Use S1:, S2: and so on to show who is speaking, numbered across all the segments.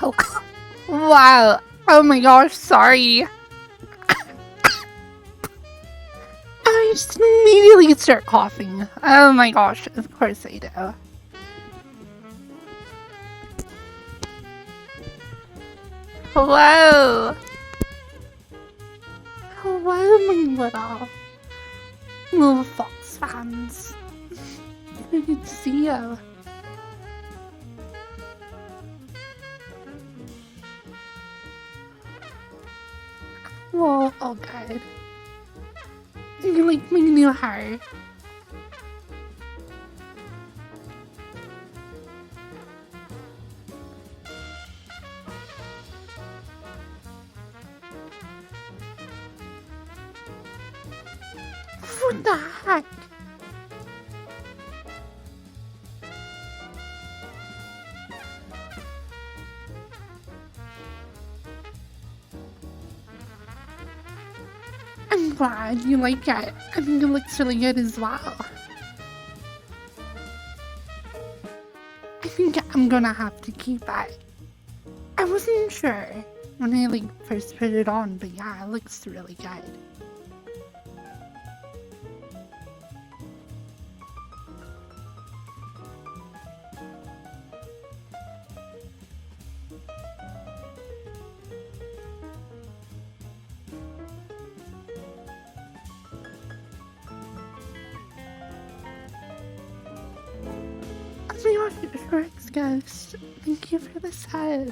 S1: Oh, wow. Oh my gosh, sorry. I just immediately start coughing. Oh my gosh, of course I do. Hello. Hello, my little fox fans. Good to see you. Well, oh god. You like my new hair? What the heck? I'm glad you like it. I think it looks really good as well. I think I'm gonna have to keep it. I wasn't sure when I first put it on, but yeah, it looks really good. Oh my gosh, Rex Ghost, thank you for the sub.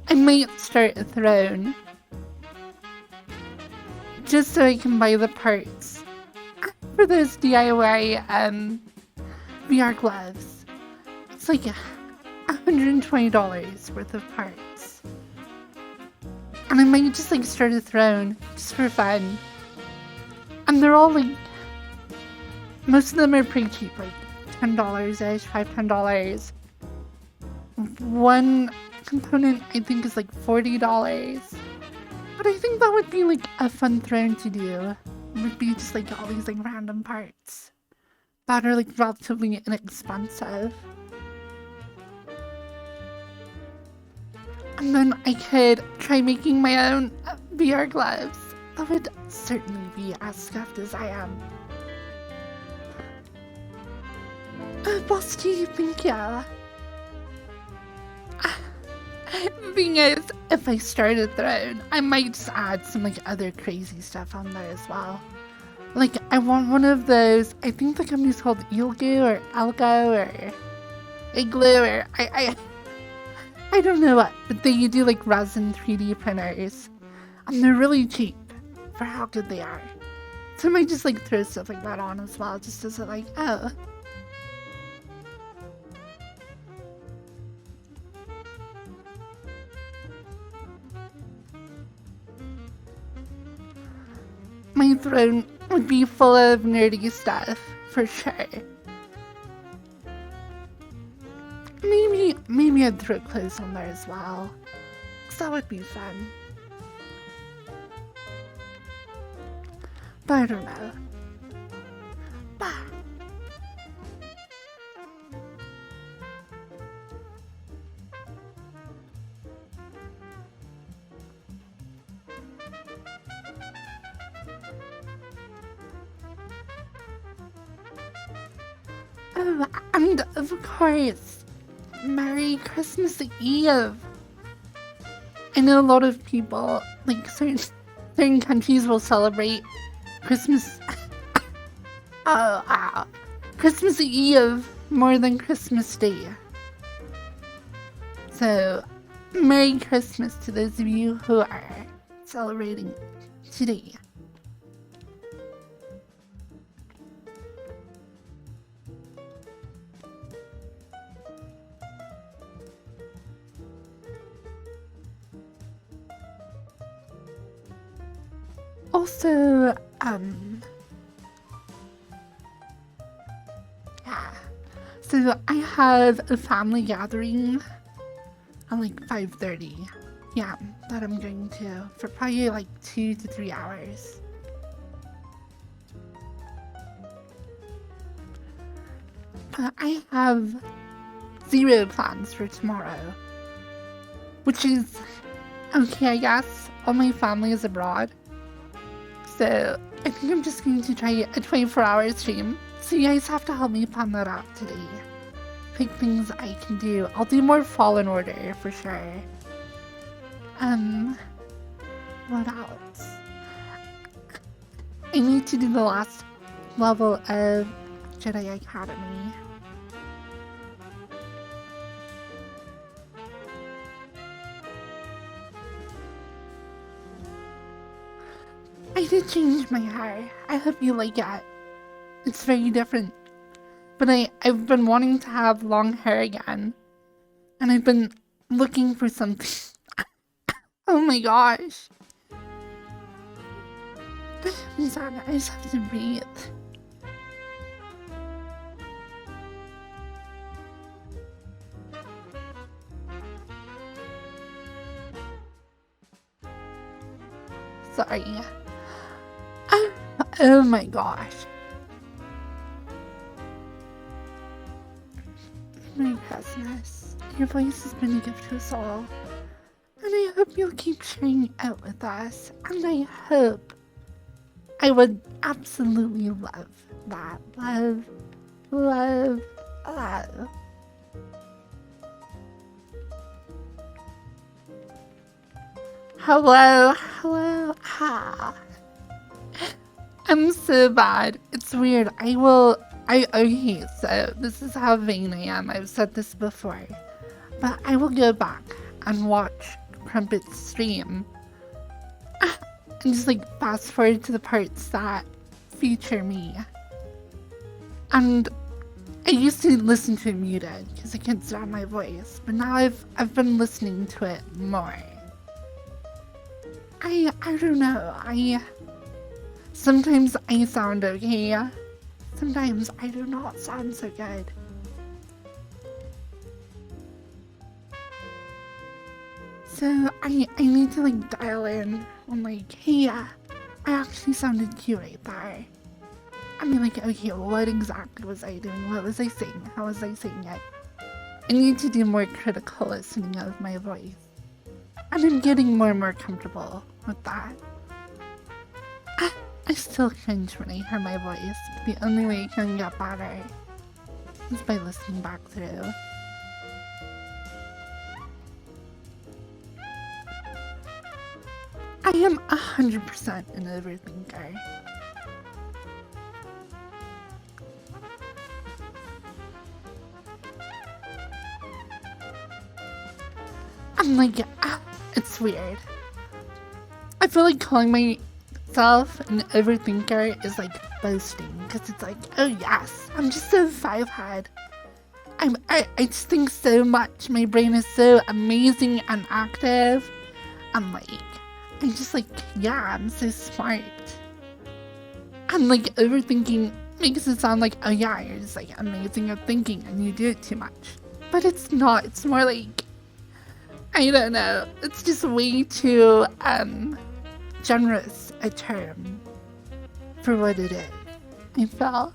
S1: I might start a throne. Just so I can buy the parts for those DIY, VR gloves. It's like $120 worth of parts. And I might just start a throne, just for fun. And they're all most of them are pretty cheap, $10-ish, $5-10. One component I think is $40. But I think that would be a fun throne to do. It would be just all these random parts that are relatively inexpensive. And then I could try making my own VR gloves. That would certainly be as scuffed as I am. Boss G, thank you. The thing is, if I start a throne, I might just add some other crazy stuff on there as well. I want one of those, I think the company's called Ilgo or Elgo or Igloo or I don't know what, but they do resin 3D printers. And they're really cheap for how good they are. So I might just throw stuff like that on as well, just as oh. My throne would be full of nerdy stuff, for sure. Maybe I'd throw clothes on there as well. 'Cause that would be fun. But I don't know. Bah. Oh, and of course, Merry Christmas Eve! I know a lot of people, certain countries will celebrate Christmas... Christmas Eve more than Christmas Day. So, Merry Christmas to those of you who are celebrating today. Also, yeah. So I have a family gathering at 5:30. Yeah, that I'm going to for probably 2 to 3 hours. I have 0 plans for tomorrow. Which is okay, I guess. All my family is abroad. So I think I'm just going to try a 24-hour stream. So you guys have to help me plan that out today. Pick things I can do. I'll do more Fallen Order for sure. What else? I need to do the last level of Jedi Academy. I did change my hair. I hope you like it. It's very different. But I've been wanting to have long hair again. And I've been looking for something. Oh my gosh. I'm sorry, I just have to breathe. Sorry. Oh my gosh. My goodness. Your voice has been a gift to us all. And I hope you'll keep sharing it out with us. And I hope I would absolutely love that. Love, love, love. Hello, hello, ha. I'm so bad. It's weird. Okay, so this is how vain I am. I've said this before. But I will go back and watch Crumpet's stream. And just like fast forward to the parts that feature me. And I used to listen to it muted because I couldn't stand my voice. But now I've been listening to it more. I don't know. Sometimes I sound okay. Sometimes I do not sound so good. So I need to like dial in on like, hey, I actually sounded cute right there. I mean like, okay, what exactly was I doing? What was I saying? How was I saying it? I need to do more critical listening of my voice. And I'm getting more and more comfortable with that. I still cringe when I hear my voice. The only way I can get better is by listening back through. I am 100% an overthinker. I'm like, it's weird. I feel like calling myself an overthinker is like boasting, because it's like, oh yes, I'm just so five-head. I just think so much. My brain is so amazing and active. I'm just like, yeah, I'm so smart. And like overthinking makes it sound like, oh yeah, you're just like amazing at thinking and you do it too much. But it's not. It's more like, I don't know. It's just way too generous a term for what it is. I felt.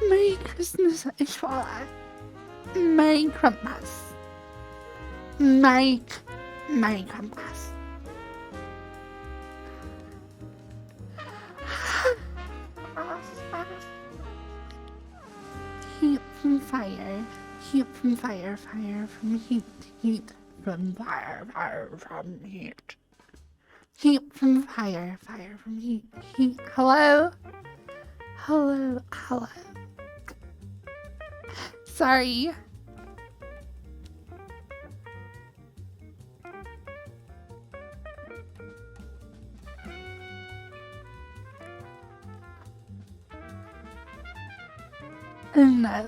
S1: Merry Christmas, Ishwala. Merry Christmas. Merry Christmas. Heat from fire. Heat from fire. Fire from heat. Heat from fire. Fire from heat. Heat from fire. Fire from heat. Heat. Hello? Hello. Hello. Sorry. Oh no.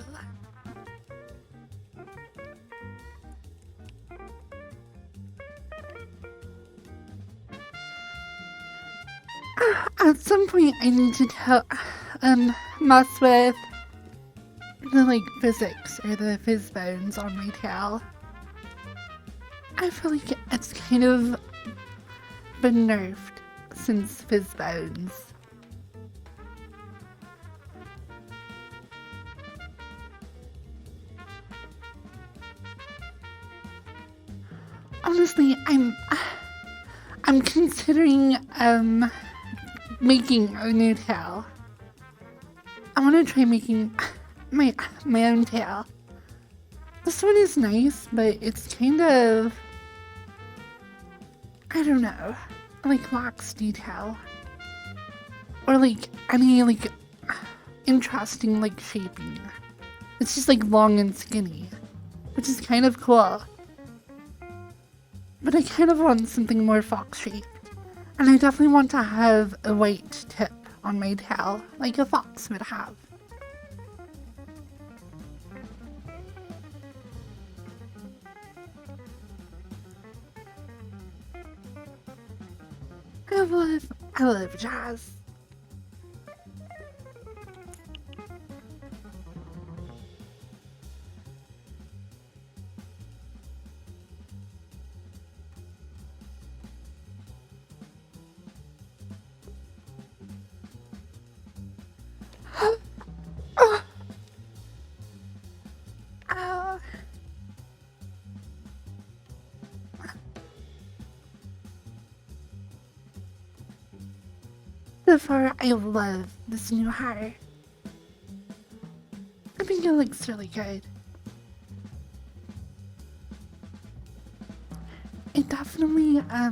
S1: At some point I need to mess with the like physics or the fizz bones on my tail. I feel like it's kind of been nerfed since fizz bones. Honestly, I'm considering making a new tail. I want to try making my own tail. This one is nice, but it's kind of, I don't know, like lacks detail. Or like any like interesting like shaping. It's just like long and skinny, which is kind of cool. But I kind of want something more fox shaped. And I definitely want to have a white tip on my tail, like a fox would have. I love jazz. So far, I love this new hair. I think it looks really good. It definitely, I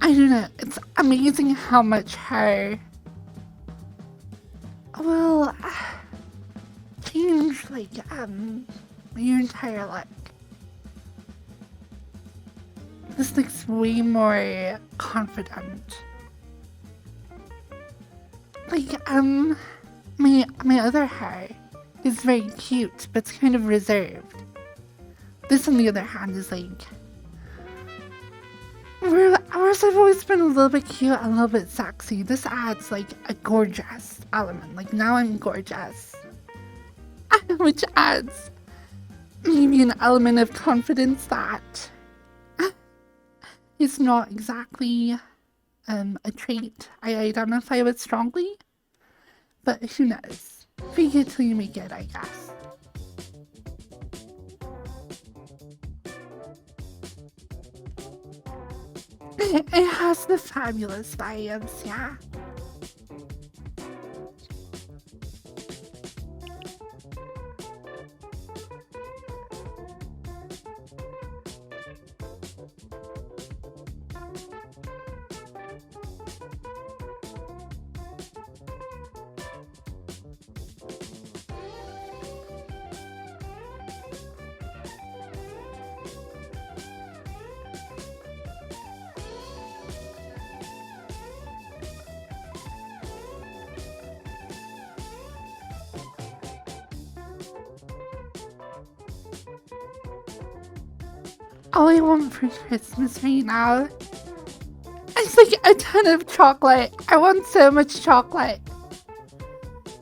S1: don't know, it's amazing how much hair will change, like, your entire look. This looks way more confident. Like, my other hair is very cute, but it's kind of reserved. This, on the other hand, is like, whereas I've always been a little bit cute, a little bit sexy, this adds like a gorgeous element. Like, now I'm gorgeous. Which adds maybe an element of confidence that is not exactly a trait I identify with strongly. But who knows? Fake it till you make it, I guess. It has the fabulous vibes, yeah. All I want for Christmas right now is like a ton of chocolate. I want so much chocolate.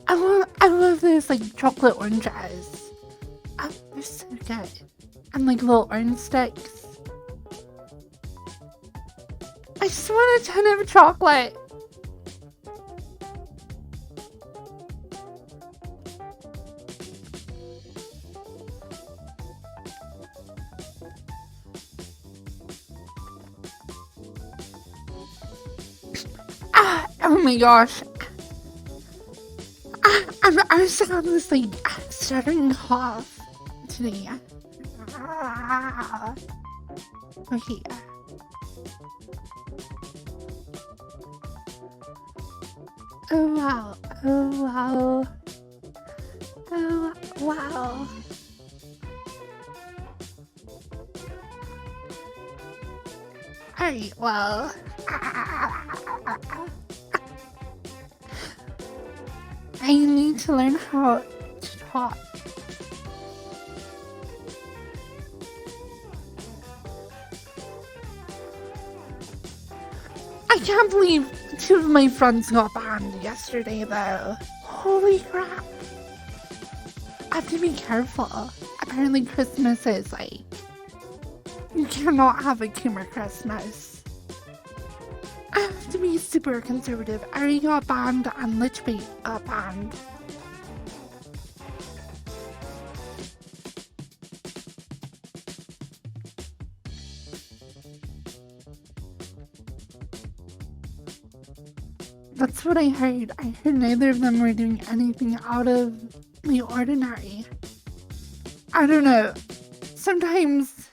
S1: I love those like chocolate oranges. Oh, they're so good. And like little orange sticks. I just want a ton of chocolate. Oh my gosh. I'm still on this like stuttering cough today. Okay. Oh wow. Oh wow. Oh wow. Alright, well. I need to learn how to talk. I can't believe 2 of my friends got banned yesterday, though. Holy crap. I have to be careful. Apparently Christmas is like... You cannot have a Kimmer Christmas. I have to be super conservative. I already got banned and Lichbait got banned. That's what I heard. I heard neither of them were doing anything out of the ordinary. I don't know. Sometimes,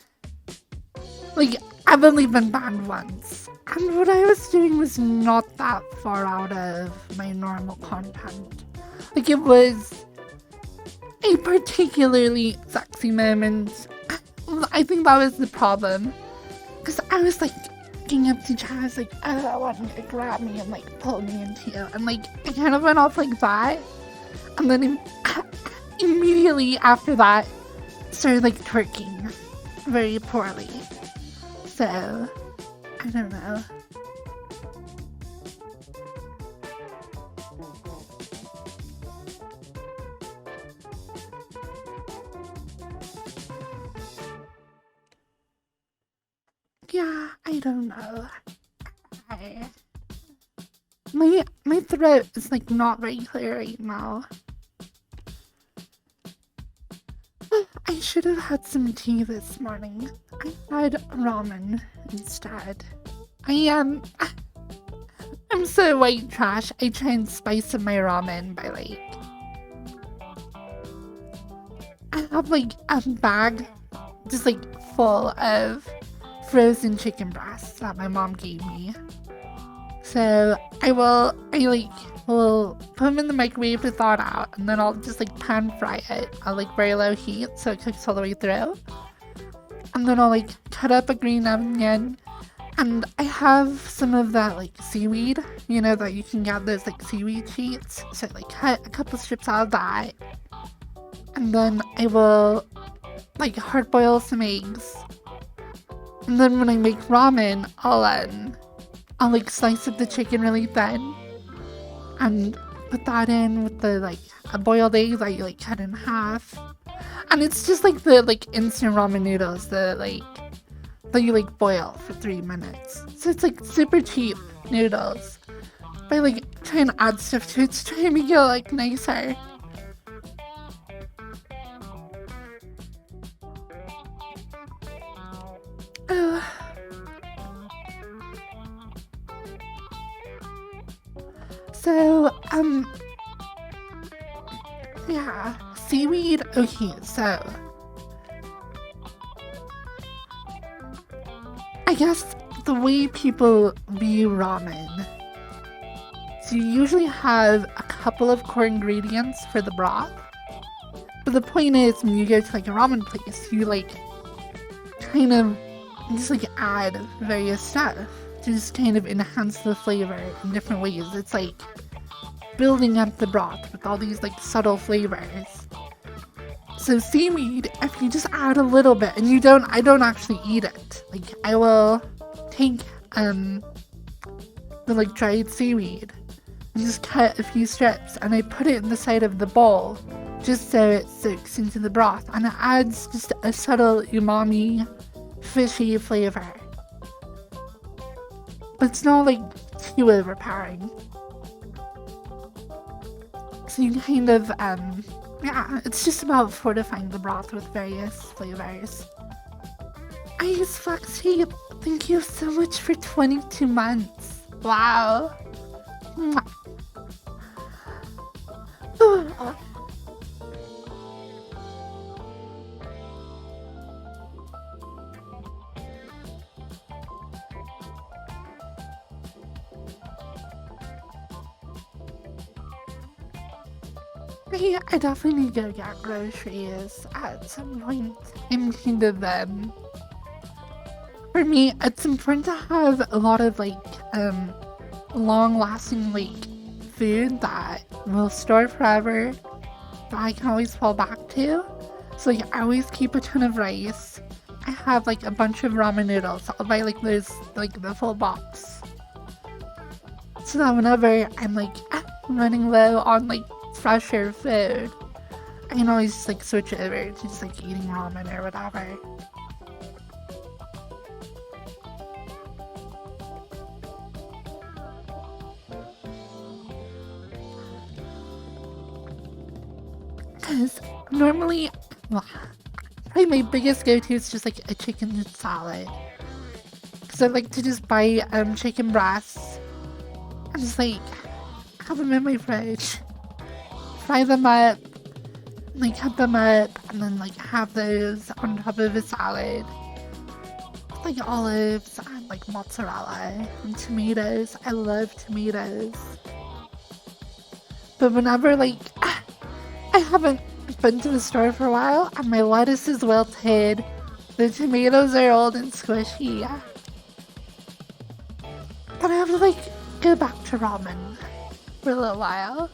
S1: like, I've only been banned once. And what I was doing was not that far out of my normal content. Like, it was a particularly sexy moment. I think that was the problem. Because I was like, looking up to Chaz, like, oh, I want you to grab me and like pull me into you, and like I kind of went off like that, and then immediately after that started like twerking very poorly. So I don't know. Yeah, I don't know. My throat is like not very clear right now. I should have had some tea this morning. I had ramen instead. I'm so white trash. I try and spice up my ramen by like... I have like a bag just like full of frozen chicken breasts that my mom gave me. So I will put them in the microwave to thaw it out, and then I'll just like pan fry it at like very low heat so it cooks all the way through. And then I'll like cut up a green onion, and I have some of that like seaweed, you know, that you can get those like seaweed sheets. So I like cut a couple strips out of that, and then I will like hard boil some eggs. And then when I make ramen, I'll like slice up the chicken really thin and put that in with the like a boiled egg that you like cut in half. And it's just like the like instant ramen noodles that you like boil for 3 minutes. So it's like super cheap noodles. But I like try and add stuff to it to try and make it like nicer. So, yeah, seaweed. Okay, so I guess the way people view ramen, so you usually have a couple of core ingredients for the broth, but the point is when you go to like a ramen place, you like kind of just like add various stuff to just kind of enhance the flavor in different ways. It's like building up the broth with all these like subtle flavors. So seaweed, if you just add a little bit, and I don't actually eat it. Like I will take the like dried seaweed and just cut a few strips, and I put it in the side of the bowl just so it soaks into the broth, and it adds just a subtle umami, fishy flavor. But it's not like too overpowering. So you kind of, yeah, it's just about fortifying the broth with various flavors. Ice Fox Tape, thank you so much for 22 months. Wow. Mwah. I definitely need to go get groceries at some point. I'm kind of, for me, it's important to have a lot of, like, long-lasting, like, food that will store forever that I can always fall back to. So like I always keep a ton of rice. I have like a bunch of ramen noodles. I'll buy like those, like the full box. So that whenever I'm like running low on like fresher food, I can always just like switch over to just like eating ramen or whatever. Because normally, well, probably my biggest go-to is just like a chicken salad. Because I like to just buy chicken breasts and just like have them in my fridge, fry them up, like cut them up, and then like have those on top of a salad. Like olives and like mozzarella and tomatoes. I love tomatoes. But whenever like I haven't been to the store for a while and my lettuce is wilted, the tomatoes are old and squishy, then I have to like go back to ramen for a little while.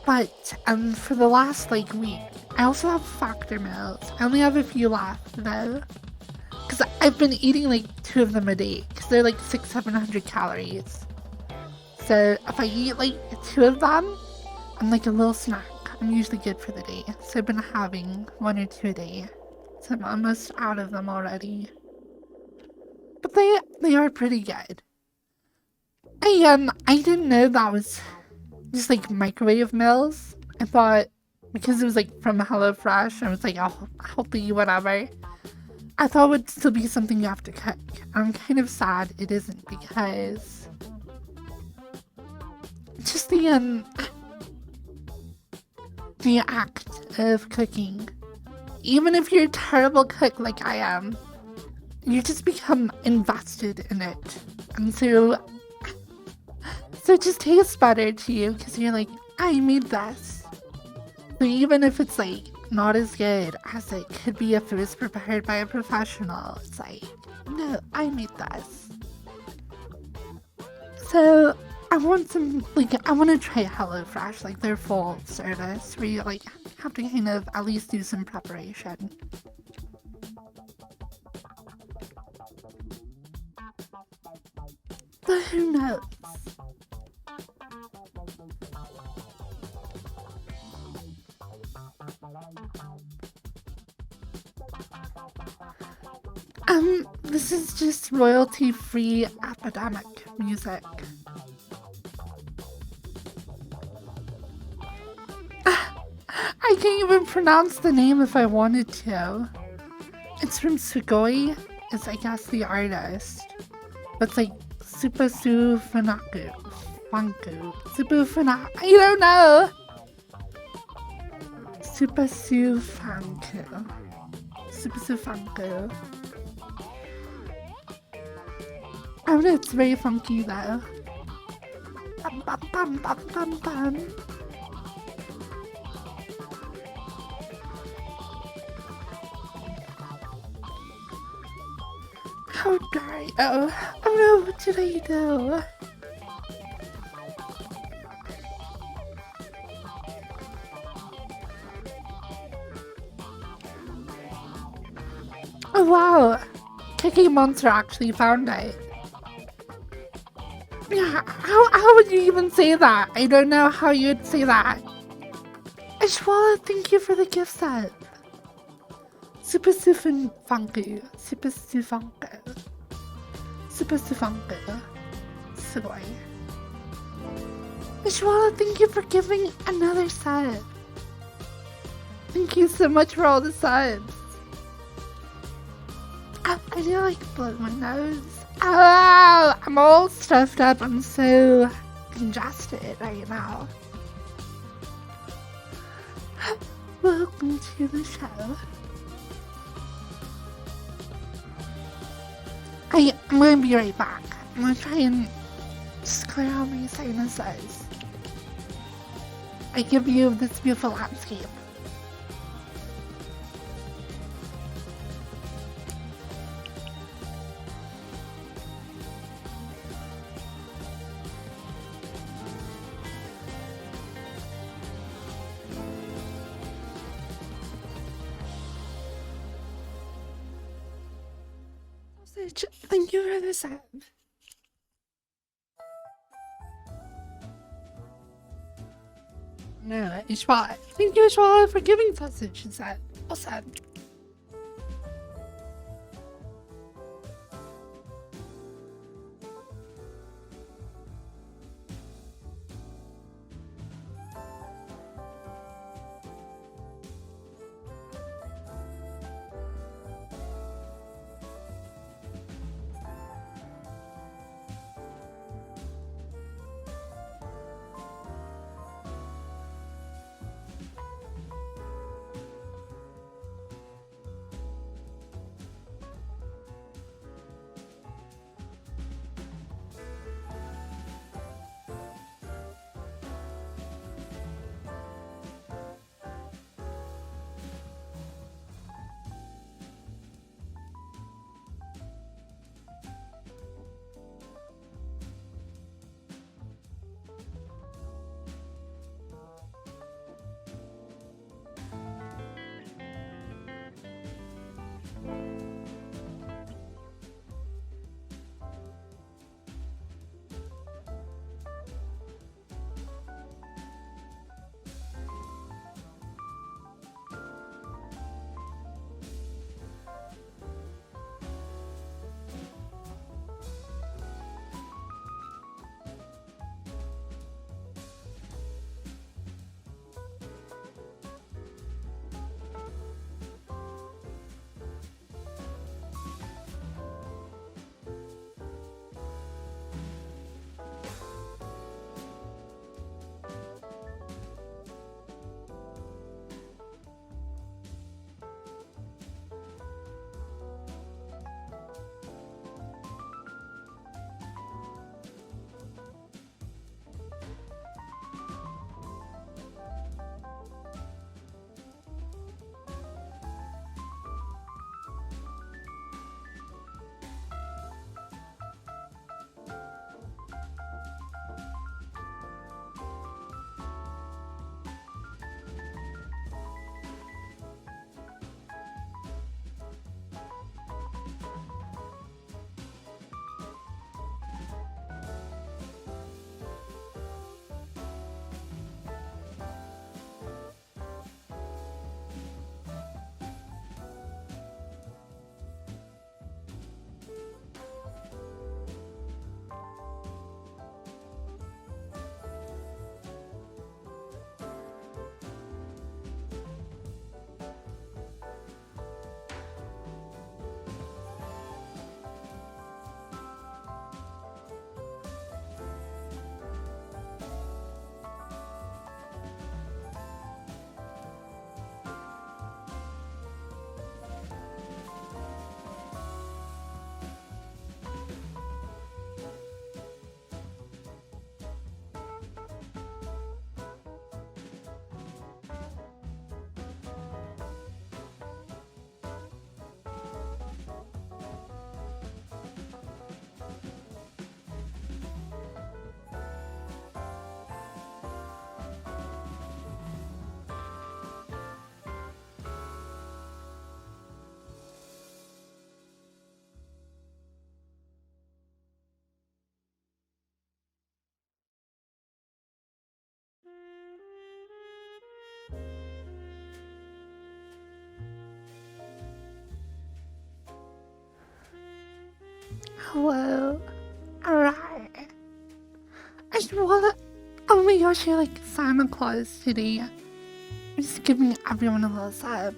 S1: But for the last like week, I also have factor meals. I only have a few left though, because I've been eating like 2 of them a day because they're like 600-700 calories. So if I eat like 2 of them and like a little snack, I'm usually good for the day. So I've been having 1 or 2 a day. So I'm almost out of them already. But they are pretty good. I didn't know that was just like microwave meals. I thought because it was like from HelloFresh, I was like, oh, healthy, whatever. I thought it would still be something you have to cook. I'm kind of sad it isn't because just the act of cooking. Even if you're a terrible cook like I am, you just become invested in it. And so it just tastes better to you because you're like, I made this. So even if it's like not as good as it could be if it was prepared by a professional, it's like, no, I made this. So I want to try HelloFresh, like their full service where you like have to kind of at least do some preparation. But who knows? This is just royalty-free epidemic music. I can't even pronounce the name if I wanted to. It's from Sugoi, is I guess the artist. But it's like Supasu Funaku. Supu Funaku. I don't know! Supasu Funku. I don't know, it's very funky though. Bum, bum, bum, bum, bum, bum. How dare I? Oh no, what did I do? Oh wow! Cookie Monster actually found it. Yeah, how would you even say that? I don't know how you'd say that. Ishwala, thank you for the gift set. Super funky. Sugoi. Ishwala, thank you for giving another set. Thank you so much for all the subs. I do like blow my nose. Oh, I'm all stuffed up. I'm so congested right now. Welcome to the show. I'm gonna be right back. I'm gonna try and just clear out my sinuses. I give you this beautiful landscape. Sausage, thank you for the sub. No, Ishwa. Thank you, Ishwa, for giving sausage a sub. Awesome. Hello. Alright. I just wanna. Oh my gosh, you're like Santa Claus today. Just giving everyone a little sub.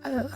S1: Oh.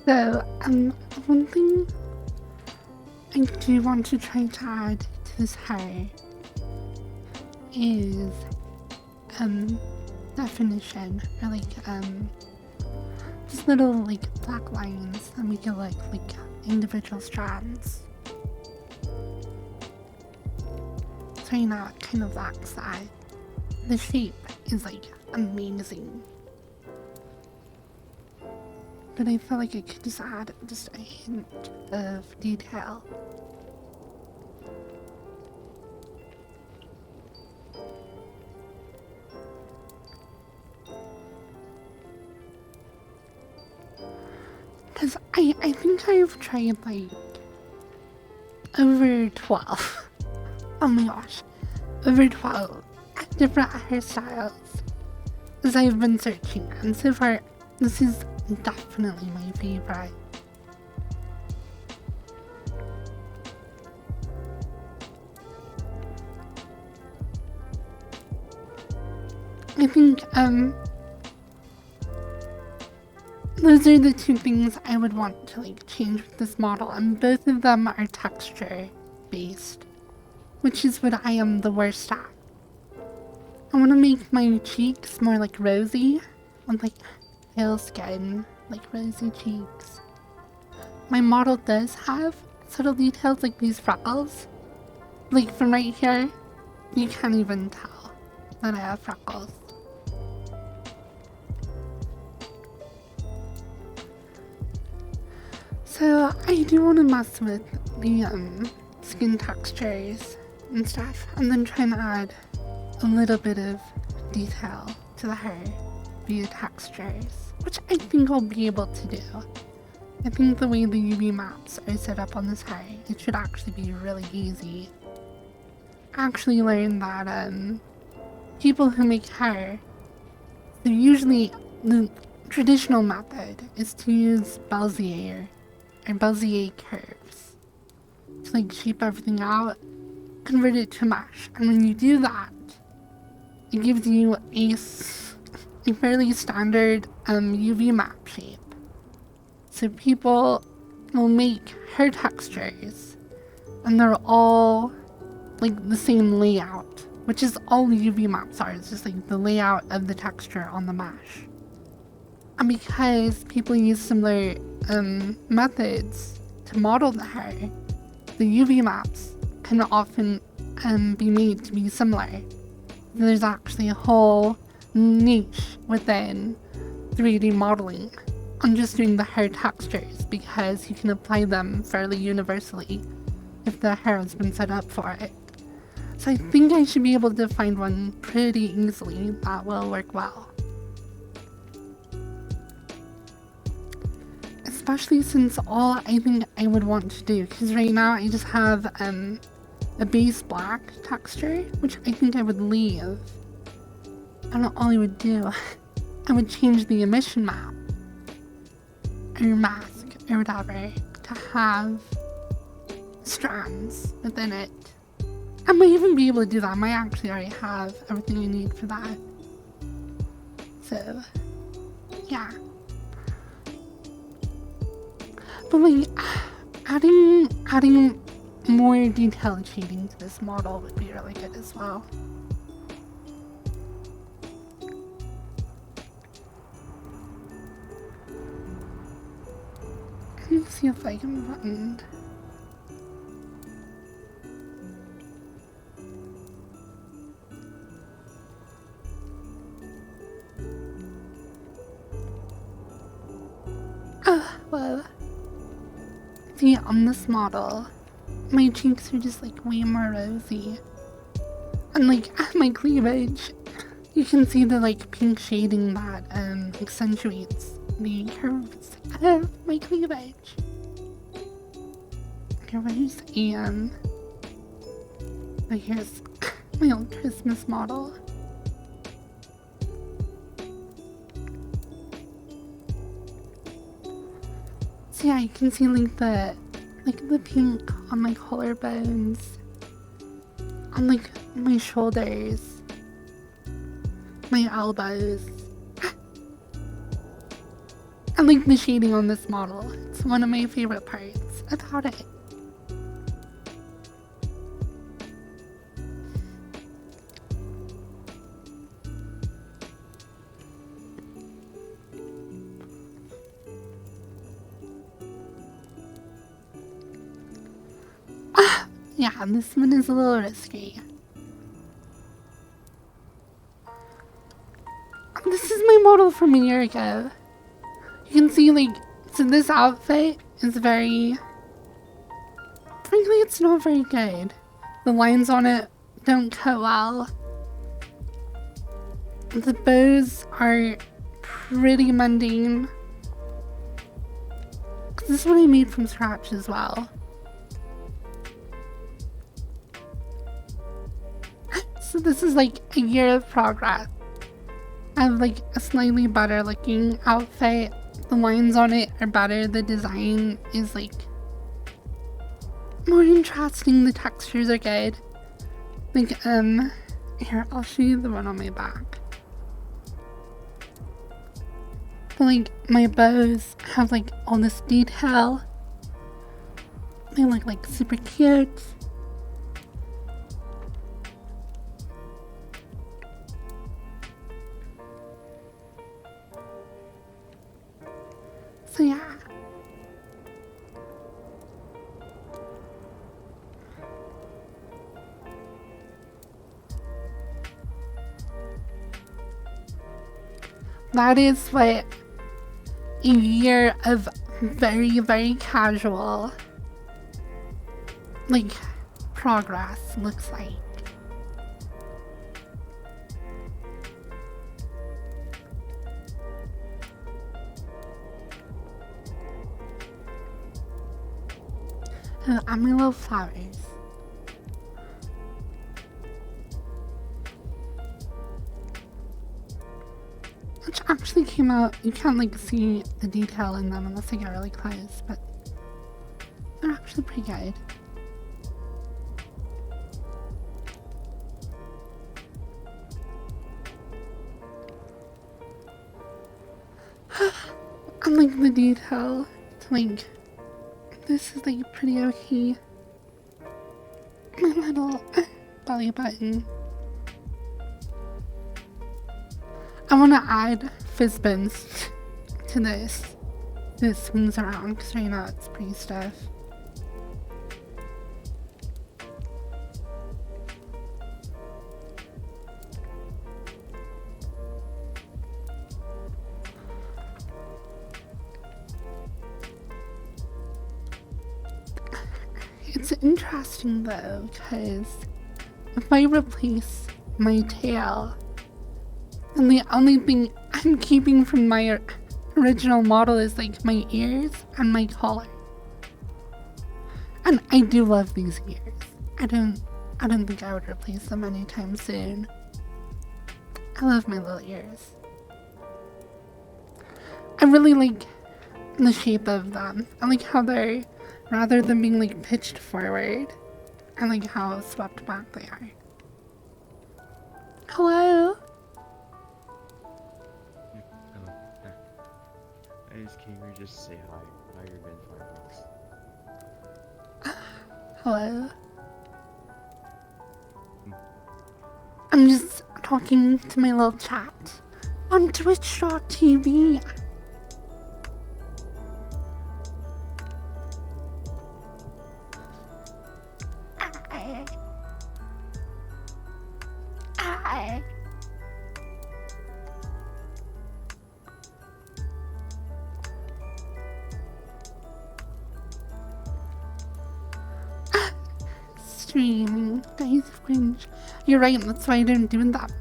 S1: So, one thing I do want to try to add to this hair is, definition, or just little, black lines that make it look like individual strands. So right now it kind of lacks that. The shape is, amazing. But I feel like I could just add just a hint of detail. Because I think I've tried over 12. Oh my gosh. Over 12 different hairstyles as I've been searching, and so far this is definitely my favorite. I think those are the two things I would want to change with this model, and both of them are texture based, which is what I am the worst at. I want to make my cheeks more rosy, with pale skin, rosy cheeks. My model does have subtle details like these freckles. From right here, you can't even tell that I have freckles. So I do want to mess with the skin textures and stuff, and then try and add a little bit of detail to the hair via textures, which I think I'll be able to do. I think the way the UV maps are set up on this hair, it should actually be really easy. I actually learned that people who make hair, so usually the traditional method is to use Bezier or Bezier curves to shape everything out, convert it to mesh, and when you do that, it gives you a fairly standard UV map shape. So people will make hair textures, and they're all the same layout, which is all UV maps are. It's just the layout of the texture on the mesh. And because people use similar methods to model the hair, the UV maps can often be made to be similar. There's actually a whole niche within 3D modeling on just doing the hair textures, because you can apply them fairly universally if the hair has been set up for it. So I think I should be able to find one pretty easily that will work well. Especially since all I think I would want to do, because right now I just have a base black texture, which I think I would leave. And all I would do, I would change the emission map, or mask, or whatever, to have strands within it. I might even be able to do that. I might actually already have everything I need for that. So, yeah. But adding more detailed shading to this model would be really good as well. Let me see if I can find. Well, see, on this model, my cheeks are just way more rosy. And at my cleavage, you can see the pink shading that accentuates the curves of my cleavage. Where's Ian? But here's my old Christmas model. So yeah, you can see the pink on my collarbones, on my shoulders, my elbows, like the shading on this model. It's one of my favorite parts about it. Yeah, this one is a little risky. This is my model from a year ago. You can see, like, so this outfit is very... Frankly, it's not very good. The lines on it don't cut well. The bows are pretty mundane. This is what I made from scratch as well. So this is like a year of progress. I have like a slightly better looking outfit. The lines on it are better. The design is like more interesting. The textures are good. Like, here, I'll show you the one on my back. But like, my bows have like all this detail. They look like super cute. So yeah. That is what a year of very, very casual, like, progress looks like. And my little flowers. Which actually came out, you can't like see the detail in them unless I get really close, but they're actually pretty good. I like the detail to like, this is like pretty okay. My little belly button. I want to add fizz bins to this. This swings around because right now it's pretty stiff. It's interesting though, because if I replace my tail, and the only thing I'm keeping from my original model is like my ears and my collar. And I do love these ears. I don't think I would replace them anytime soon. I love my little ears. I really like the shape of them. I like how they're, rather than being like pitched forward, I like how swept back they are. Hello?
S2: I just came here just to say hi. How you been, Firefox?
S1: Hello? I'm just talking to my little chat on Twitch.tv. Hi. Streaming, guys, cringe. You're right, that's why I don't do that much.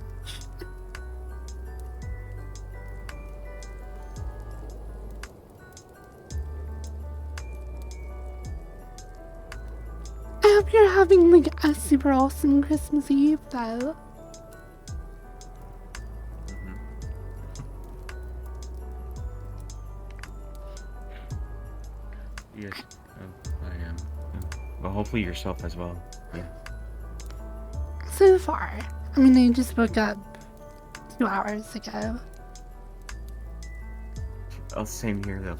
S1: I hope you're having like a super awesome Christmas Eve though.
S2: Yes, I am. Well, hopefully yourself as well. Yeah.
S1: So far. I mean, I just woke up 2 hours ago.
S2: Oh, same here though.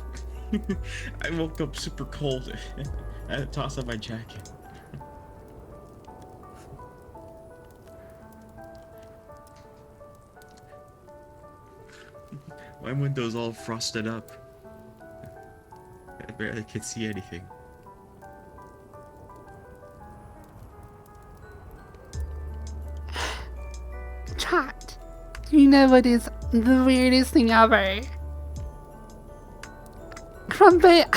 S2: I woke up super cold. I had to toss up my jacket. My window's all frosted up. I barely could see anything.
S1: Chat, do you know what is the weirdest thing ever? Crumpet,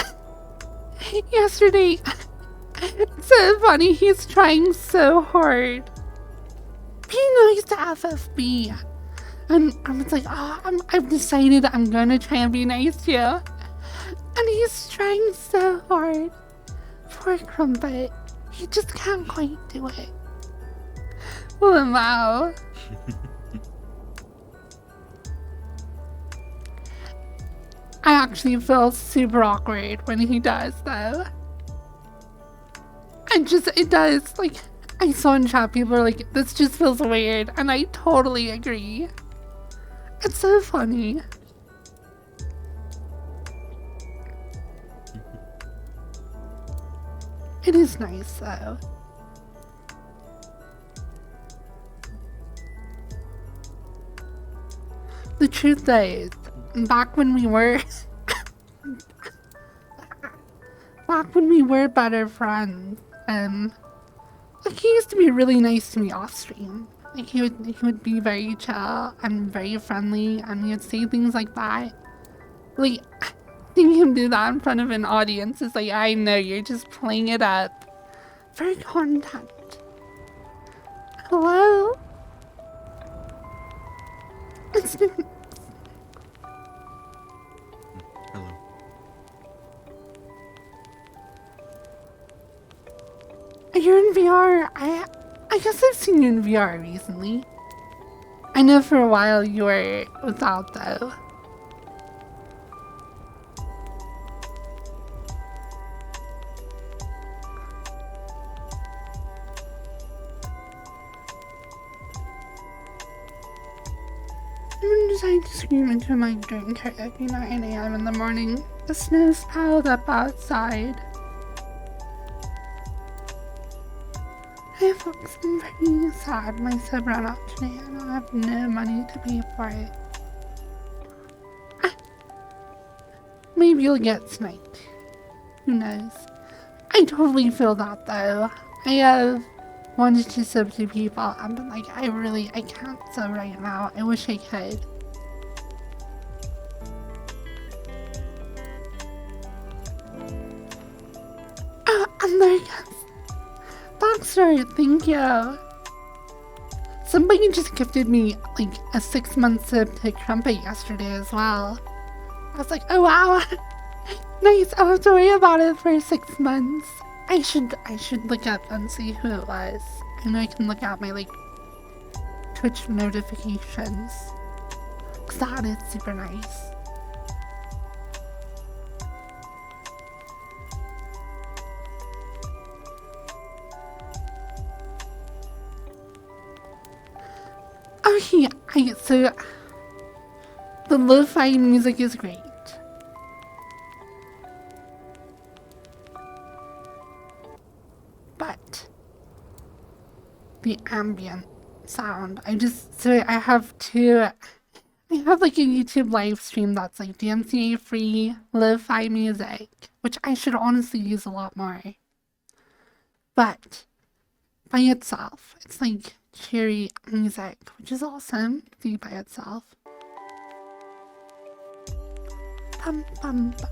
S1: yesterday, it's so funny, he's trying so hard. Be nice to FFB. And I was like, oh, I've decided I'm gonna try and be nice to you. And he's trying so hard. Poor Crumpet. He just can't quite do it. Wow. I actually feel super awkward when he does, though. It does. Like, I saw in chat, people are like, this just feels weird. And I totally agree. It's so funny. It is nice, though. The truth is, back when we were better friends, like, he used to be really nice to me off stream. Like, he would be very chill and very friendly, and he would say things like that. Like, seeing him do that in front of an audience is like, I know you're just playing it up for content. Hello?
S2: Hello.
S1: You're in VR. I guess I've seen you in VR recently. I know for a while you were without, though. I'm deciding to scream into my drink at 9 a.m. in the morning. The snow's piled up outside. Hey folks, I'm very sad my sub ran out today and I have no money to pay for it. Maybe you'll get sniped. Who knows? I totally feel that though. I have wanted to sub to people and been like, I can't sub right now. I wish I could. And there goes Boxer, thank you. Somebody just gifted me like a 6-month sub to Crumpet yesterday as well. I was like, oh wow, nice. I don't have to worry about it for 6 months. I should look up and see who it was. I know I can look at my like Twitch notifications. Cause that is super nice. Okay, so the lo-fi music is great. But the ambient sound, I have like a YouTube live stream that's like DMCA free lo-fi music, which I should honestly use a lot more. But by itself, it's like cheery music, which is awesome to be by itself. Bum, bum, bum.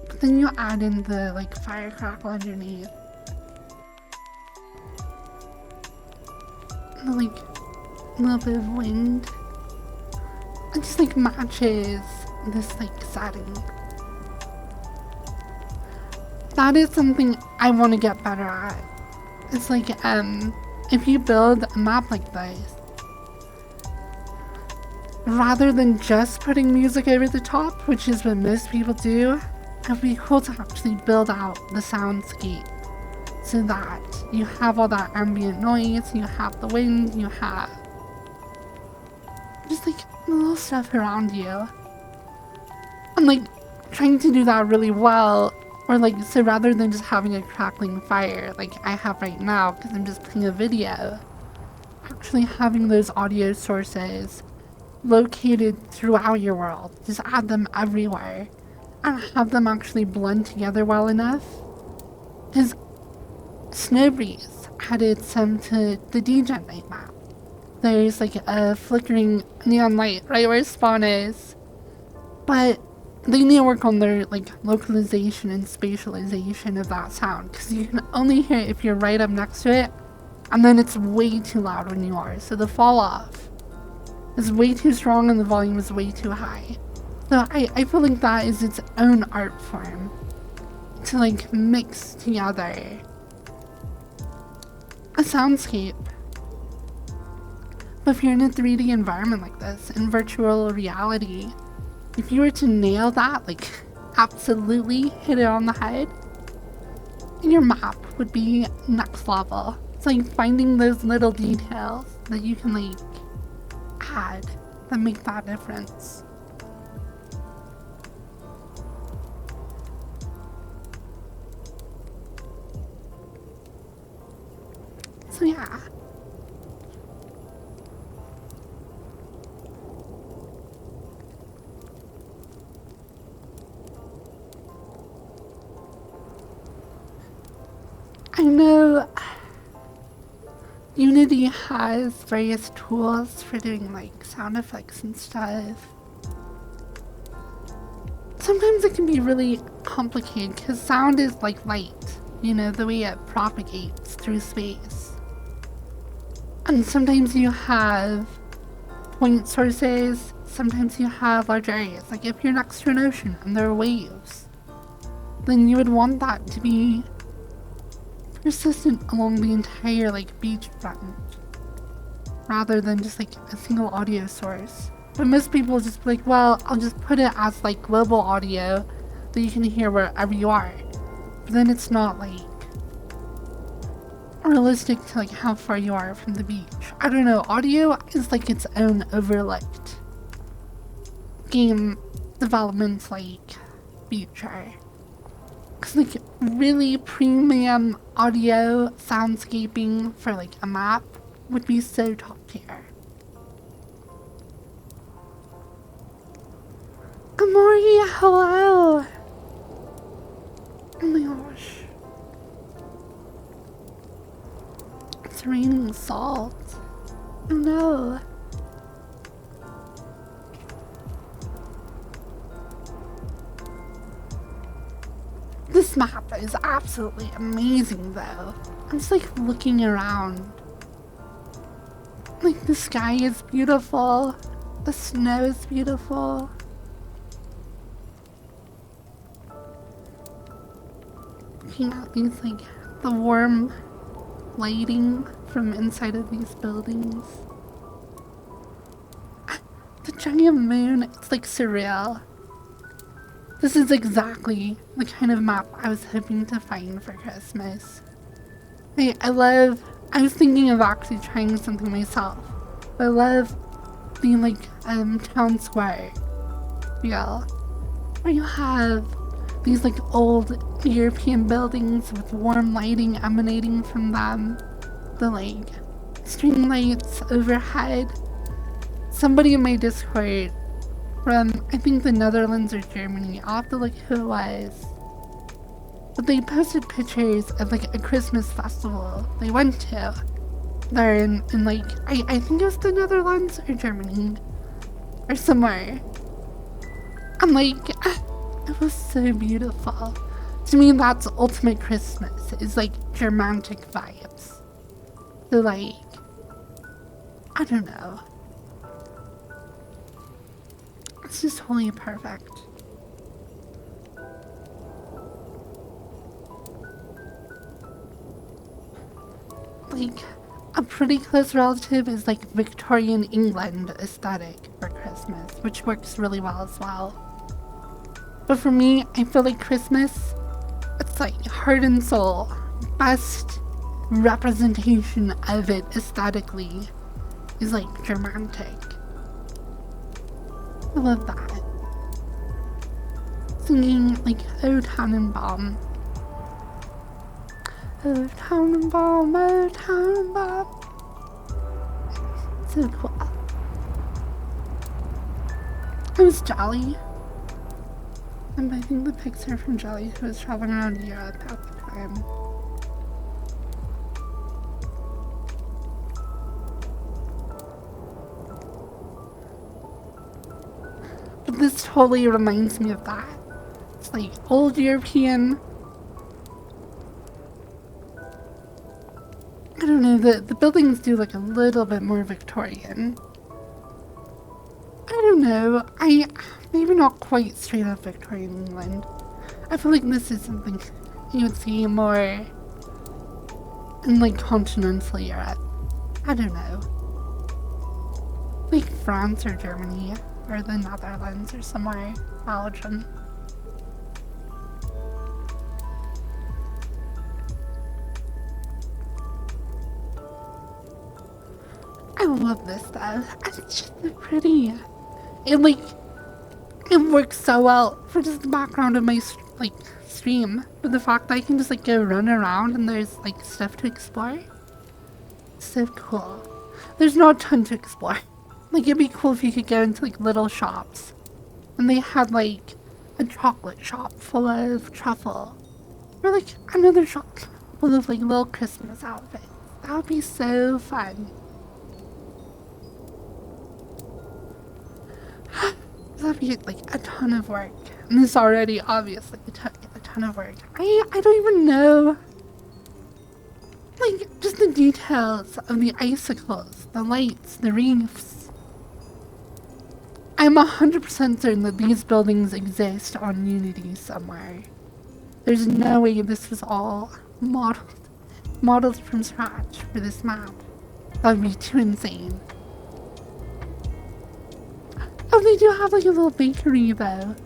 S1: But then you add in the like firecrackle underneath. And the like little bit of wind. It just like matches this like setting. That is something I want to get better at. It's like if you build a map like this, rather than just putting music over the top, which is what most people do, it would be cool to actually build out the soundscape so that you have all that ambient noise, you have the wind, you have just like little stuff around you. I'm like trying to do that really well, or like, so rather than just having a crackling fire like I have right now because I'm just playing a video, actually having those audio sources located throughout your world, just add them everywhere and have them actually blend together well enough. Because Snowbreeze added some to the DJ night map. There's like a flickering neon light right where spawn is, but they need to work on their like localization and spatialization of that sound, because you can only hear it if you're right up next to it, and then it's way too loud when you are, so the fall off is way too strong and the volume is way too high. So I feel like that is its own art form to like mix together a soundscape. But if you're in a 3D environment like this, in virtual reality, if you were to nail that, like absolutely hit it on the head, your map would be next level. It's like finding those little details that you can like add that make that difference. So yeah. I know Unity has various tools for doing like sound effects and stuff. Sometimes it can be really complicated because sound is like light, you know, the way it propagates through space. And sometimes you have point sources, sometimes you have large areas. Like if you're next to an ocean and there are waves, then you would want that to be persistent along the entire like beach front, rather than just like a single audio source. But most people just be like, well, I'll just put it as like global audio that you can hear wherever you are. But then it's not like realistic to like how far you are from the beach. I don't know, audio is like its own overlooked game development like feature. Cause like really premium audio soundscaping for like a map would be so top tier. Amori, hello! Oh my gosh. It's raining salt. Oh no. This map is absolutely amazing though. I'm just like looking around. Like the sky is beautiful. The snow is beautiful. Looking at these like the warm lighting from inside of these buildings. The giant moon, it's like surreal. This is exactly the kind of map I was hoping to find for Christmas. I was thinking of actually trying something myself. But I love being like town square feel, where you have these like old European buildings with warm lighting emanating from them. The like string lights overhead. Somebody in my Discord from, I think, the Netherlands or Germany, I'll have to look who it was, but they posted pictures of like a Christmas festival they went to. They're in like, I think it was the Netherlands or Germany or somewhere. I'm like, it was so beautiful. To me, that's ultimate Christmas, is like Germanic vibes. So like, I don't know. It's just totally perfect. Like, a pretty close relative is like Victorian England aesthetic for Christmas, which works really well as well. But for me, I feel like Christmas, it's like heart and soul. Best representation of it aesthetically is like Germanic. I love that. singing like "Oh Tannenbaum." Oh Tannenbaum, oh Tannenbaum. So cool. It was Jolly. And I think the pics are from Jolly, who was traveling around Europe at the time. But this totally reminds me of that. It's like old European. I don't know, the buildings do look a little bit more Victorian. I don't know, maybe not quite straight up Victorian England. I feel like this is something you would see more in like continental Europe. I don't know. Like France or Germany or the Netherlands or somewhere. Belgium. I love this though. It's just so pretty. It works so well for just the background of my like stream. But the fact that I can just like go run around and there's like stuff to explore. So cool. There's not a ton to explore. Like it'd be cool if you could go into like little shops. And they had like a chocolate shop full of truffle. Or like another shop full of like little Christmas outfits. That would be so fun. That'd be like a ton of work. And this already obviously took a ton of work. I don't even know. Like just the details of the icicles, the lights, the reefs. I'm 100% certain that these buildings exist on Unity somewhere. There's no way this was all modeled from scratch for this map. That would be too insane. Oh, they do have like a little bakery though.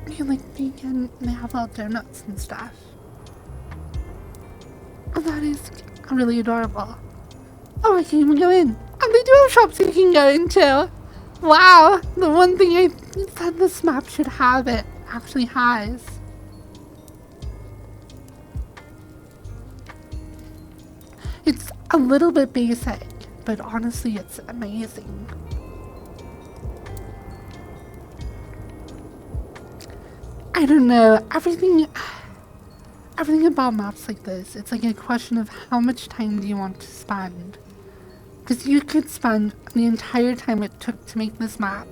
S1: You can like vegan, and they have little donuts and stuff. Oh, that is really adorable. Oh, I can even go in. And they do have shops you can go into. Wow, the one thing I said this map should have it actually has. It's a little bit basic, but honestly it's amazing. I don't know, everything about maps like this, it's like a question of how much time do you want to spend. Because you could spend the entire time it took to make this map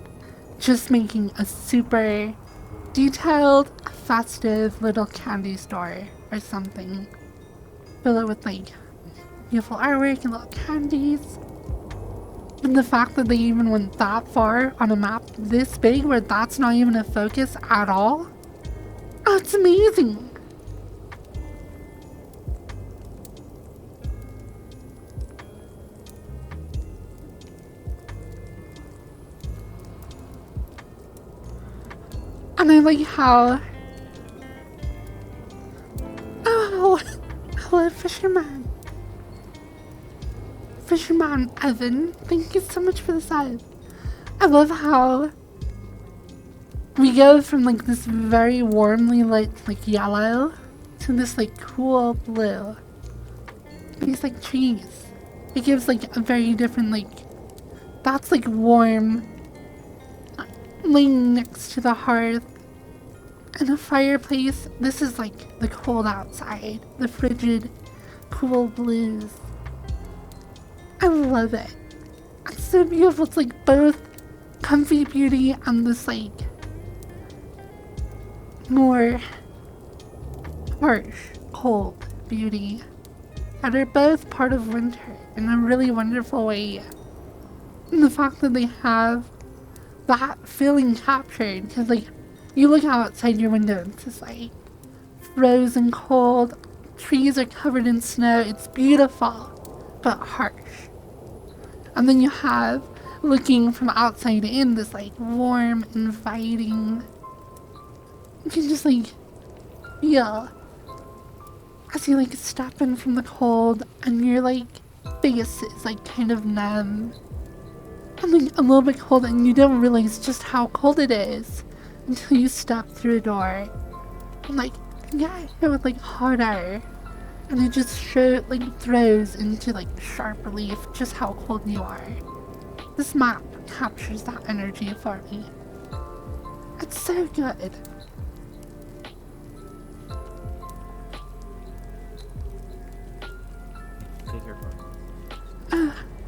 S1: just making a super detailed, festive little candy store or something. Fill it with like beautiful artwork and little candies. And the fact that they even went that far on a map this big where that's not even a focus at all, oh, it's amazing. And I like how... Oh, hello, fisherman. Fisherman Evan, thank you so much for the sub. I love how we go from like this very warmly lit like yellow to this like cool blue. These like trees. It gives like a very different like... That's like warm. Laying next to the hearth and a fireplace. This is like the cold outside, the frigid, cool blues. I love it. It's so beautiful. It's like both comfy beauty and this like more harsh, cold beauty. And they're both part of winter in a really wonderful way. And the fact that they have that feeling captured, because like you look outside your window and it's just like frozen cold, trees are covered in snow, it's beautiful but harsh. And then you have looking from outside in this like warm, inviting, you can just like feel as you like step in from the cold and your like face is like kind of numb. and like a little bit cold, and you don't realize just how cold it is until you step through a door. And like, yeah, it was like harder. And it just throws into like sharp relief just how cold you are. This map captures that energy for me. It's so good.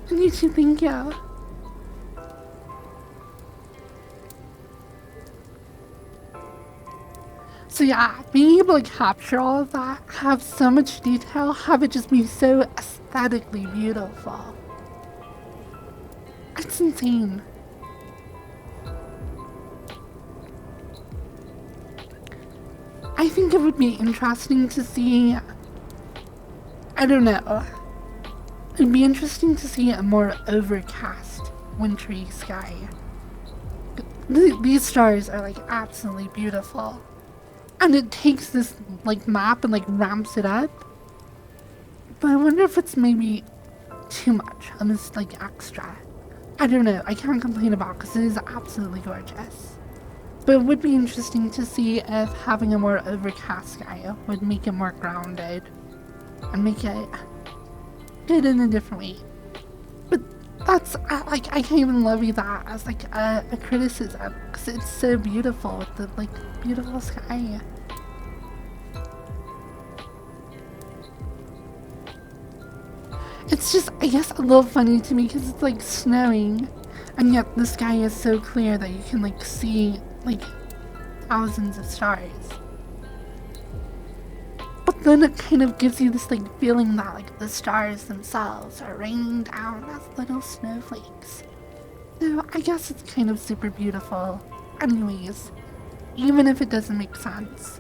S1: You too, thank you. So yeah, being able to capture all of that, have so much detail, have it just be so aesthetically beautiful. It's insane. I think it would be interesting to see, I don't know, it'd be interesting to see a more overcast, wintry sky. These stars are like absolutely beautiful. And it takes this like map and like ramps it up. But I wonder if it's maybe too much. And it's like extra. I don't know. I can't complain about it because it is absolutely gorgeous. But it would be interesting to see if having a more overcast sky would make it more grounded. And make it good in a different way. But that's, like, I can't even levy that as like a criticism. Because it's so beautiful with the like beautiful sky. It's just, I guess, a little funny to me because it's like snowing, and yet the sky is so clear that you can like see like thousands of stars. But then it kind of gives you this like feeling that like the stars themselves are raining down as little snowflakes. So I guess it's kind of super beautiful anyways, even if it doesn't make sense.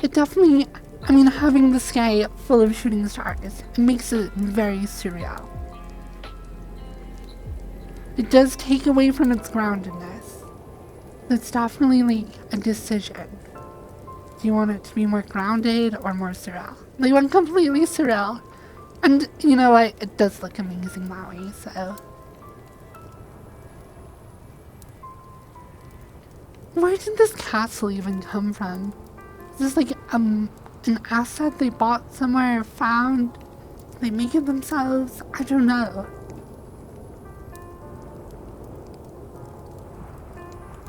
S1: It definitely, I mean, having the sky full of shooting stars, it makes it very surreal. It does take away from its groundedness. It's definitely like a decision. Do you want it to be more grounded or more surreal? They went completely surreal. And you know what? It does look amazing that way, so. Where did this castle even come from? Is this like an asset they bought somewhere or found? They make it themselves? I don't know.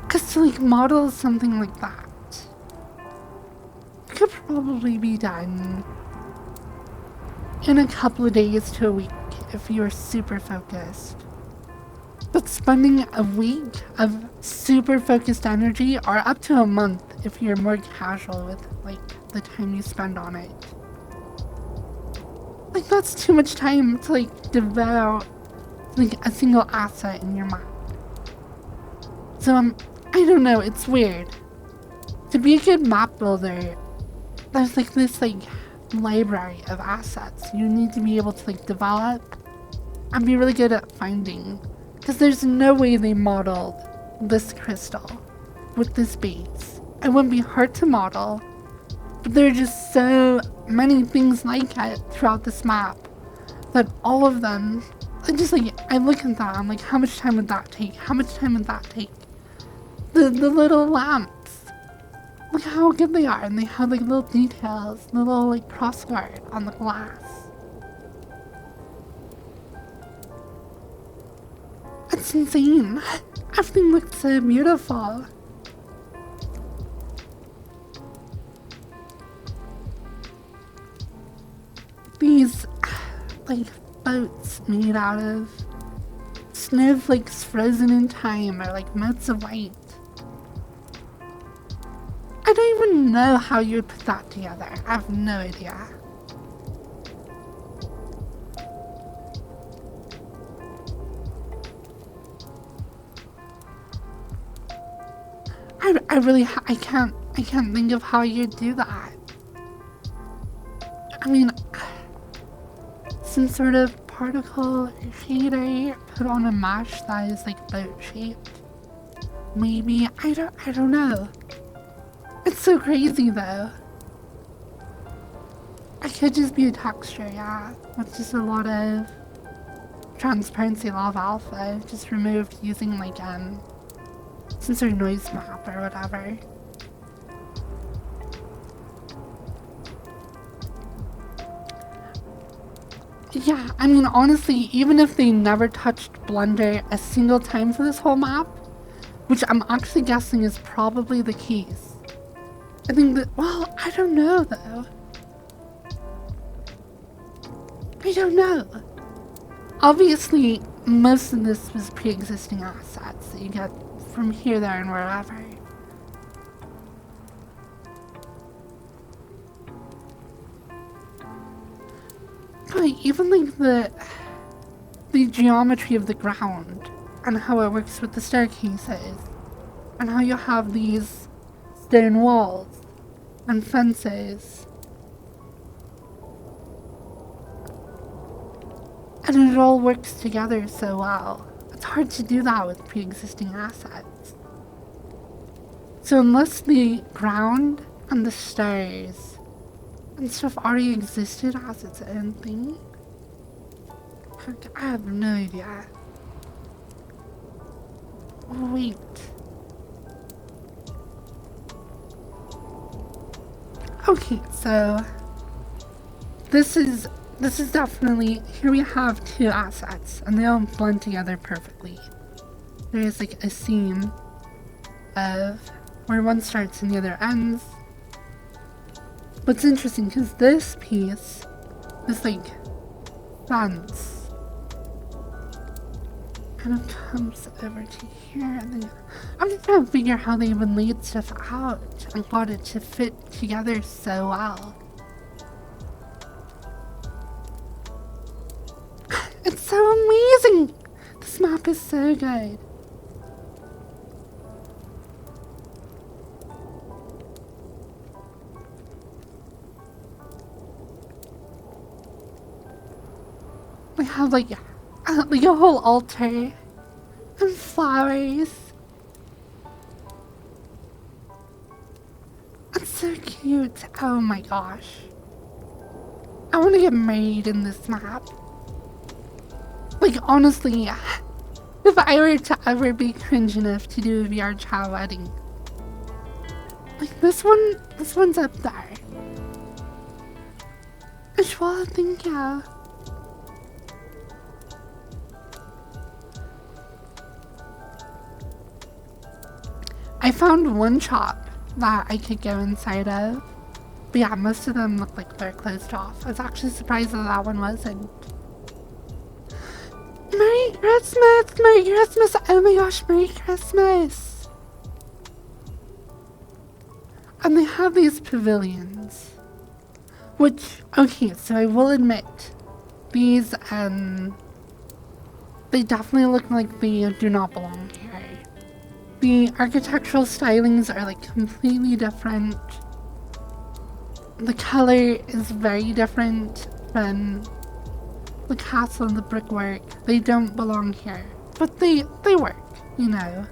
S1: Cause to like model something like that, it could probably be done in a couple of days to a week if you're super focused. But spending a week of super focused energy, or up to a month if you're more casual with like the time you spend on it. Like that's too much time to like devote like a single asset in your mind. So I don't know, it's weird. To be a good map builder, there's like this like library of assets you need to be able to like develop and be really good at finding. Because there's no way they modeled this crystal with this base. It wouldn't be hard to model, but there are just so many things like it throughout this map that all of them, I just like, I look at that, I'm like, how much time would that take? How much time would that take? The little lamps, look how good they are, and they have like little details, little like crossguard on the glass. It's insane. Everything looks so beautiful. These, like, boats made out of snowflakes frozen in time are like motes of white. I don't even know how you would put that together. I have no idea. I can't think of how you'd do that. I mean, some sort of particle shader put on a mesh that is like boat shaped. Maybe, I don't know. It's so crazy though. It could just be a texture, yeah. With just a lot of transparency, a lot of alpha, just removed using like some sort of noise map or whatever. Yeah, I mean honestly, even if they never touched Blender a single time for this whole map, which I'm actually guessing is probably the case, I think that, well, I don't know though. I don't know. Obviously, most of this was pre-existing assets that you get from here, there, and wherever. But even like the geometry of the ground and how it works with the staircases and how you have these stone walls and fences. And it all works together so well. It's hard to do that with pre-existing assets. So unless the ground and the stairs and stuff already existed as its own thing, I have no idea. Wait. Okay, so this is definitely, here we have two assets and they all blend together perfectly. There is like a seam of where one starts and the other ends. What's interesting because this piece, this like fence, kind of comes over to here, and then I'm just trying to figure how they even laid stuff out and got it to fit together so well. It's so amazing! This map is so good. We have like a whole altar and flowers. It's so cute. Oh my gosh. I want to get married in this map. Like honestly, if I were to ever be cringe enough to do a VR chat wedding, like this one's up there. Well, thank you. I found one shop that I could go inside of, but yeah, most of them look like they're closed off. I was actually surprised that that one wasn't. Merry Christmas! Merry Christmas! Oh my gosh, Merry Christmas! And they have these pavilions, which, okay, so I will admit, these, they definitely look like they do not belong here. The architectural stylings are like completely different. The color is very different from the castle and the brickwork. They don't belong here, but they work, you know.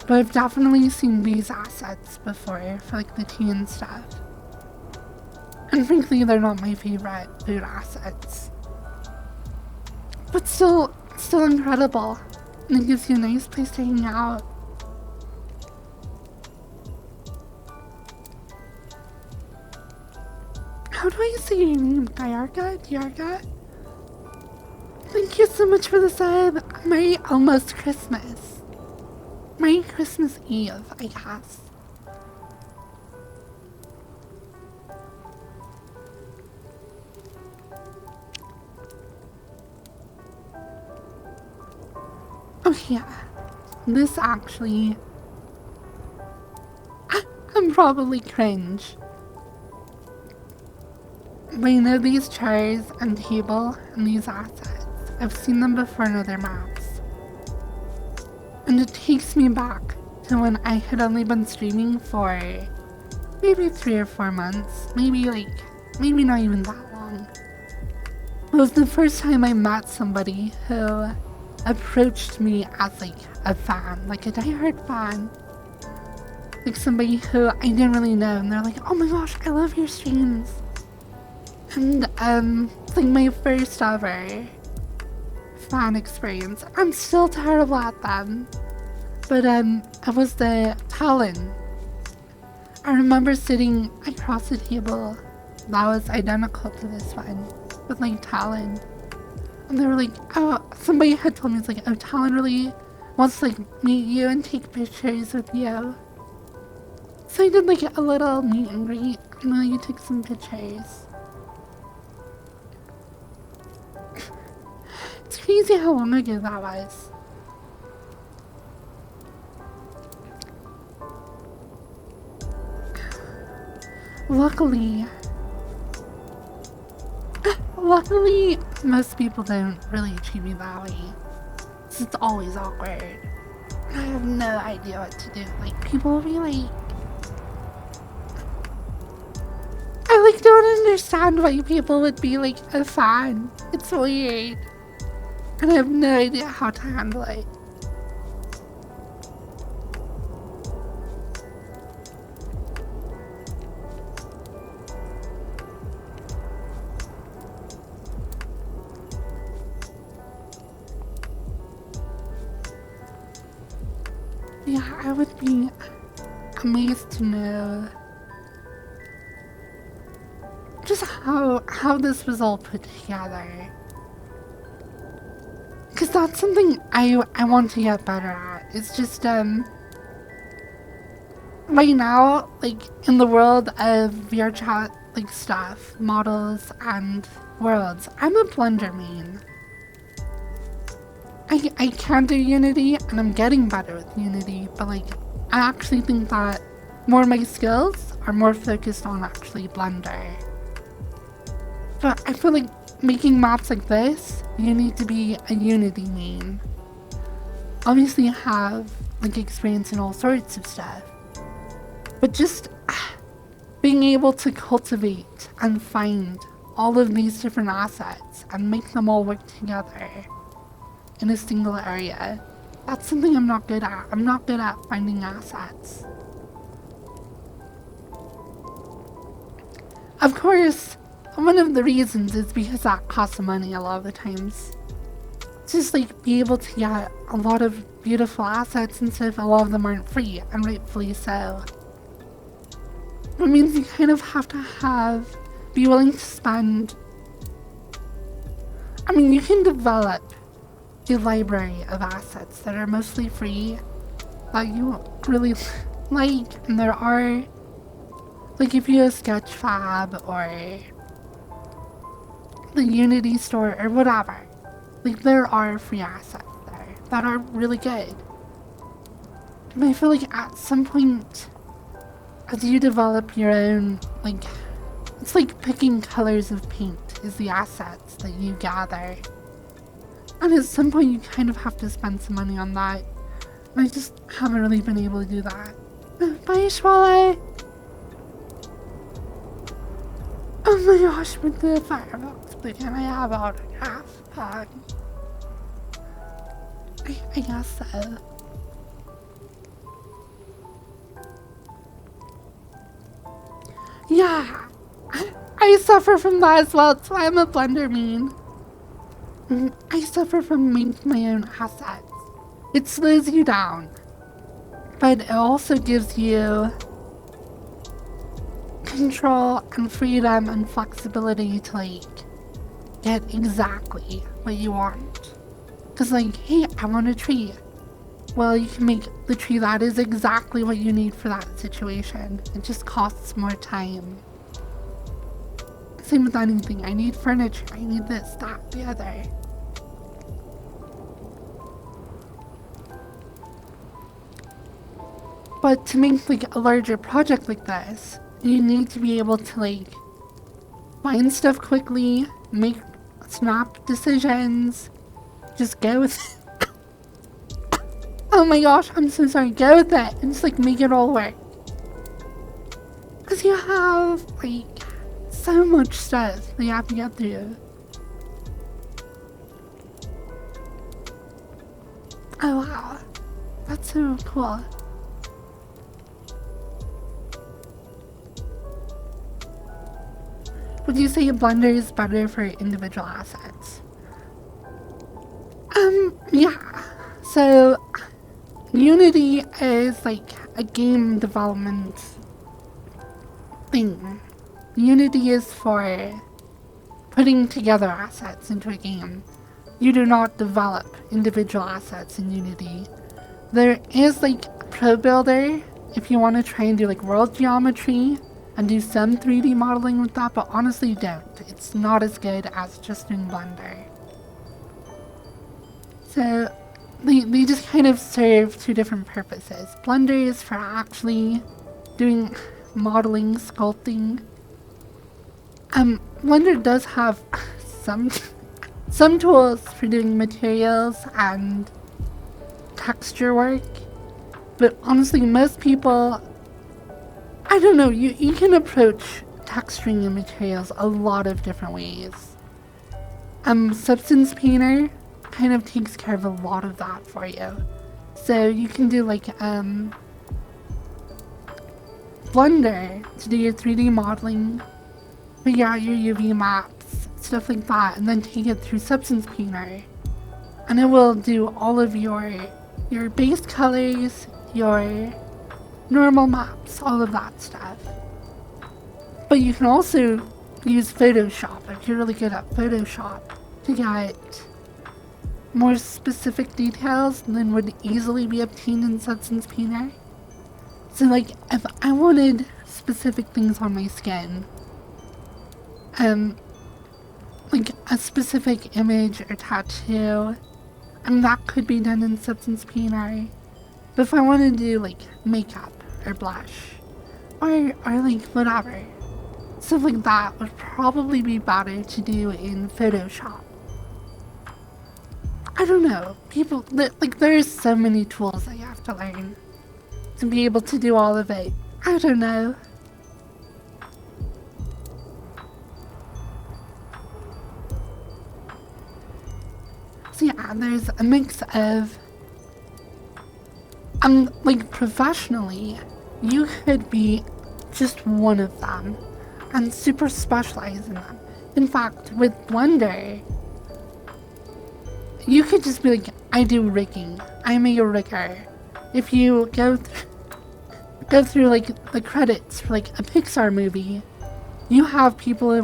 S1: But I've definitely seen these assets before for like the tea and stuff. And frankly, they're not my favorite food assets. But still incredible. And it gives you a nice place to hang out. How do I say your name? Diarga? Thank you so much for the sub. Merry almost Christmas. Merry Christmas Eve, I guess. Oh yeah, this actually, I'm probably cringe. But you know these chairs and table and these assets, I've seen them before in other maps. And it takes me back to when I had only been streaming for maybe 3 or 4 months, maybe not even that long. It was the first time I met somebody who approached me as like a fan, like a diehard fan. Like somebody who I didn't really know, and they're like, oh my gosh, I love your streams. And it's like my first ever fan experience. I'm still terrible at them. But it was the Talon. I remember sitting across the table that was identical to this one, with like Talon. And they were like, oh, somebody had told me, it's like, oh, Talon really wants to like meet you and take pictures with you. So I did like a little meet and greet, and then you took some pictures. It's crazy how long ago that was. Luckily, most people don't really treat me that way. It's always awkward. I have no idea what to do. Like, people will be like, I like don't understand why people would be like a fan. It's weird. And I have no idea how to handle it. Yeah, I would be amazed to know just how this was all put together. Because that's something I want to get better at. It's just, right now, like, in the world of VR chat, like, stuff, models, and worlds, I'm a Blender main. I can do Unity, and I'm getting better with Unity, but, like, I actually think that more of my skills are more focused on actually Blender. But I feel like making maps like this, you need to be a Unity main. Obviously you have like experience in all sorts of stuff, but just being able to cultivate and find all of these different assets and make them all work together in a single area, that's something I'm not good at. I'm not good at finding assets. Of course, one of the reasons is because that costs money a lot of the times. Just like be able to get a lot of beautiful assets and stuff, a lot of them aren't free, and rightfully so. It means you kind of have to be willing to spend. I mean, you can develop a library of assets that are mostly free that you really like, and there are, like if you use Sketchfab or the Unity store or whatever, like there are free assets there that are really good. And I feel like at some point, as you develop your own, like, it's like picking colors of paint is the assets that you gather. And at some point you kind of have to spend some money on that. And I just haven't really been able to do that. Bye, Schwale! Oh my gosh, with the Firefox Blue, can I have autograph? I guess so. Yeah, I suffer from that as well. That's why I'm a Blender main. I suffer from making my own assets. It slows you down, but it also gives you control and freedom and flexibility to like get exactly what you want. Cause like, hey, I want a tree. Well, you can make the tree that is exactly what you need for that situation. It just costs more time. Same with anything. I need furniture. I need this, that, the other. But to make like a larger project like this, you need to be able to like find stuff quickly, make snap decisions, just go with it. Oh my gosh, I'm so sorry, go with it and just like make it all work. Cause you have like so much stuff that you have to get through. Oh wow, that's so cool. Would you say Blender is better for individual assets? Yeah. So, Unity is like a game development thing. Unity is for putting together assets into a game. You do not develop individual assets in Unity. There is like a Pro Builder if you want to try and do like world geometry and do some 3D modeling with that, but honestly don't. It's not as good as just doing Blender. So they just kind of serve two different purposes. Blender is for actually doing modeling, sculpting. Blender does have some tools for doing materials and texture work, but honestly most people, I don't know, you can approach texturing and materials a lot of different ways. Substance Painter kind of takes care of a lot of that for you. So you can do like Blender to do your 3D modeling, figure out your UV maps, stuff like that, and then take it through Substance Painter. And it will do all of your base colors, your normal maps, all of that stuff. But you can also use Photoshop if you're really good at Photoshop to get more specific details than would easily be obtained in Substance Painter. So like if I wanted specific things on my skin, like a specific image or tattoo, and that could be done in Substance Painter. But if I want to do like makeup or blush or like whatever, stuff like that would probably be better to do in Photoshop. I don't know, people, like there's so many tools that you have to learn to be able to do all of it. I don't know. So yeah, there's a mix of, like professionally, you could be just one of them and super specialize in them. In fact, with Blender, you could just be like, I do rigging. I'm a rigger. If you go through like the credits for like a Pixar movie, you have people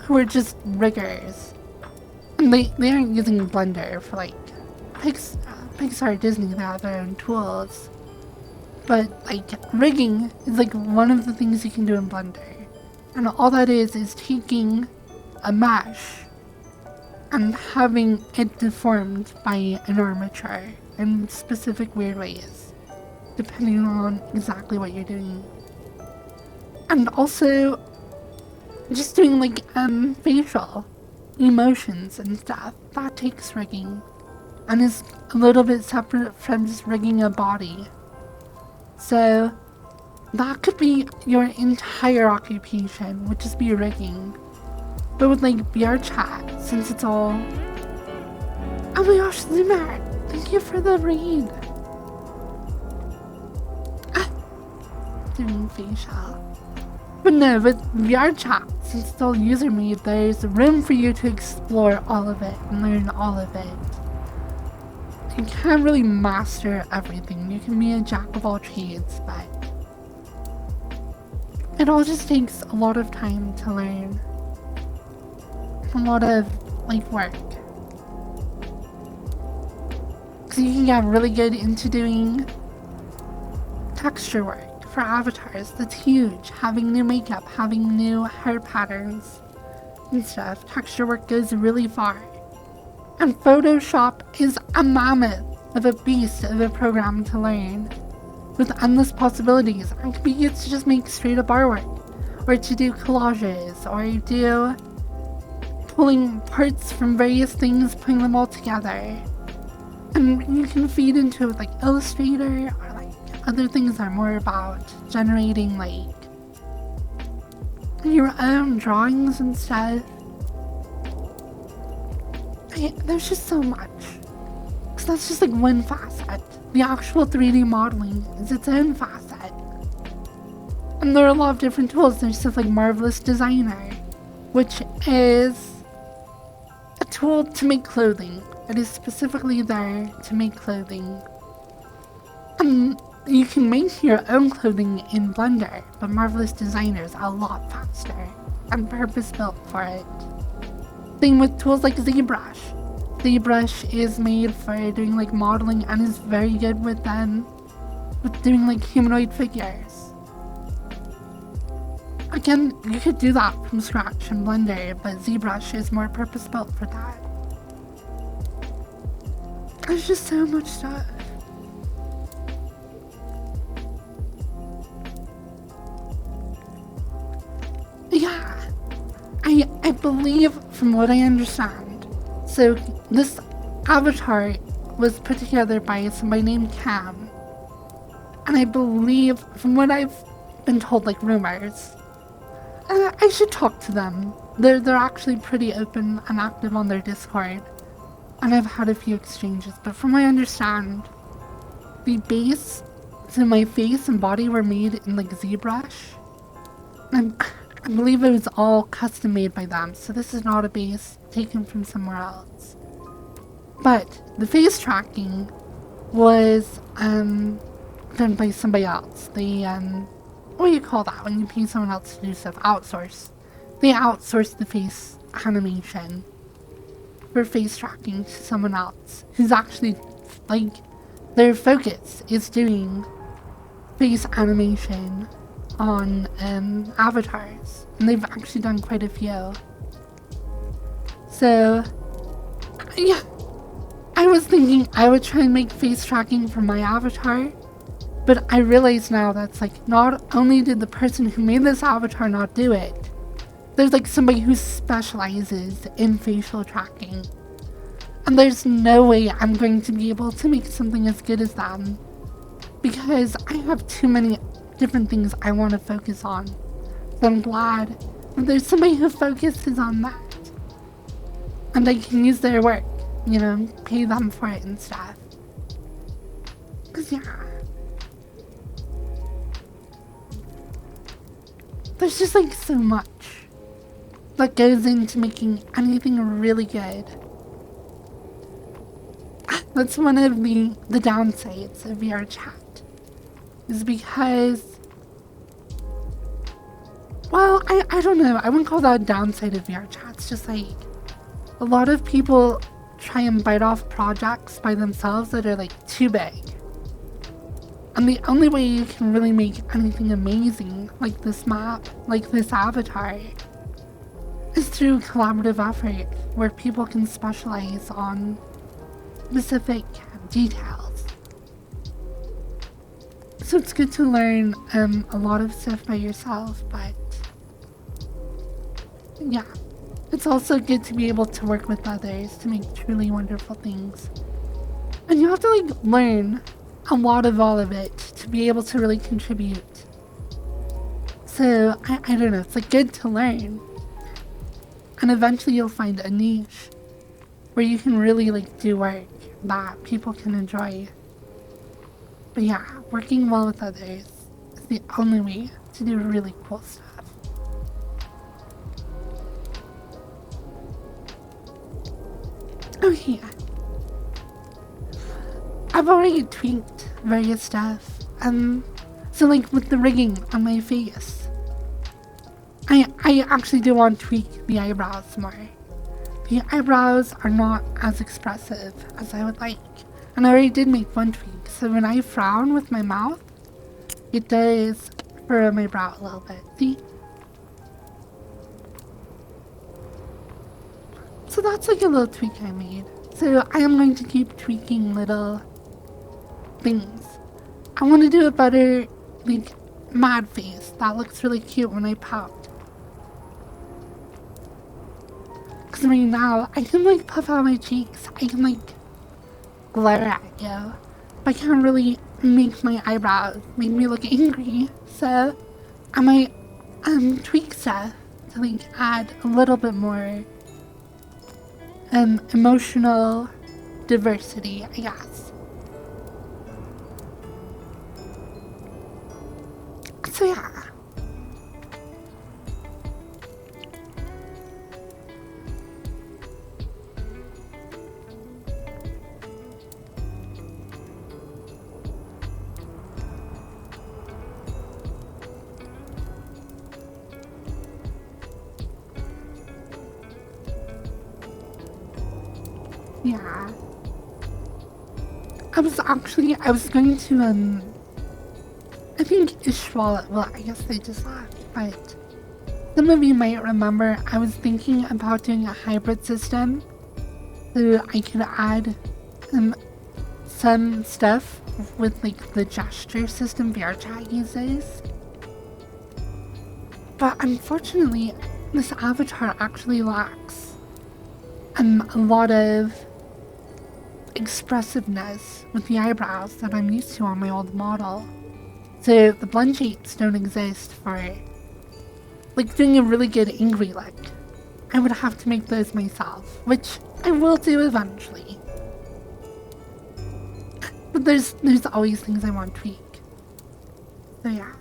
S1: who are just riggers. And they aren't using Blender for like Pixar, Disney, they have their own tools. But like rigging is like one of the things you can do in Blender. And all that is taking a mesh and having it deformed by an armature in specific weird ways, depending on exactly what you're doing. And also, just doing like facial emotions and stuff, that takes rigging, and is a little bit separate from just rigging a body. So that could be your entire occupation, would just be rigging. But with like VR chat, since it's all... Oh my gosh, Zoomer! Thank you for the raid! Doing facial. But no, with VR chat, since it's all user made, there's room for you to explore all of it and learn all of it. You can't really master everything. You can be a jack of all trades, but it all just takes a lot of time to learn. A lot of like work. So you can get really good into doing texture work for avatars. That's huge. Having new makeup, having new hair patterns and stuff. Texture work goes really far. And Photoshop is a mammoth of a beast of a program to learn, with endless possibilities, and can be used to just make straight up artwork, or to do collages, or do pulling parts from various things, putting them all together. And you can feed into like Illustrator, or like other things that are more about generating like your own drawings and stuff. There's just so much. So that's just like one facet. The actual 3D modeling is its own facet. And there are a lot of different tools. There's stuff like Marvelous Designer, which is a tool to make clothing. It is specifically there to make clothing. And you can make your own clothing in Blender, but Marvelous Designer is a lot faster and purpose-built for it. Same with tools like ZBrush. ZBrush is made for doing like modeling and is very good with doing like humanoid figures. Again, you could do that from scratch in Blender, but ZBrush is more purpose-built for that. There's just so much stuff. Yeah, I believe, from what I understand, so this avatar was put together by somebody named Cam, and I believe, from what I've been told, like rumors, I should talk to them. They're actually pretty open and active on their Discord, and I've had a few exchanges, but from what I understand, the base to my face and body were made in like ZBrush, and I believe it was all custom made by them, so this is not a base taken from somewhere else. But the face tracking was done by somebody else. They what do you call that when you pay someone else to do stuff? Outsource. They outsourced the face animation for face tracking to someone else who's actually, like, their focus is doing face animation on avatars, and they've actually done quite a few. So yeah, I was thinking I would try and make face tracking for my avatar, but I realize now that's like, not only did the person who made this avatar not do it, there's like somebody who specializes in facial tracking, and there's no way I'm going to be able to make something as good as them, because I have too many different things I want to focus on. So I'm glad that there's somebody who focuses on that, and I can use their work, you know, pay them for it and stuff. Cause yeah, there's just like so much that goes into making anything really good. That's one of the downsides of VR chat, is because, well, I don't know, I wouldn't call that a downside of VR chat. It's just like, a lot of people try and bite off projects by themselves that are like too big. And the only way you can really make anything amazing, like this map, like this avatar, is through collaborative effort, where people can specialize on specific details. So it's good to learn a lot of stuff by yourself, but yeah, it's also good to be able to work with others to make truly wonderful things. And you have to like learn a lot of all of it to be able to really contribute. So I don't know, it's like good to learn, and eventually you'll find a niche where you can really like do work that people can enjoy. But yeah, working well with others is the only way to do really cool stuff. Okay, I've already tweaked various stuff, so like with the rigging on my face, I actually do want to tweak the eyebrows more. The eyebrows are not as expressive as I would like, and I already did make one tweak, so when I frown with my mouth, it does furrow my brow a little bit, see? So that's like a little tweak I made. So I am going to keep tweaking little things. I want to do a better, like, mad face. That looks really cute when I pout. Because right now, I can like puff out my cheeks. I can like glare at you. But I can't really make my eyebrows make me look angry. So I might tweak stuff to like add a little bit more emotional diversity, I guess. So yeah. Yeah. I was going to, I think Ishwal, well, I guess they just left, but some of you might remember I was thinking about doing a hybrid system so I could add some stuff with like the gesture system VRChat uses. But unfortunately, this avatar actually lacks a lot of expressiveness with the eyebrows that I'm used to on my old model. So the blend shapes don't exist for like doing a really good angry look. I would have to make those myself, which I will do eventually. But there's always things I want to tweak. So yeah.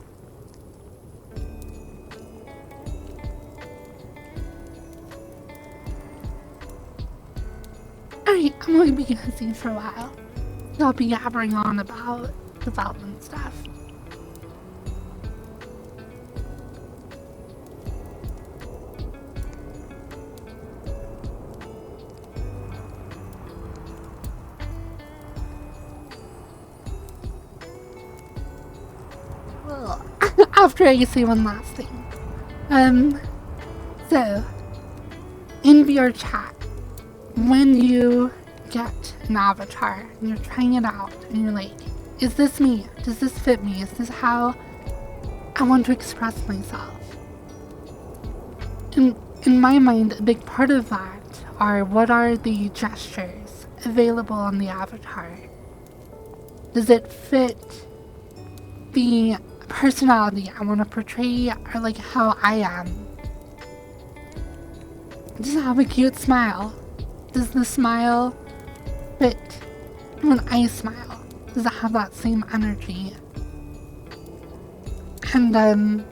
S1: Alright, I'm going to be busy for a while. I'll be yabbering on about development stuff. Well, after I say one last thing. So, in VRChat, when you get an avatar and you're trying it out and you're like, is this me? Does this fit me? Is this how I want to express myself? In my mind, a big part of that are what are the gestures available on the avatar? Does it fit the personality I want to portray or like how I am? Does it have a cute smile? Does the smile fit when I smile? Does it have that same energy? And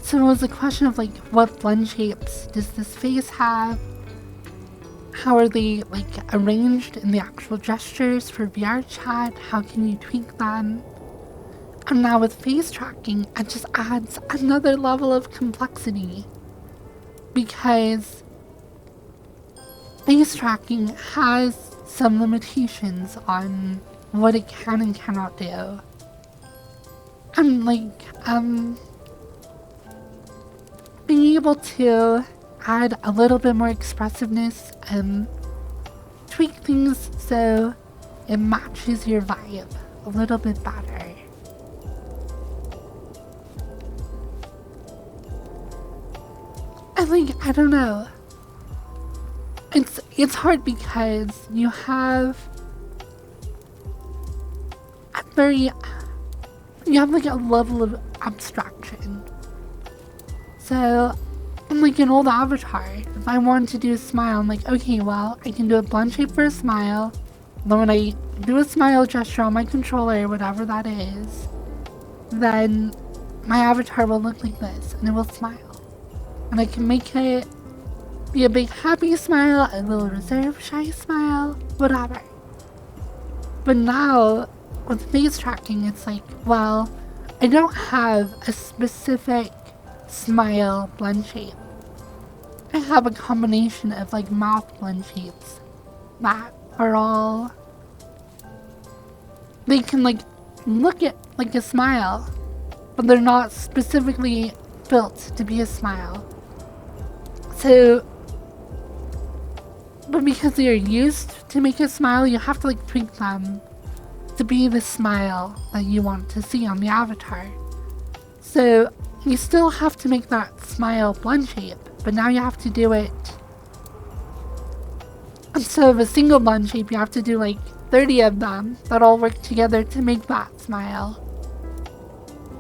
S1: so it was a question of like, what blend shapes does this face have? How are they like arranged in the actual gestures for VRChat? How can you tweak them? And now with face tracking, it just adds another level of complexity because face tracking has some limitations on what it can and cannot do. And like, being able to add a little bit more expressiveness and tweak things so it matches your vibe a little bit better. And like, I don't know. It's hard because you have like a level of abstraction. So, in like an old avatar, if I wanted to do a smile, I'm like, okay, well, I can do a blend shape for a smile. Then when I do a smile gesture on my controller, whatever that is, then my avatar will look like this, and it will smile. And I can make it be a big happy smile, a little reserved shy smile, whatever. But now, with face tracking, it's like, well, I don't have a specific smile blend shape. I have a combination of like mouth blend shapes that are all, they can like look at like a smile, but they're not specifically built to be a smile. So, but because they're used to make a smile, you have to like tweak them to be the smile that you want to see on the avatar. So you still have to make that smile blend shape, but now you have to do it instead of a single blend shape, you have to do like 30 of them that all work together to make that smile.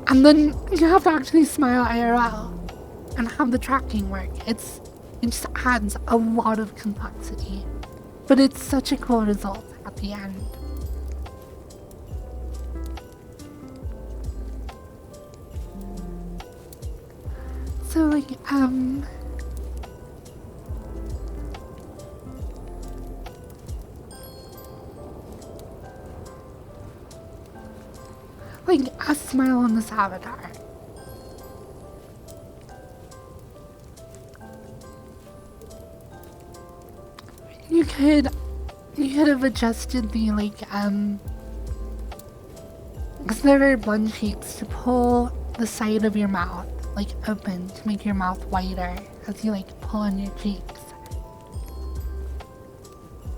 S1: And then you have to actually smile IRL and have the tracking work. It just adds a lot of complexity. but it's such a cool result at the end. So like, a smile on this avatar. You could have adjusted the because there are blend shapes to pull the side of your mouth open to make your mouth wider as you pull on your cheeks.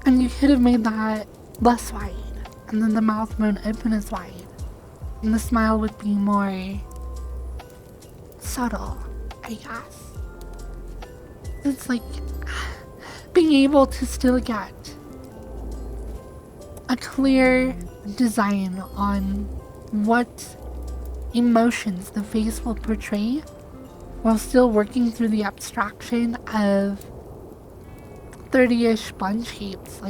S1: And you could have made that less wide, and then the mouth won't open as wide. And the smile would be more subtle, I guess. It's being able to still get a clear design on what emotions the face will portray while still working through the abstraction of 30-ish blend shapes.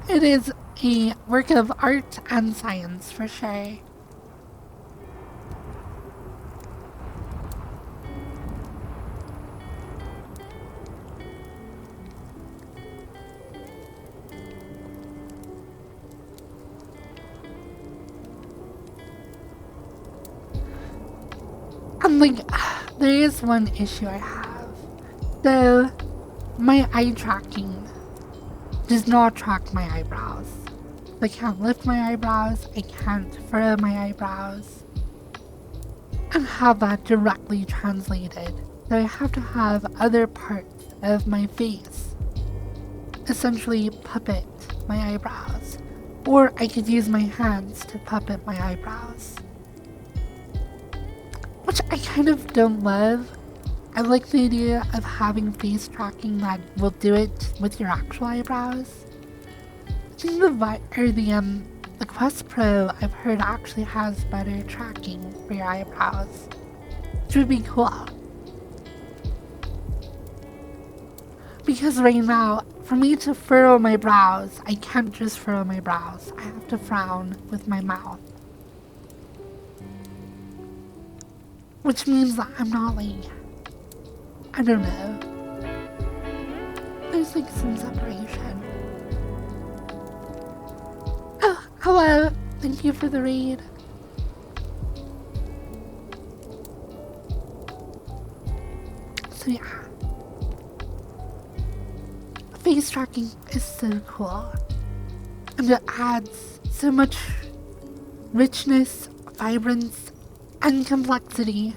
S1: It is a work of art and science for sure. And there is one issue I have. So, my eye tracking does not track my eyebrows. I can't lift my eyebrows, I can't furrow my eyebrows, and have that directly translated. So I have to have other parts of my face essentially puppet my eyebrows. Or I could use my hands to puppet my eyebrows. Which I kind of don't love. I like the idea of having face tracking that will do it with your actual eyebrows. I think the Quest Pro I've heard actually has better tracking for your eyebrows, which would be cool. Because right now, for me to furrow my brows, I can't just furrow my brows. I have to frown with my mouth. Which means that I'm not I don't know. There's some separation. Oh, hello. Thank you for the raid. So yeah. Face tracking is so cool. And it adds so much richness, vibrance, and complexity.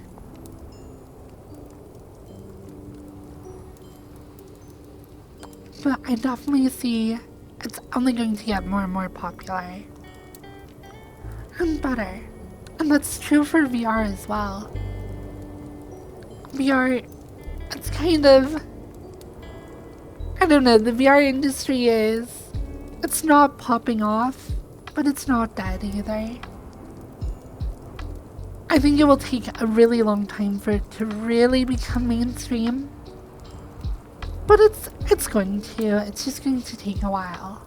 S1: But I definitely see it's only going to get more and more popular. And better. And that's true for VR as well. VR, it's kind of... I don't know, the VR industry it's not popping off, but it's not dead either. I think it will take a really long time for it to really become mainstream. But it's going to. It's just going to take a while.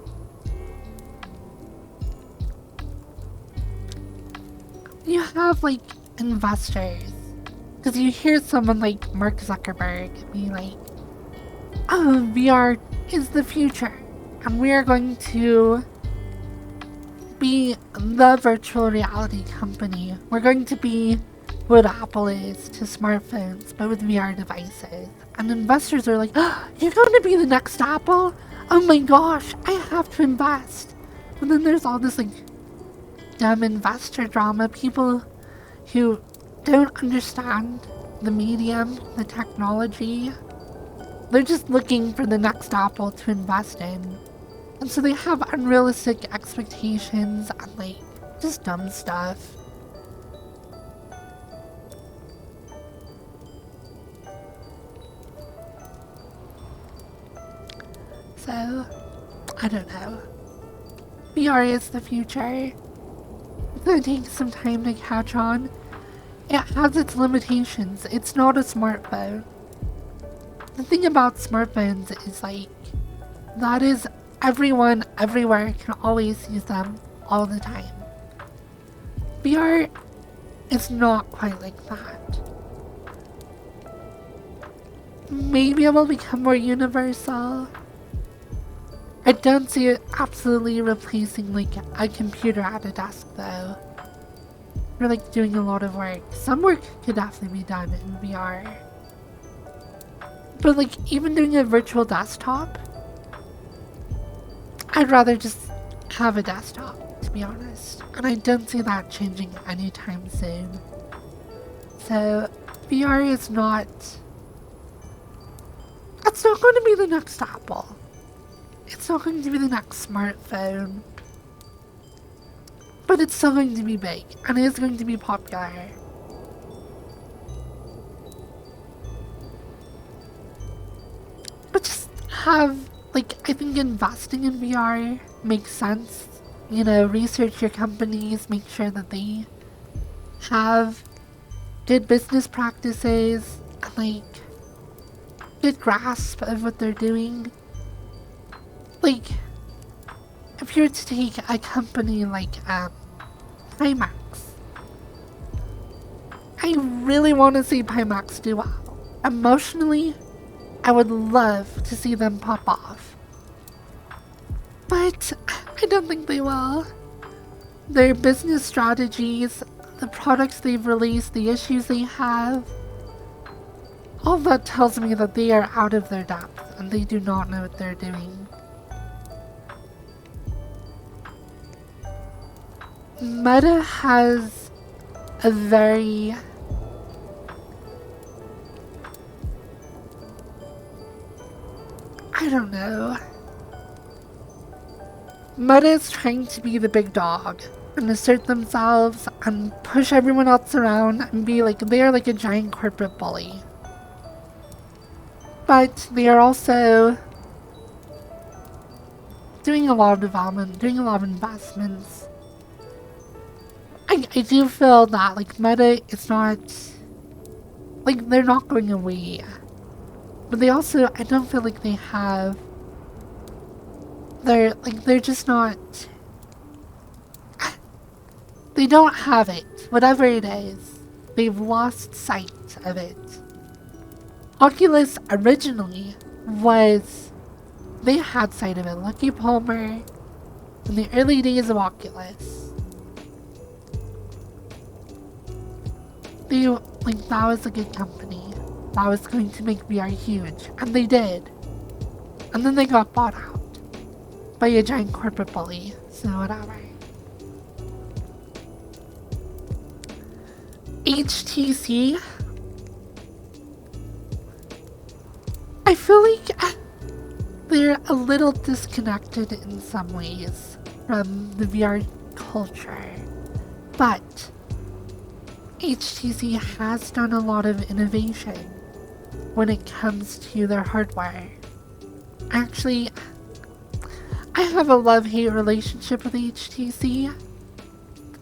S1: You have investors. Because you hear someone like Mark Zuckerberg be oh, VR is the future. And we are going to be the virtual reality company. We're going to be what Apple is to smartphones, but with VR devices. And investors are oh, you're going to be the next Apple? Oh my gosh, I have to invest. But then there's all this dumb investor drama. People who don't understand the medium, the technology. They're just looking for the next Apple to invest in. And so they have unrealistic expectations and just dumb stuff. So, I don't know. VR is the future. It's gonna take some time to catch on. It has its limitations. It's not a smartphone. The thing about smartphones is That is, everyone, everywhere can always use them all the time. VR is not quite like that. Maybe it will become more universal. I don't see it absolutely replacing like a computer at a desk though. Or like doing a lot of work. Some work could definitely be done in VR. But like even doing a virtual desktop, I'd rather just have a desktop, to be honest. And I don't see that changing anytime soon. So VR is not... It's not going to be the next Apple. It's not going to be the next smartphone. But it's still going to be big, and it is going to be popular. But just have, like, I think investing in VR makes sense. You know, research your companies, make sure that they have good business practices, and, like, good grasp of what they're doing. Like, if you were to take a company like Pimax, I really want to see Pimax do well. Emotionally, I would love to see them pop off. But I don't think they will. Their business strategies, the products they've released, the issues they have, all that tells me that they are out of their depth and they do not know what they're doing. Meta has a very... I don't know. Meta is trying to be the big dog and assert themselves and push everyone else around and be like, they are like a giant corporate bully. But they are also doing a lot of development, doing a lot of investments. I do feel that, like, Meta is not, like, they're not going away. But they also, I don't feel like they have, they're just not, they don't have it. Whatever it is, they've lost sight of it. Oculus originally was, they had sight of it. Lucky Palmer, in the early days of Oculus, they, like, that was a good company. That was going to make VR huge. And they did. And then they got bought out by a giant corporate bully. So whatever. HTC. I feel like they're a little disconnected in some ways from the VR culture. But HTC has done a lot of innovation when it comes to their hardware. Actually, I have a love-hate relationship with HTC.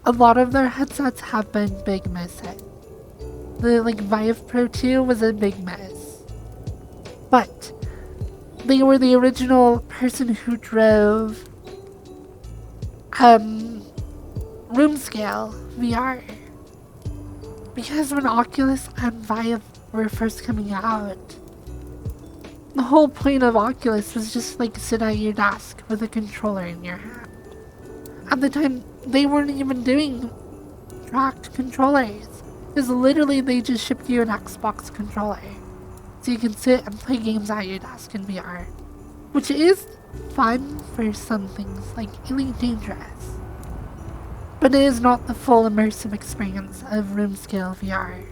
S1: A lot of their headsets have been big misses. The Vive Pro 2 was a big miss. But they were the original person who drove room scale VR. Because when Oculus and Vive were first coming out, the whole point of Oculus was just like sit at your desk with a controller in your hand. At the time, they weren't even doing tracked controllers. Because literally they just shipped you an Xbox controller. So you can sit and play games at your desk in VR. Which is fun for some things, like Elite Dangerous. But it is not the full immersive experience of room scale VR.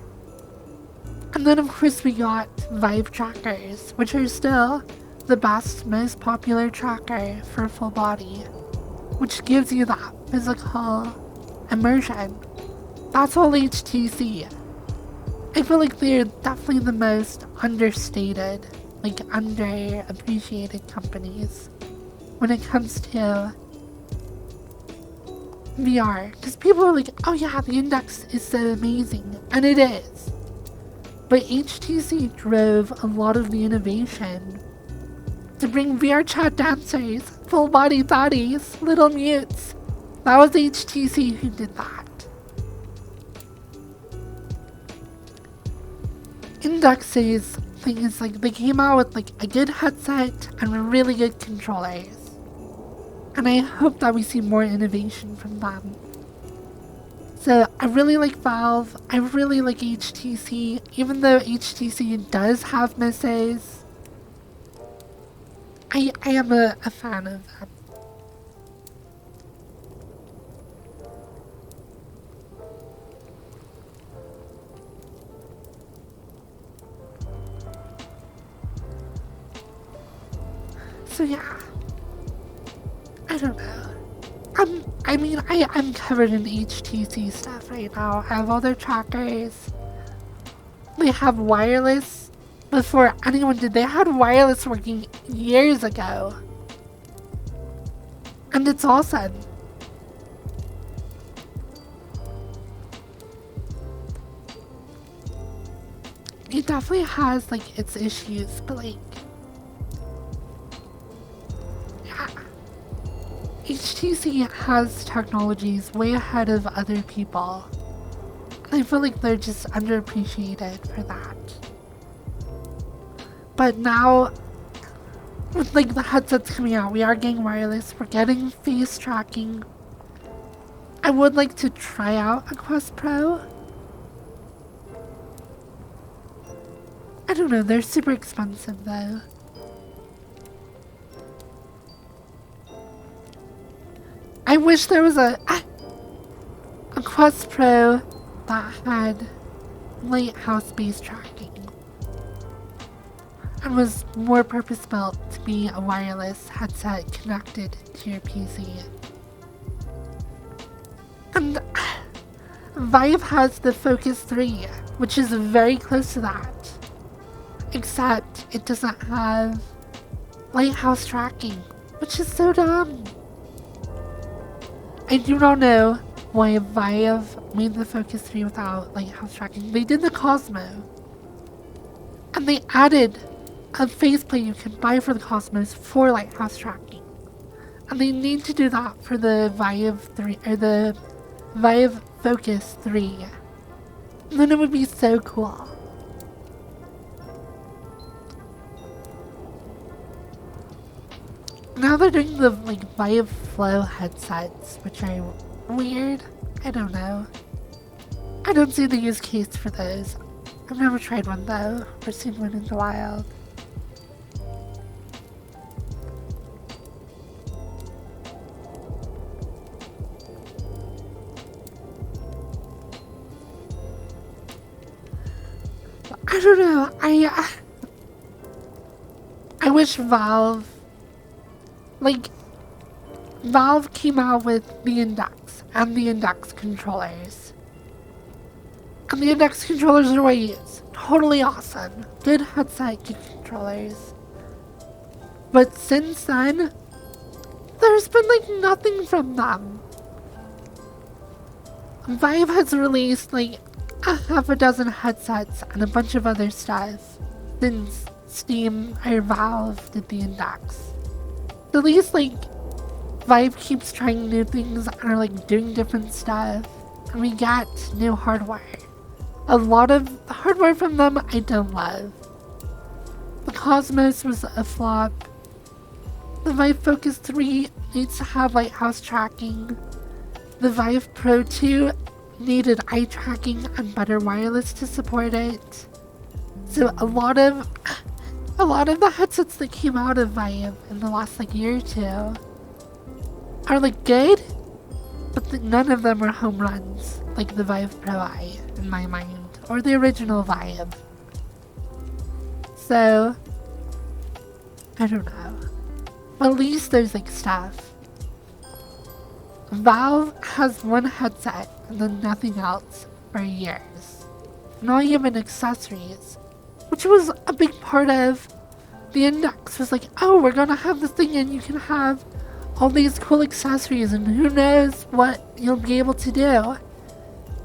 S1: And then of course we got Vive trackers, which are still the best, most popular tracker for full body, which gives you that physical immersion. That's all HTC. I feel like they're definitely the most understated, underappreciated companies when it comes to VR, because people are like, oh yeah, the Index is so amazing, and it is. But HTC drove a lot of the innovation to bring VR chat dancers, full body thotties, little mutes. That was HTC who did that. Index's thing is like they came out with like a good headset and really good controllers. And I hope that we see more innovation from them. So I really like Valve, I really like HTC, even though HTC does have misses. I am a fan of them. So yeah, I don't know. I'm covered in HTC stuff right now. I have all their trackers. They have wireless. Before anyone did, they had wireless working years ago. And it's awesome. It definitely has like its issues, but like, yeah. HTC has technologies way ahead of other people. I feel like they're just underappreciated for that. But now, with like the headsets coming out, we are getting wireless, we're getting face tracking. I would like to try out a Quest Pro. I don't know, they're super expensive though. I wish there was a Quest Pro that had lighthouse-based tracking and was more purpose-built to be a wireless headset connected to your PC. And Vive has the Focus 3, which is very close to that, except it doesn't have lighthouse tracking, which is so dumb. I do not know why Vive made the Focus 3 without lighthouse tracking. They did the Cosmo, and they added a faceplate you can buy for the Cosmos for lighthouse tracking, and they need to do that for the Vive 3 or the Vive Focus 3. And then it would be so cool. Now they're doing the Vive Flow headsets, which are weird. I don't know. I don't see the use case for those. I've never tried one though, or seen one in the wild. I don't know. I wish Valve came out with the Index and the Index controllers. And the Index controllers are what I use. Totally awesome. Good headset, good controllers. But since then, there's been nothing from them. Vive has released a half a dozen headsets and a bunch of other stuff since Steam or Valve did the Index. At least Vive keeps trying new things and are doing different stuff, and we get new hardware. A lot of the hardware from them I don't love. The Cosmos was a flop. The Vive Focus 3 needs to have lighthouse tracking. The Vive Pro 2 needed eye tracking and better wireless to support it. So a lot of the headsets that came out of Vive in the last year or two are good, but none of them are home runs like the Vive Pro I in my mind, or the original Vive. So I don't know. At least there's stuff. Valve has one headset and then nothing else for years. Not even accessories, which was a big part of the Index. Was oh, we're gonna have this thing and you can have all these cool accessories and who knows what you'll be able to do.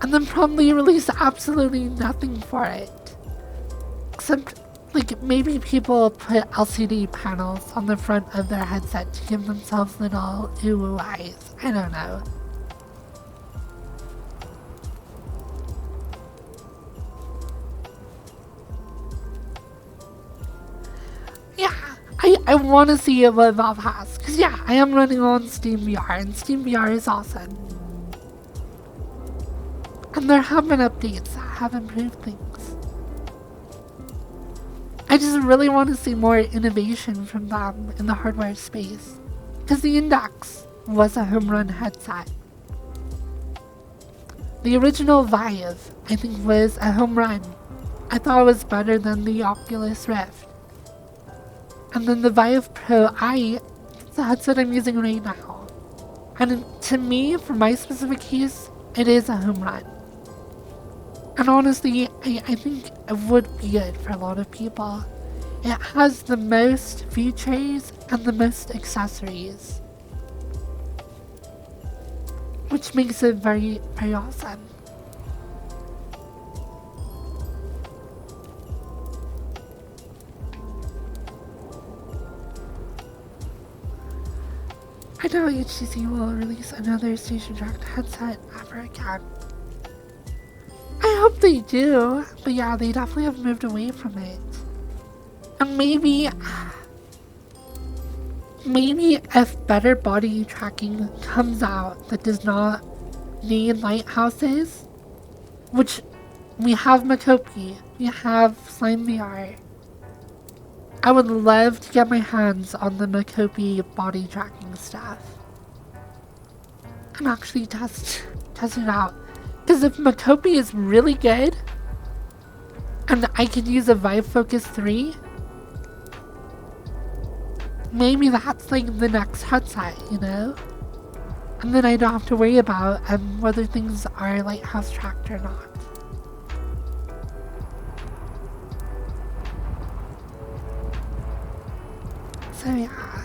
S1: And then probably release absolutely nothing for it. Except like, maybe people put LCD panels on the front of their headset to give themselves little ooh eyes. I don't know. Yeah, I want to see what Valve has. Because, yeah, I am running on Steam VR, and Steam VR is awesome. And there have been updates that have improved things. I just really want to see more innovation from them in the hardware space. Because the Index was a home run headset. The original Vive, I think, was a home run. I thought it was better than the Oculus Rift. And then the Vive Pro I, that's what I'm using right now. And to me, for my specific case, it is a home run. And honestly, I think it would be good for a lot of people. It has the most features and the most accessories. Which makes it very, very awesome. I know HTC will release another station-tracked headset ever again. I hope they do, but yeah, they definitely have moved away from it. And maybe if better body tracking comes out that does not need lighthouses, which we have Makopi, we have Slime VR. I would love to get my hands on the Makopi body tracking stuff. And actually test it out. Because if Makopi is really good, and I could use a Vive Focus 3, maybe that's like the next headset, you know? And then I don't have to worry about whether things are lighthouse tracked or not. So yeah.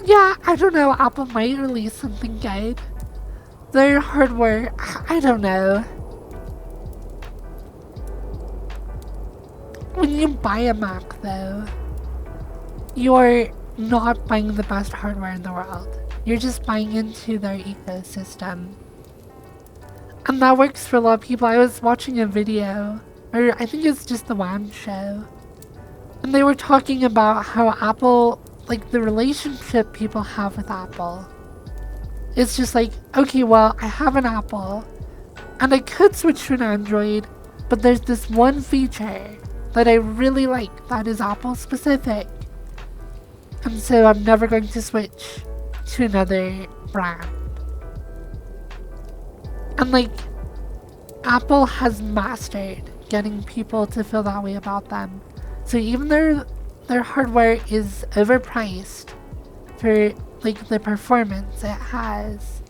S1: Yeah, I don't know, Apple might release something good. Their hardware, I don't know. When you buy a Mac though, you're not buying the best hardware in the world. You're just buying into their ecosystem. And that works for a lot of people. I was watching a video, or I think it's just the WAM show, and they were talking about how Apple, like the relationship people have with Apple, it's just like, okay, well, I have an Apple, and I could switch to an Android, but there's this one feature that I really like that is Apple specific, and so I'm never going to switch to another brand. And like, Apple has mastered getting people to feel that way about them. So even though their hardware is overpriced for like the performance it has,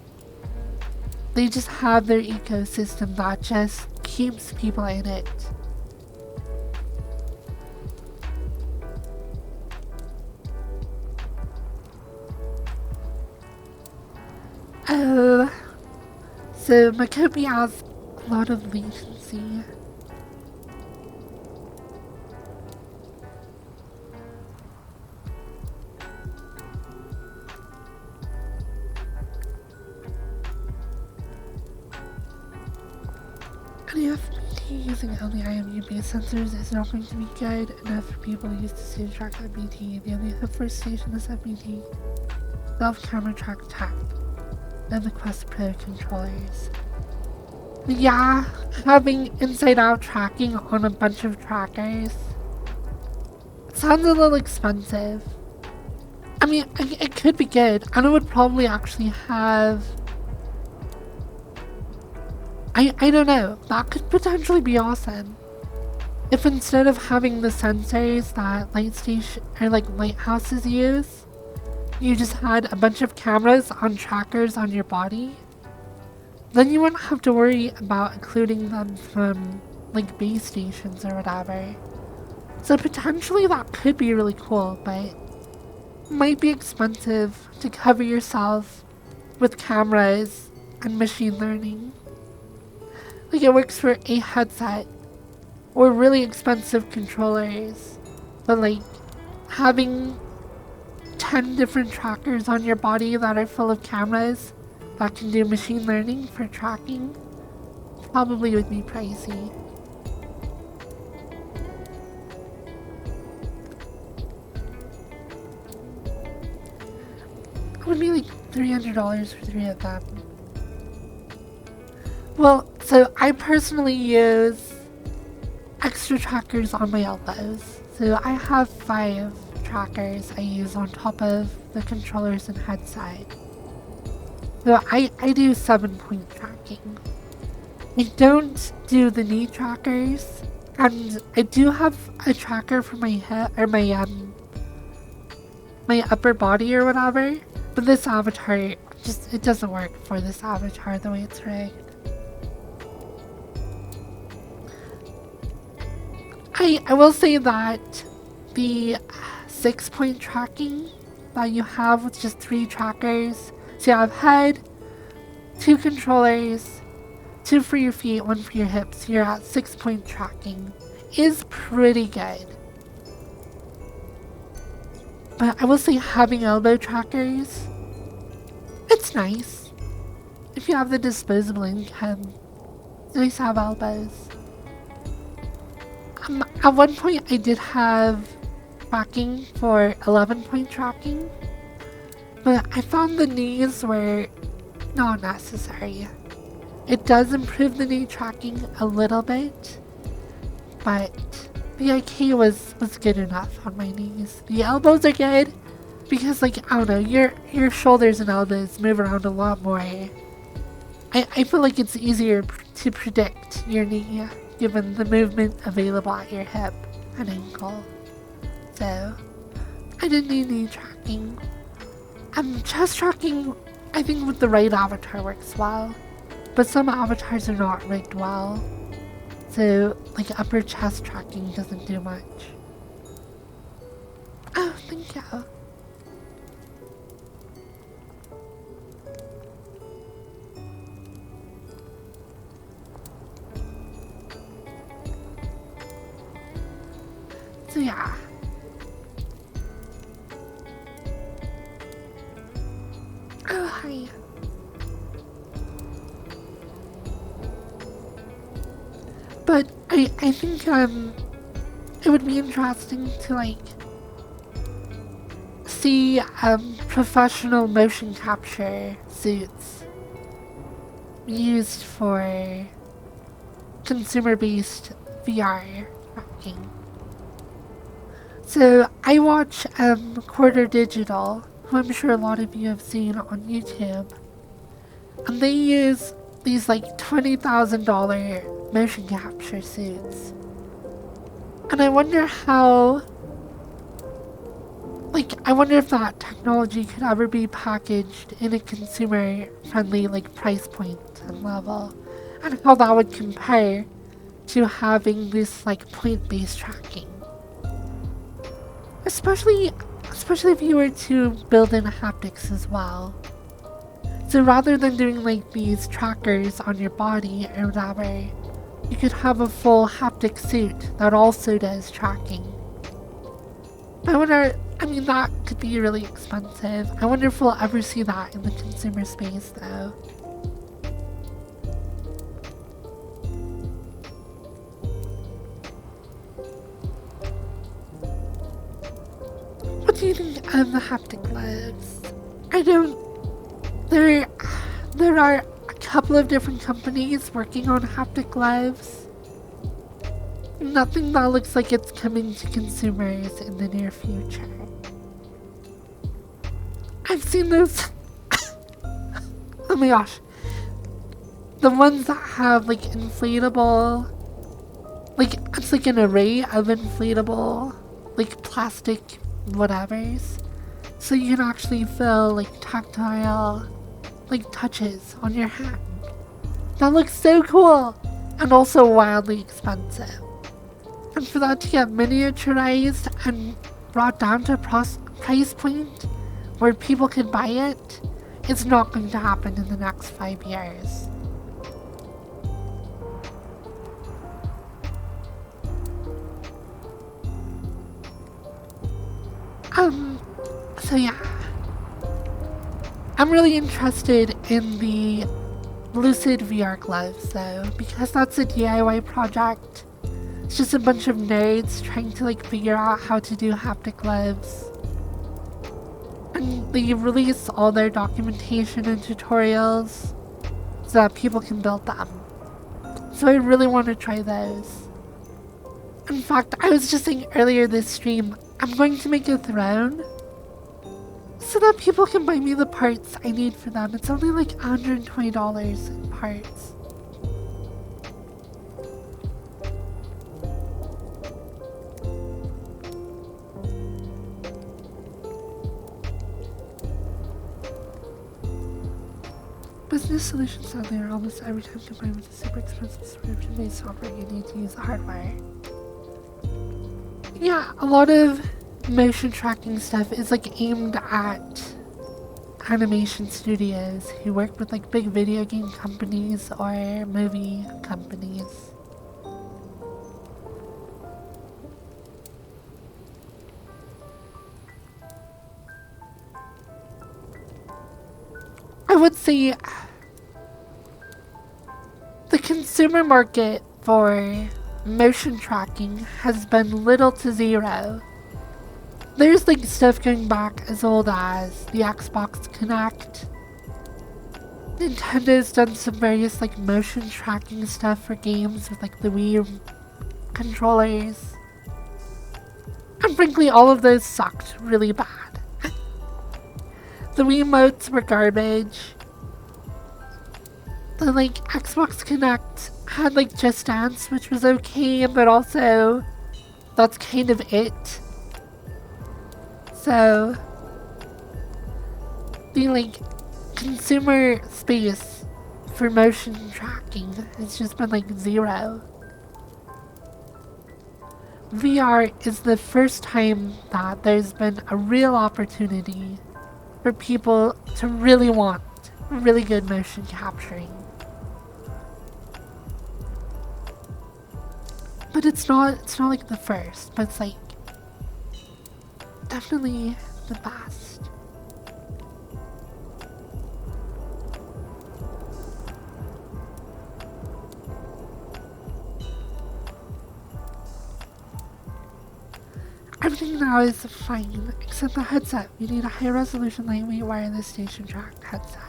S1: they just have their ecosystem that just keeps people in it. Oh, so Makopi has a lot of latency. And FBT using only IMU-based sensors is not going to be good enough for people used to stage track FBT. The only hope for station is FBT. Valve camera track tech. Then the Quest Pro controllers. Yeah, having inside-out tracking on a bunch of trackers sounds a little expensive. I mean, it could be good, and it would probably actually have... I don't know, that could potentially be awesome. If instead of having the sensors that lighthouses use, you just had a bunch of cameras on trackers on your body, then you wouldn't have to worry about including them from like base stations or whatever. So potentially that could be really cool, but it might be expensive to cover yourself with cameras and machine learning. Like it works for a headset or really expensive controllers. But like having 10 different trackers on your body that are full of cameras that can do machine learning for tracking probably would be pricey. It would be like $300 for 3 of them. Well, so I personally use extra trackers on my elbows. So I have 5 trackers I use on top of the controllers and headset. So I do 7-point tracking. I don't do the knee trackers, and I do have a tracker for my head or my upper body or whatever. But this avatar it doesn't work for this avatar the way it's rigged. I will say that the 6-point tracking that you have with just 3 trackers, so you have head, 2 controllers, 2 for your feet, 1 for your hips, you're at 6-point tracking, is pretty good. But I will say having elbow trackers, it's nice. If you have the disposable income, it's nice to have elbows. At one point I did have tracking for 11-point tracking, but I found the knees were not necessary. It does improve the knee tracking a little bit, but the IK was good enough on my knees. The elbows are good because, like, I don't know, your shoulders and elbows move around a lot more. I feel like it's easier to predict your knee given the movement available at your hip and ankle. So I didn't need knee tracking. Chest tracking, I think with the right avatar works well, but some avatars are not rigged well. So like upper chest tracking doesn't do much. Oh, thank you. So yeah. Oh, hi. But I think it would be interesting to like see professional motion capture suits used for consumer-based VR tracking. So I watch Quarter Digital, who I'm sure a lot of you have seen on YouTube, and they use these like $20,000 motion capture suits. And I wonder how, I wonder if that technology could ever be packaged in a consumer-friendly like price point and level, and how that would compare to having this like point-based tracking. Especially if you were to build in haptics as well. So rather than doing like these trackers on your body or whatever, you could have a full haptic suit that also does tracking. I mean that could be really expensive. I wonder if we'll ever see that in the consumer space though. What do you think of the haptic gloves? There are a couple of different companies working on haptic gloves. Nothing that looks like it's coming to consumers in the near future. I've seen those. Oh my gosh. The ones that have like inflatable, like it's like an array of inflatable, like plastic whatevers. So you can actually feel like tactile, like touches on your hand. That looks so cool and also wildly expensive. And for that to get miniaturized and brought down to a price point where people could buy it, it's not going to happen in the next 5 years. So yeah. I'm really interested in the Lucid VR gloves though, because that's a DIY project. It's just a bunch of nerds trying to like figure out how to do haptic gloves. And they release all their documentation and tutorials so that people can build them. So I really want to try those. In fact, I was just saying earlier this stream, I'm going to make a throne so that people can buy me the parts I need for them. It's only like $120 in parts. Business solutions sadly are almost every time combined with a super expensive subscription-based software you need to use the hardware. Yeah, a lot of motion tracking stuff is like aimed at animation studios who work with like big video game companies or movie companies. I would say the consumer market for motion tracking has been little to zero. There's like stuff going back as old as the Xbox Kinect. Nintendo's done some various like motion tracking stuff for games with like the Wii controllers. And frankly, all of those sucked really bad. The Wiimotes were garbage. The like Xbox Kinect had like Just Dance, which was okay, but also that's kind of it. So the like consumer space for motion tracking has just been like zero. VR is the first time that there's been a real opportunity for people to really want really good motion capturing. But it's not like the first, but it's like definitely the best. Everything now is fine, except the headset. We need a high-resolution, lightweight, wireless, station-tracked headset.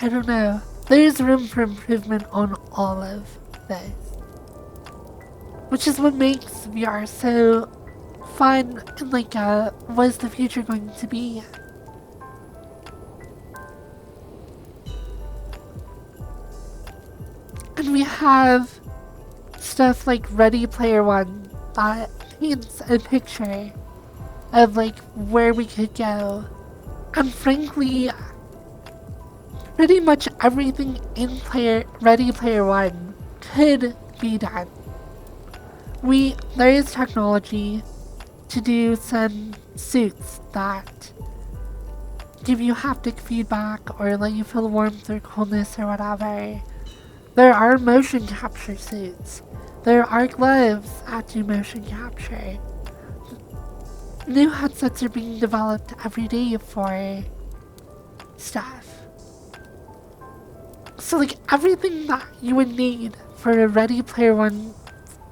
S1: I don't know. There's room for improvement on all of this. Which is what makes VR so fun and like, what is the future going to be? And we have stuff like Ready Player One that paints a picture of like where we could go. And frankly, pretty much everything in Ready Player One could be done. There is technology to do some suits that give you haptic feedback or let you feel warmth or coldness or whatever. There are motion capture suits. There are gloves that do motion capture. New headsets are being developed every day for stuff. So like everything that you would need for a Ready Player One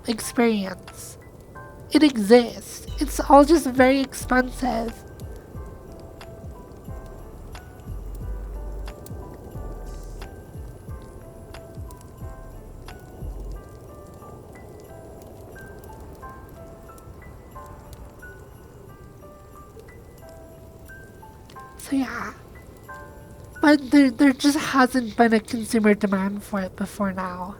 S1: experience, it exists. It's all just very expensive. So yeah. But there just hasn't been a consumer demand for it before now.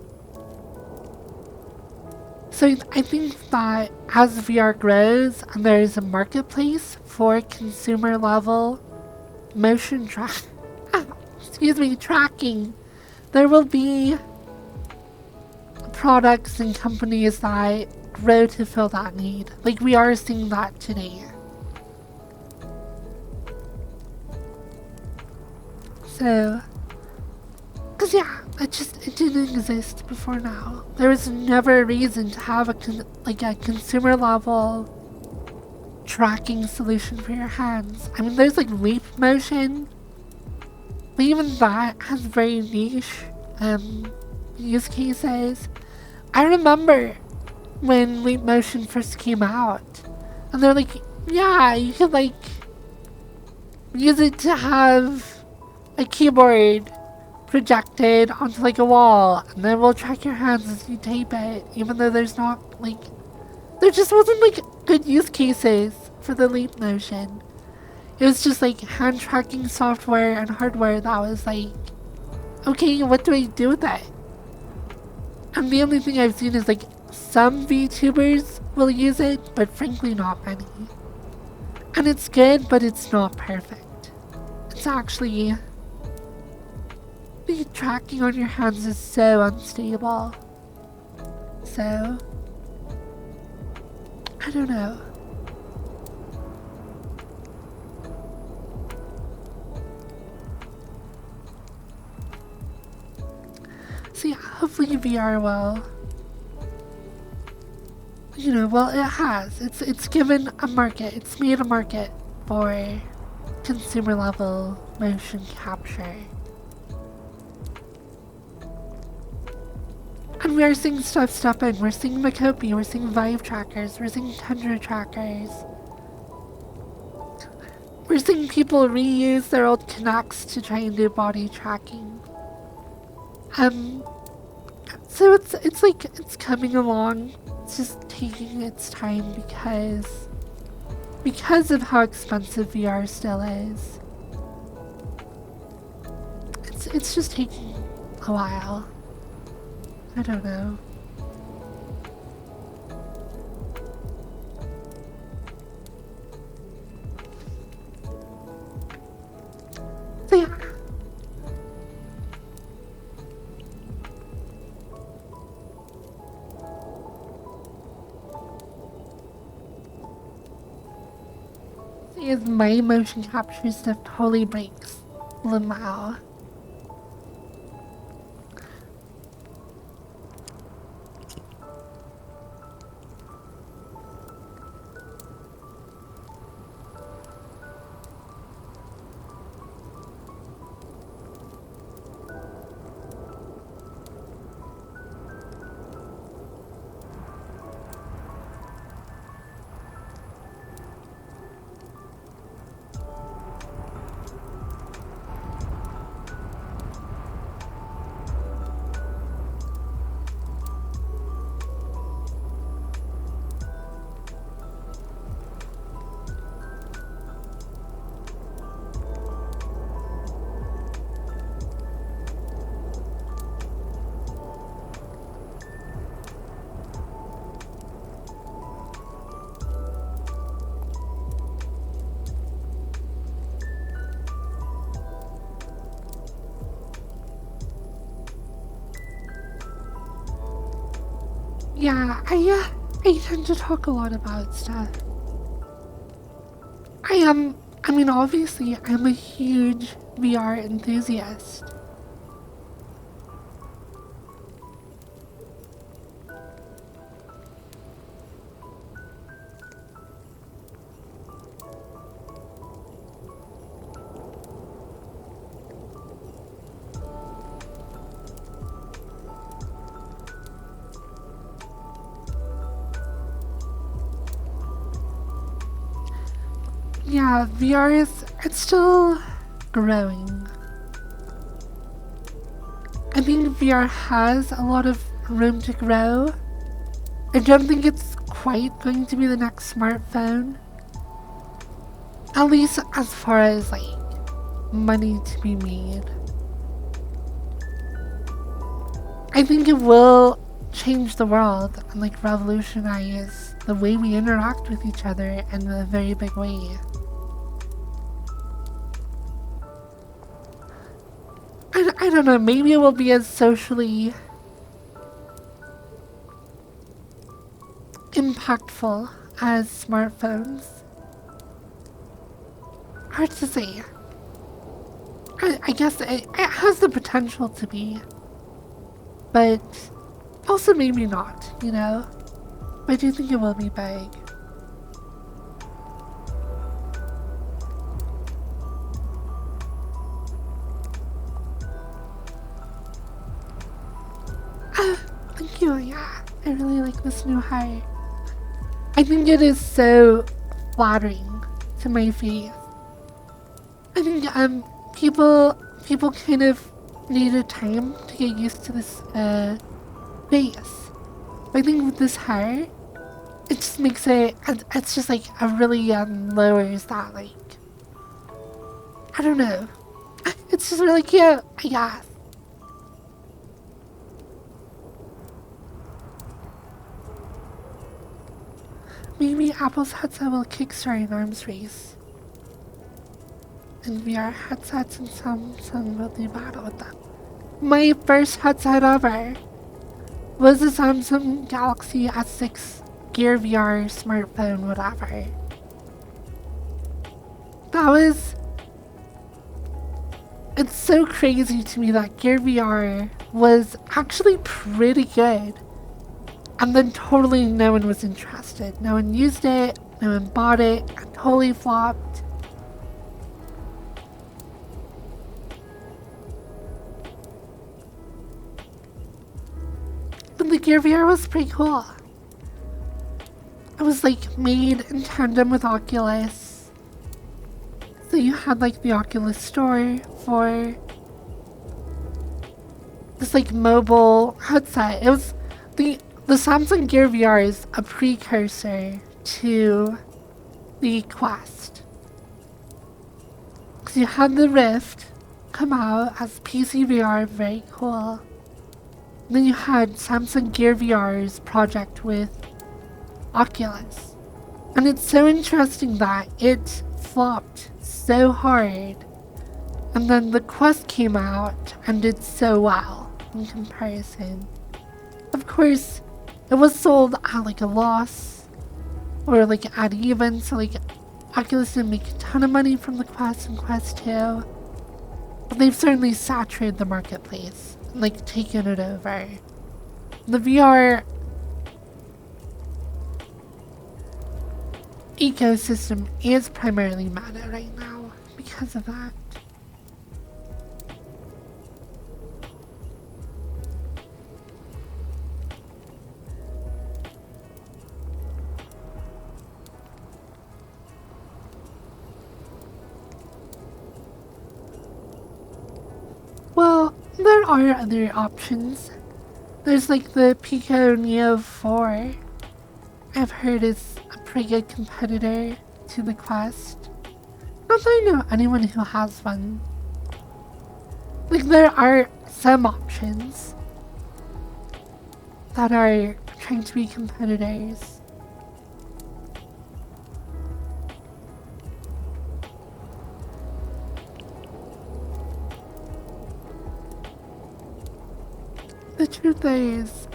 S1: So I think that as VR grows and there is a marketplace for consumer level motion tracking, there will be products and companies that grow to fill that need. Like we are seeing that today. So, cause yeah, it didn't exist before now. There was never a reason to have a consumer level tracking solution for your hands. I mean, there's like leap motion, but even that has very niche use cases. I remember when leap motion first came out, and they're like, yeah, you could like use it to have a keyboard projected onto like a wall, and then we'll track your hands as you tape it, even though there's not like, there just wasn't like good use cases for the leap motion. It was just like hand tracking software and hardware that was like, okay, what do I do with that? And the only thing I've seen is like some VTubers will use it, but frankly not many. And it's good, but it's not perfect. It's actually, the tracking on your hands is so unstable. So, I don't know. So yeah, hopefully VR will, you know, well, it has. It's given a market. It's made a market for consumer level motion capture. And we are seeing stuff step in. We're seeing Makopi, we're seeing Vive trackers, we're seeing Tundra trackers. We're seeing people reuse their old Kinects to try and do body tracking. So it's like, it's coming along. It's just taking its time because of how expensive VR still is. It's just taking a while. I don't know. So yeah. See, as my motion capture stuff totally breaks Lamau. Yeah, I tend to talk a lot about stuff. I mean, obviously, I'm a huge VR enthusiast. Yeah, VR it's still growing. I think VR has a lot of room to grow. I don't think it's quite going to be the next smartphone. At least as far as like money to be made. I think it will change the world and like revolutionize the way we interact with each other in a very big way. I don't know, maybe it will be as socially impactful as smartphones. Hard to say. I guess it has the potential to be. but also maybe not, you know? But I do think it will be big. Thank you, yeah. I really like this new heart. I think it is so flattering to my face. I think people kind of needed time to get used to this face. But I think with this heart, it just makes it's just like a really lowers that, like, I don't know. It's just really cute, I guess. Maybe Apple's headset will kickstart an arms race. And VR headsets and Samsung will do battle with them. My first headset ever was a Samsung Galaxy S6 Gear VR smartphone, whatever. It's so crazy to me that Gear VR was actually pretty good. And then totally no one was interested. No one used it, no one bought it, and totally flopped. But the Gear VR was pretty cool. It was like made in tandem with Oculus. So you had like the Oculus store for this like mobile headset. It was the Samsung Gear VR is a precursor to the Quest. Because you had the Rift come out as PC VR, very cool. And then you had Samsung Gear VR's project with Oculus. And it's so interesting that it flopped so hard. And then the Quest came out and did so well in comparison. Of course, it was sold at like a loss or like at even, so like Oculus didn't make a ton of money from the Quest and Quest 2. But they've certainly saturated the marketplace and like taken it over. The VR ecosystem is primarily meta right now because of that. Well, there are other options. There's like the Pico Neo 4. I've heard is a pretty good competitor to the Quest. Not that I know anyone who has one. Like, there are some options that are trying to be competitors. The truth is,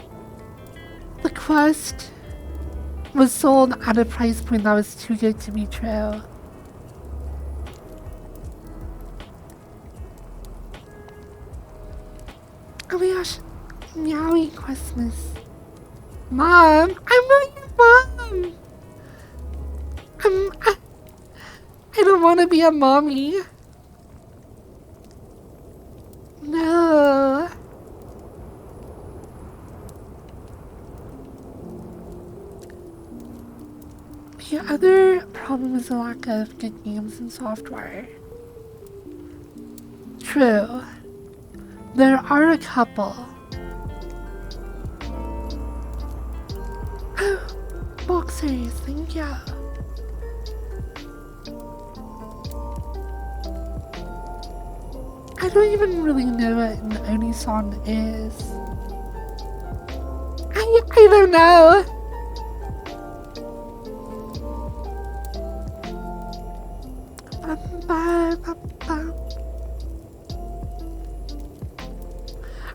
S1: the Quest was sold at a price point that was too good to be true. Oh my gosh, meowy Christmas. Mom, I'm not your mom. I don't want to be a mommy. No. The other problem is the lack of good games and software. True. There are a couple. Oh, boxers, thank you. I don't even really know what an Oni-san is. I don't know.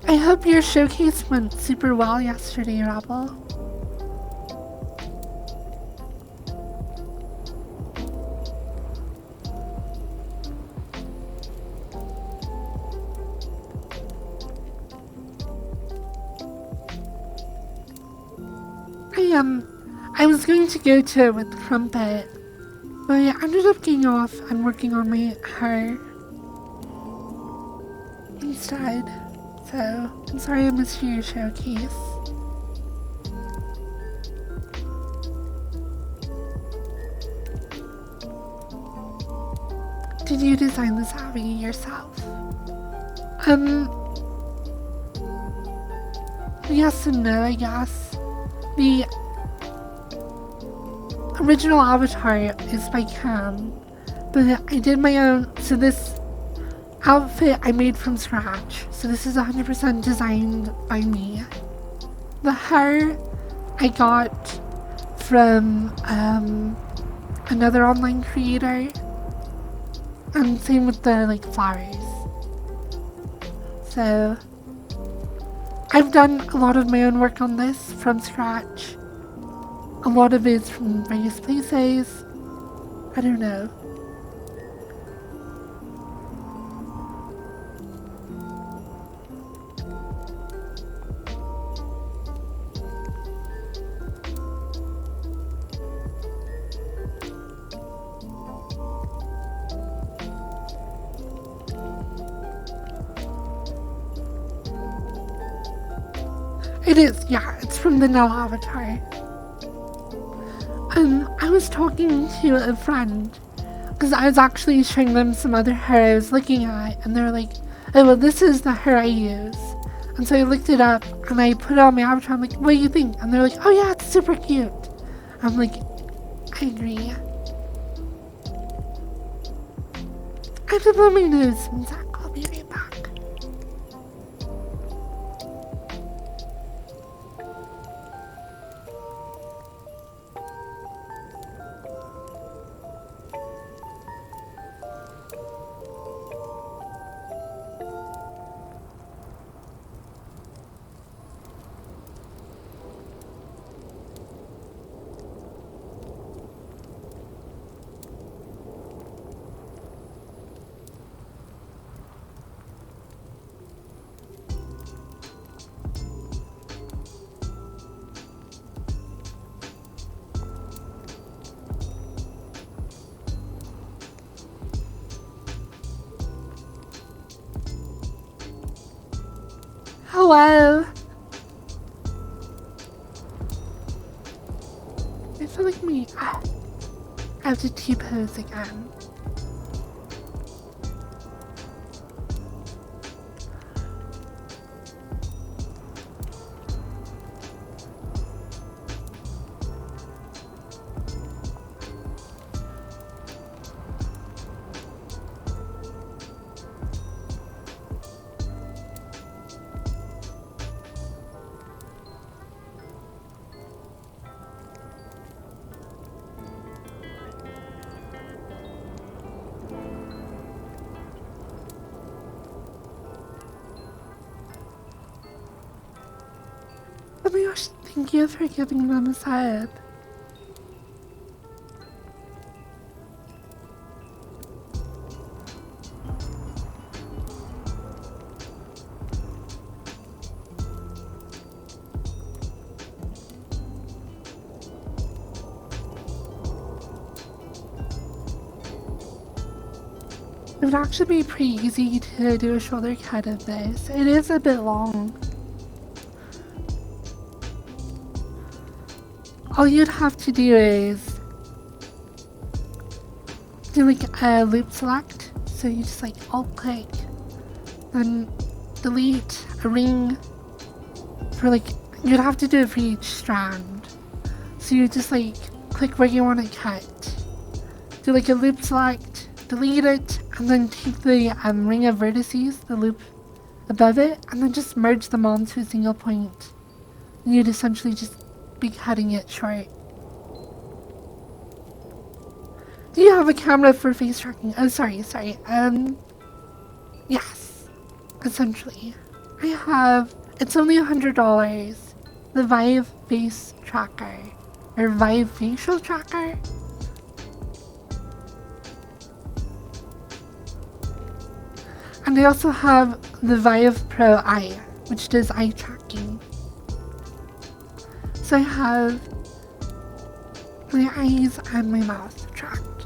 S1: I hope your showcase went super well yesterday, Rebel. I was going to go to it with Crumpet, but I ended up getting off and working on my hair instead. So, I'm sorry I missed your showcase. Did you design this hobby yourself? Yes and no, I guess. The original avatar is by Cam, but I did my own, so this outfit I made from scratch, so this is 100% designed by me. The hair I got from another online creator, and same with the like flowers. So I've done a lot of my own work on this from scratch. A lot of it is from various places. I don't know. It is, yeah, it's from the Null avatar. I was talking to a friend, because I was actually showing them some other hair I was looking at, and they're like, oh, well, this is the hair I use. And so I looked it up, and I put it on my avatar, I'm like, what do you think? And they're like, oh yeah, it's super cute. I'm like, I agree. I have to blow my nose. One sec, I'll be right back. Hello. I feel like I have to T-pose again. Oh my gosh, thank you for giving them a sub. It would actually be pretty easy to do a shoulder cut of this. It is a bit long. All you'd have to do is do like a loop select. So you just like alt click, then delete a ring for like, you'd have to do it for each strand. So you just like click where you want to cut, do like a loop select, delete it, and then take the ring of vertices, the loop above it, and then just merge them all into a single point. And you'd essentially just be cutting it short. Do you have a camera for face tracking? Oh, sorry. Yes, essentially. I have, it's only $100, the Vive Face Tracker, or Vive Facial Tracker. And I also have the Vive Pro Eye, which does eye tracking. So I have my eyes and my mouth tracked.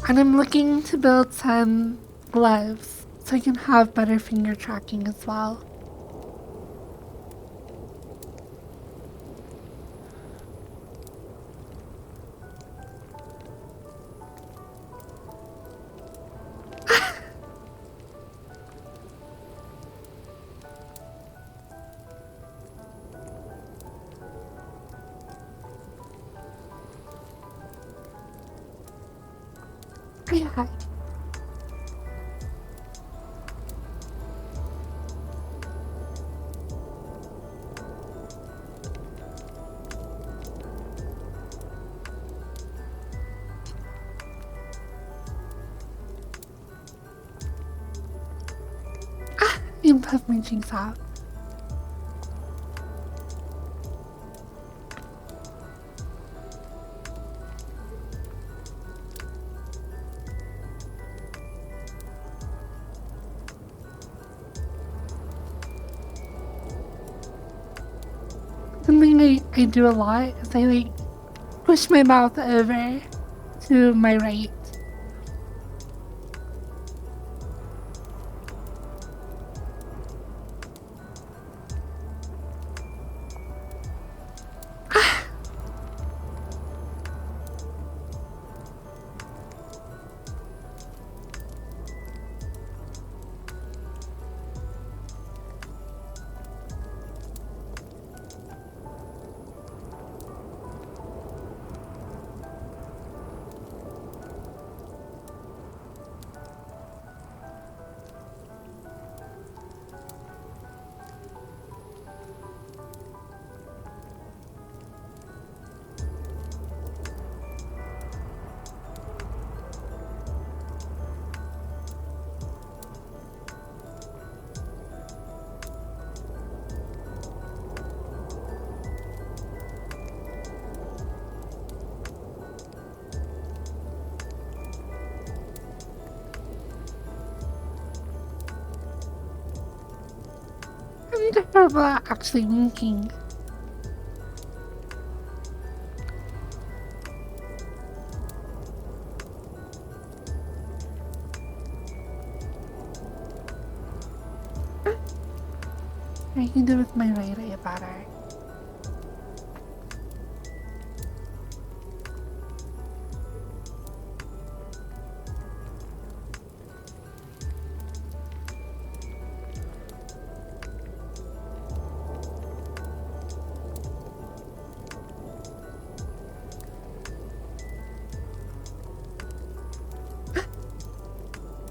S1: And I'm looking to build some gloves so I can have better finger tracking as well. Yeah. You puff my cheeks out. Something I do a lot is I like push my mouth over to my right. I'm terrible at actually winking. I can do it with my right eye better.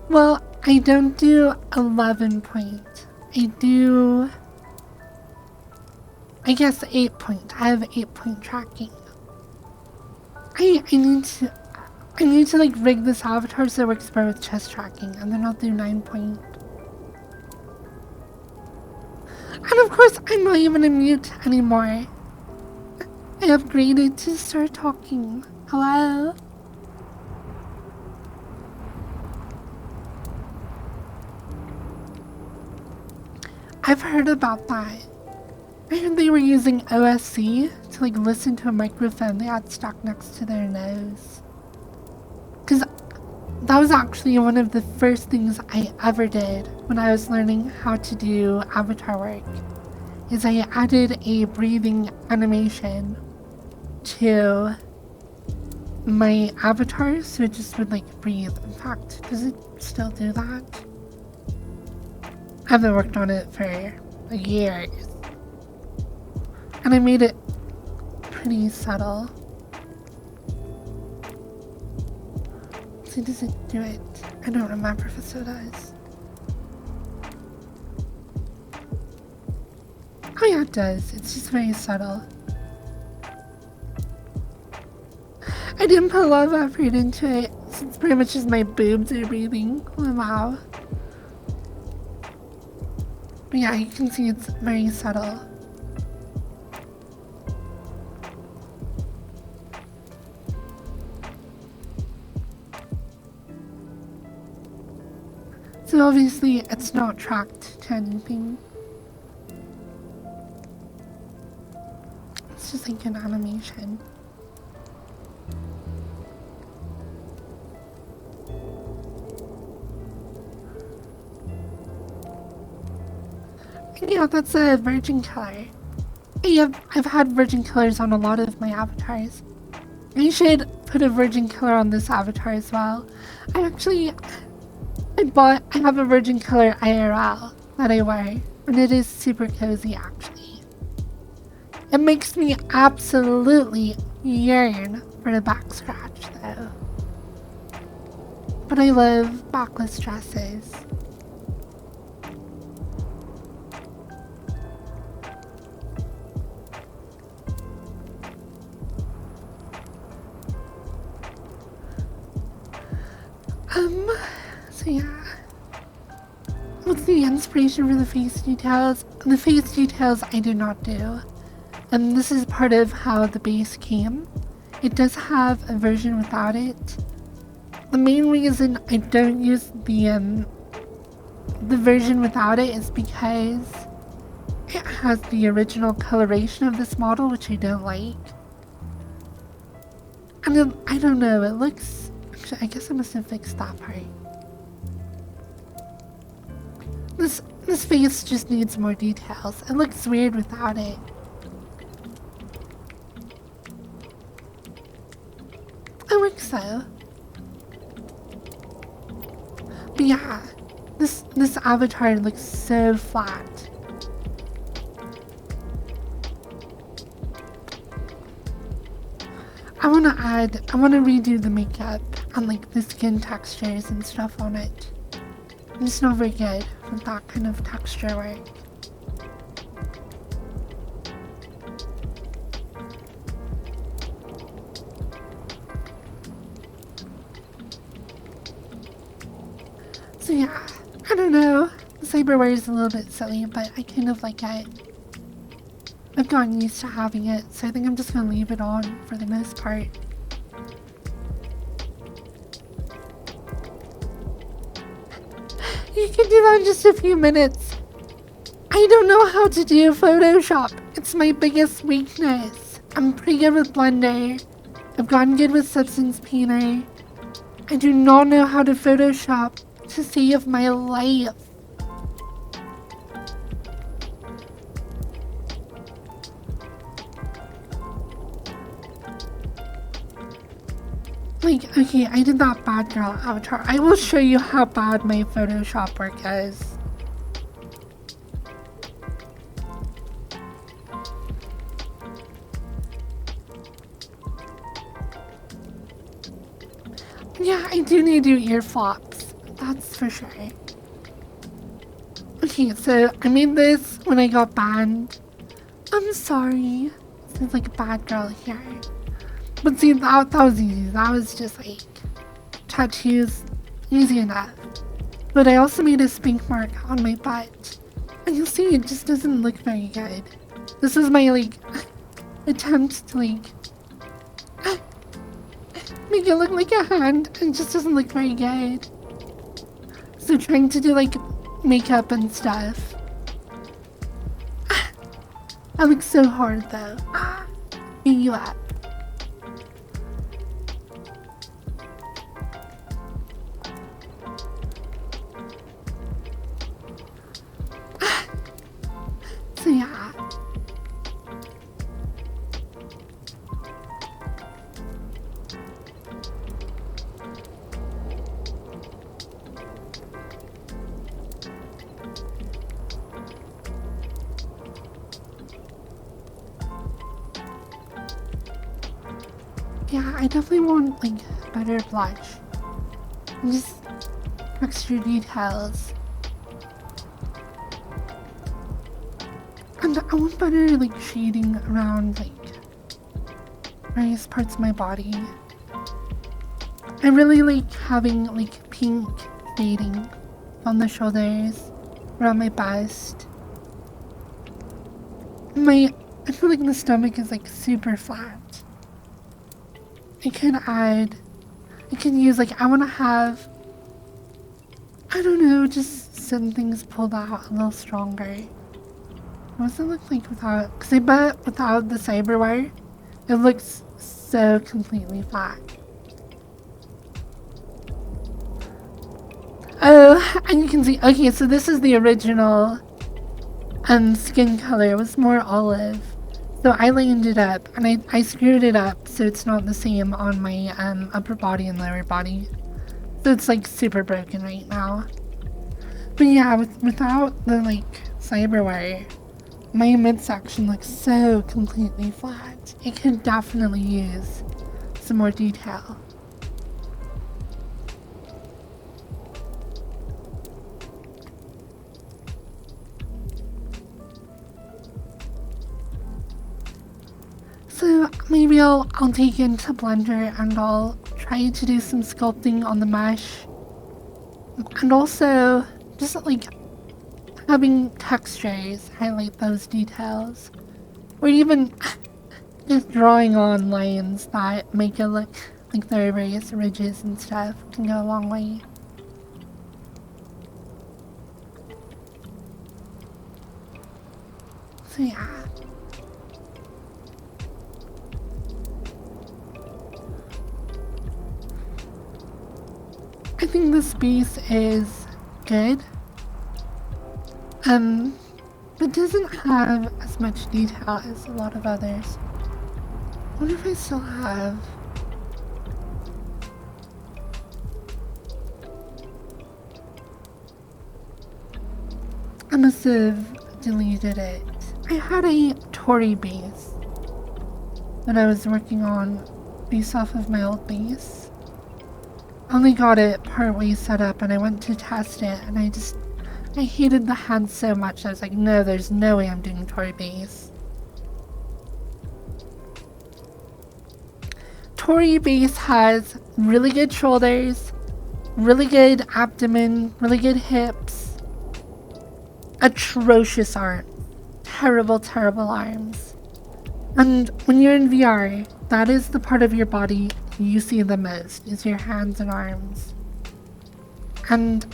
S1: Well, I don't do 11 point. I do, I guess 8 point. I have 8 point tracking. I need to like rig this avatar so it works better with chest tracking, and then I'll do 9 point. And of course, I'm not even a mute anymore. I upgraded to start talking. Hello? I've heard about that. I heard they were using OSC to like listen to a microphone they had stuck next to their nose. Cause that was actually one of the first things I ever did when I was learning how to do avatar work. Is I added a breathing animation to my avatar so it just would like breathe. In fact, does it still do that? I haven't worked on it for years. And I made it pretty subtle. So does it do it? I don't remember if it still does. Oh yeah, it does. It's just very subtle. I didn't put a lot of effort into it. It's pretty much just my boobs are breathing. Wow. But yeah, you can see it's very subtle. So So obviously it's not tracked to anything. It's just like an animation. Yeah, that's a virgin color. I've had virgin colors on a lot of my avatars. I should put a virgin color on this avatar as well. I have a virgin color IRL that I wear, and it is super cozy actually. It makes me absolutely yearn for a back scratch though. But I love backless dresses. So yeah. What's the inspiration for the face details? The face details I do not do. And this is part of how the base came. It does have a version without it. The main reason I don't use the version without it is because it has the original coloration of this model, which I don't like. And I don't know, it looks... Actually, I guess I must have fixed that part. This face just needs more details. It looks weird without it. It works though. But yeah, this avatar looks so flat. I wanna redo the makeup and like the skin textures and stuff on it. I'm just not very good with that kind of texture work. So yeah, I don't know. The cyberware is a little bit silly, but I kind of like it. I've gotten used to having it, so I think I'm just gonna leave it on for the most part. You can do that in just a few minutes. I don't know how to do Photoshop. It's my biggest weakness. I'm pretty good with Blender. I've gotten good with Substance Painter. I do not know how to Photoshop to save my life. Like, okay, I did that bad girl avatar. I will show you how bad my Photoshop work is. Yeah, I do need to do ear flops. That's for sure. Okay, so I made this when I got banned. I'm sorry. It's like a bad girl here. But see, that was easy. That was just like tattoos, easy enough. But I also made a spank mark on my butt. And you'll see it just doesn't look very good. This is my like attempt to like make it look like a hand, and it just doesn't look very good. So trying to do like makeup and stuff. That looks so hard though. Beat you up. So yeah. Yeah, I definitely want like better blush. And just extra details. And I want better like shading around like various parts of my body. I really like having like pink fading on the shoulders, around my bust. I feel like the stomach is like super flat. I can use like, I want to have I don't know, just some things pulled out a little stronger. What does it look like without? Because I bet without the cyberwire, it looks so completely flat. Oh, and you can see, okay, so this is the original skin color. It was more olive. So I lined it up, and I screwed it up so it's not the same on my upper body and lower body. So it's like super broken right now. But yeah, without the like cyberwire, my midsection looks so completely flat. It could definitely use some more detail. So maybe I'll take it into Blender and I'll try to do some sculpting on the mesh. And also just like having textures highlight those details. Or even just drawing on lines that make it look like there are various ridges and stuff can go a long way. So yeah. I think this piece is good. It doesn't have as much detail as a lot of others. I wonder if I still have... I must have deleted it. I had a Tory base that I was working on based off of my old base. I only got it partway set up and I went to test it and I hated the hand so much. I was like, no, there's no way I'm doing Tory base. Tory base has really good shoulders, really good abdomen, really good hips, atrocious arms, terrible, terrible arms. And when you're in VR, that is the part of your body you see the most, is your hands and arms. And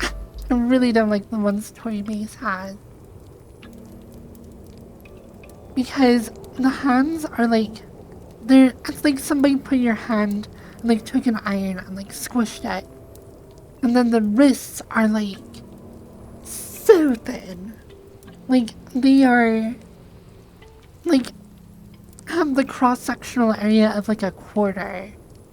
S1: I really don't like the ones Tory Base has. Because the hands are like, it's like somebody put your hand and like took an iron and like squished it. And then the wrists are like so thin. Like they are like have the cross-sectional area of like a quarter.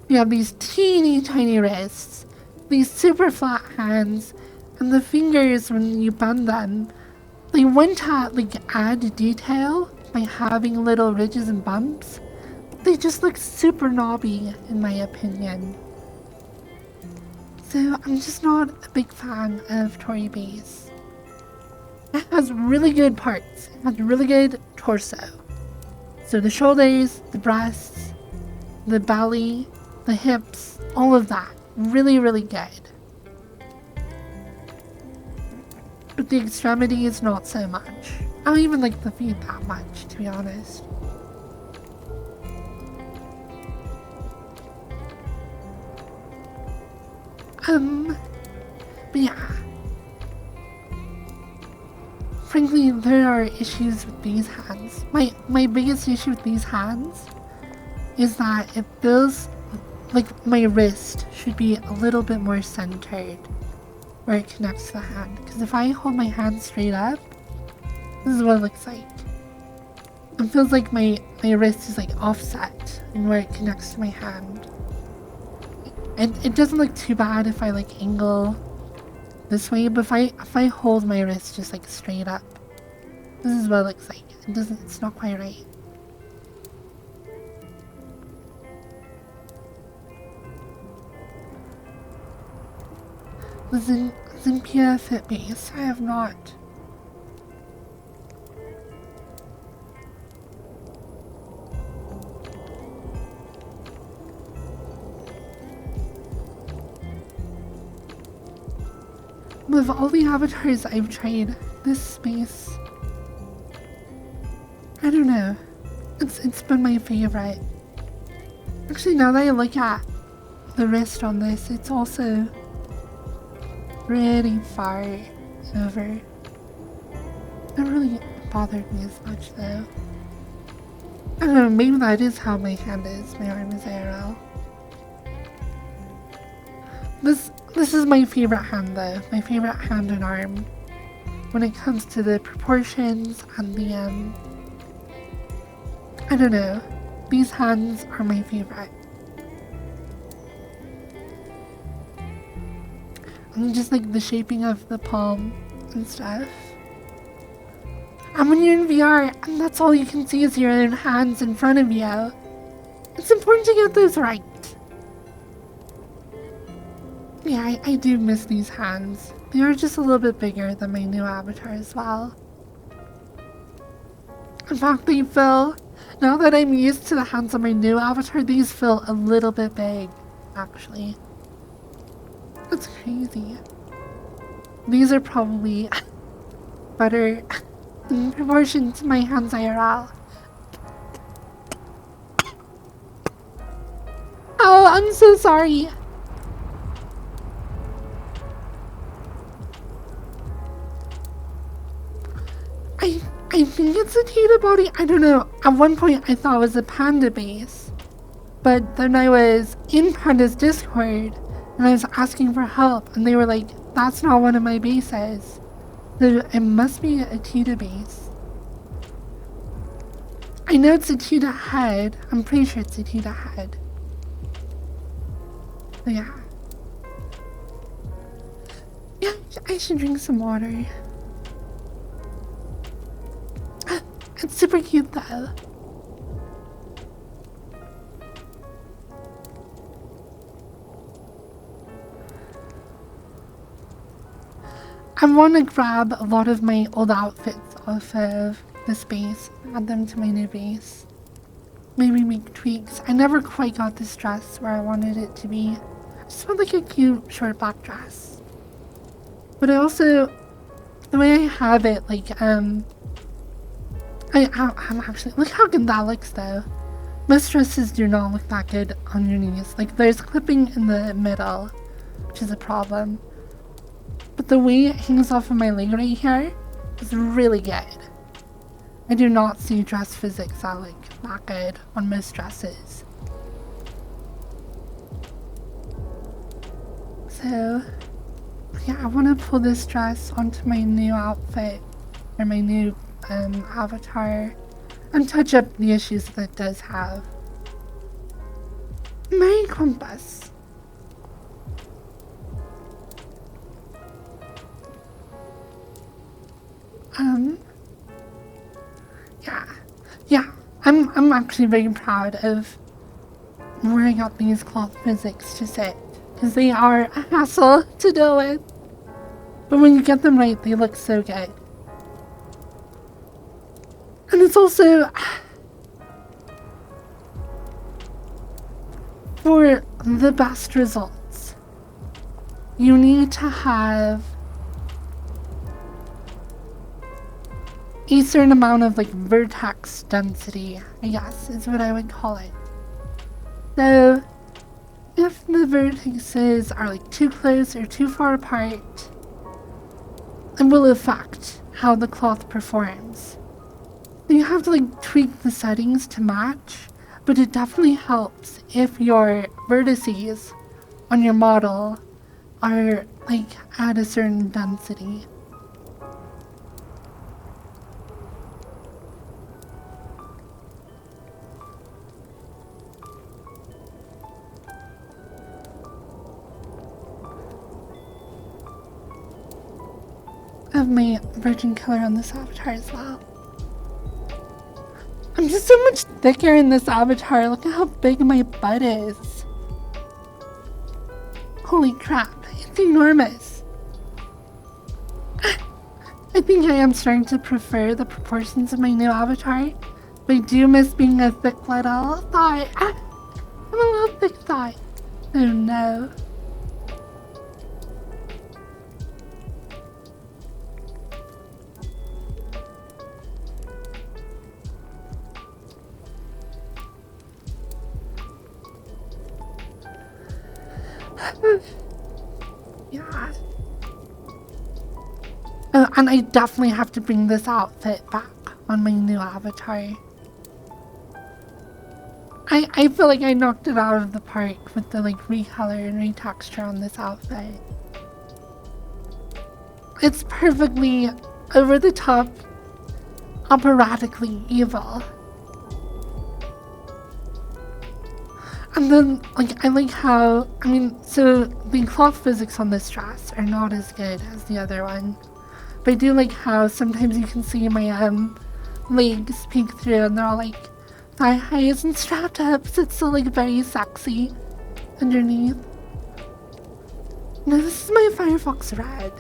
S1: You have these teeny tiny wrists, these super flat hands, and the fingers, when you bend them, they went to like add detail by having little ridges and bumps. They just look super knobby in my opinion. So I'm just not a big fan of Tory Base. It has really good parts. It has really good torso. So the shoulders, the breasts, the belly, the hips, all of that. Really, really good. But the extremities, not so much. I don't even like the feet that much, to be honest. But yeah. Frankly, there are issues with these hands. My biggest issue with these hands is that it feels like my wrist should be a little bit more centered where it connects to the hand. Because if I hold my hand straight up, this is what it looks like. It feels like my wrist is like offset and where it connects to my hand. And it doesn't look too bad if I like angle this way, but if I hold my wrist just like straight up, this is what it looks like. It's not quite right. The Zympia Fit Base, I have not. With all the avatars I've tried, this space, I don't know, it's been my favorite. Actually, now that I look at the wrist on this, it's also pretty far over. It really bothered me as much though. I don't know, maybe that is how my hand is. My arm is IRL. This is my favorite hand though. My favorite hand and arm. When it comes to the proportions and the I don't know. These hands are my favorite. And just like the shaping of the palm and stuff. And when you're in VR and that's all you can see is your own hands in front of you, it's important to get those right. Yeah, I do miss these hands. They are just a little bit bigger than my new avatar as well. In fact, they feel, now that I'm used to the hands on my new avatar, these feel a little bit big, actually. That's crazy. These are probably better in proportion to my hands IRL. Oh, I'm so sorry. I think it's a cheetah body. I don't know. At one point I thought it was a panda base. But then I was in Panda's Discord and I was asking for help and they were like, that's not one of my bases. So it must be a cheetah base. I know it's a cheetah head. I'm pretty sure it's a cheetah head. But yeah. Yeah, I should drink some water. It's super cute though. I want to grab a lot of my old outfits off of this base and add them to my new base. Maybe make tweaks. I never quite got this dress where I wanted it to be. I just want like a cute short black dress. But I also, the way I have it, like, I'm actually, look how good that looks though. Most dresses do not look that good on your knees. Like there's clipping in the middle, which is a problem. But the way it hangs off of my leg right here is really good. I do not see dress physics that look that good on most dresses. So, yeah, I want to pull this dress onto my new outfit, or my new avatar, and touch up the issues that it does have. My compass. Yeah, I'm actually very proud of where I got these cloth physics to sit, because they are a hassle to deal with. But when you get them right, they look so good. And it's also, for the best results, you need to have a certain amount of like vertex density, I guess is what I would call it. So if the vertices are like too close or too far apart, it will affect how the cloth performs. So you have to like tweak the settings to match, but it definitely helps if your vertices on your model are like at a certain density. I have my virgin color on this avatar as well. I'm just so much thicker in this avatar. Look at how big my butt is. Holy crap, it's enormous. I think I am starting to prefer the proportions of my new avatar, but I do miss being a thick little thigh. I'm a little thick thigh. Oh no. Yeah. Oh, and I definitely have to bring this outfit back on my new avatar. I feel like I knocked it out of the park with the like recolor and retexture on this outfit. It's perfectly over the top, operatically evil. And then, like, I like how, I mean, so the cloth physics on this dress are not as good as the other one. But I do like how sometimes you can see my, legs peek through and they're all, like, thigh highs and strapped up, so it's still, like, very sexy underneath. Now, this is my Firefox Red.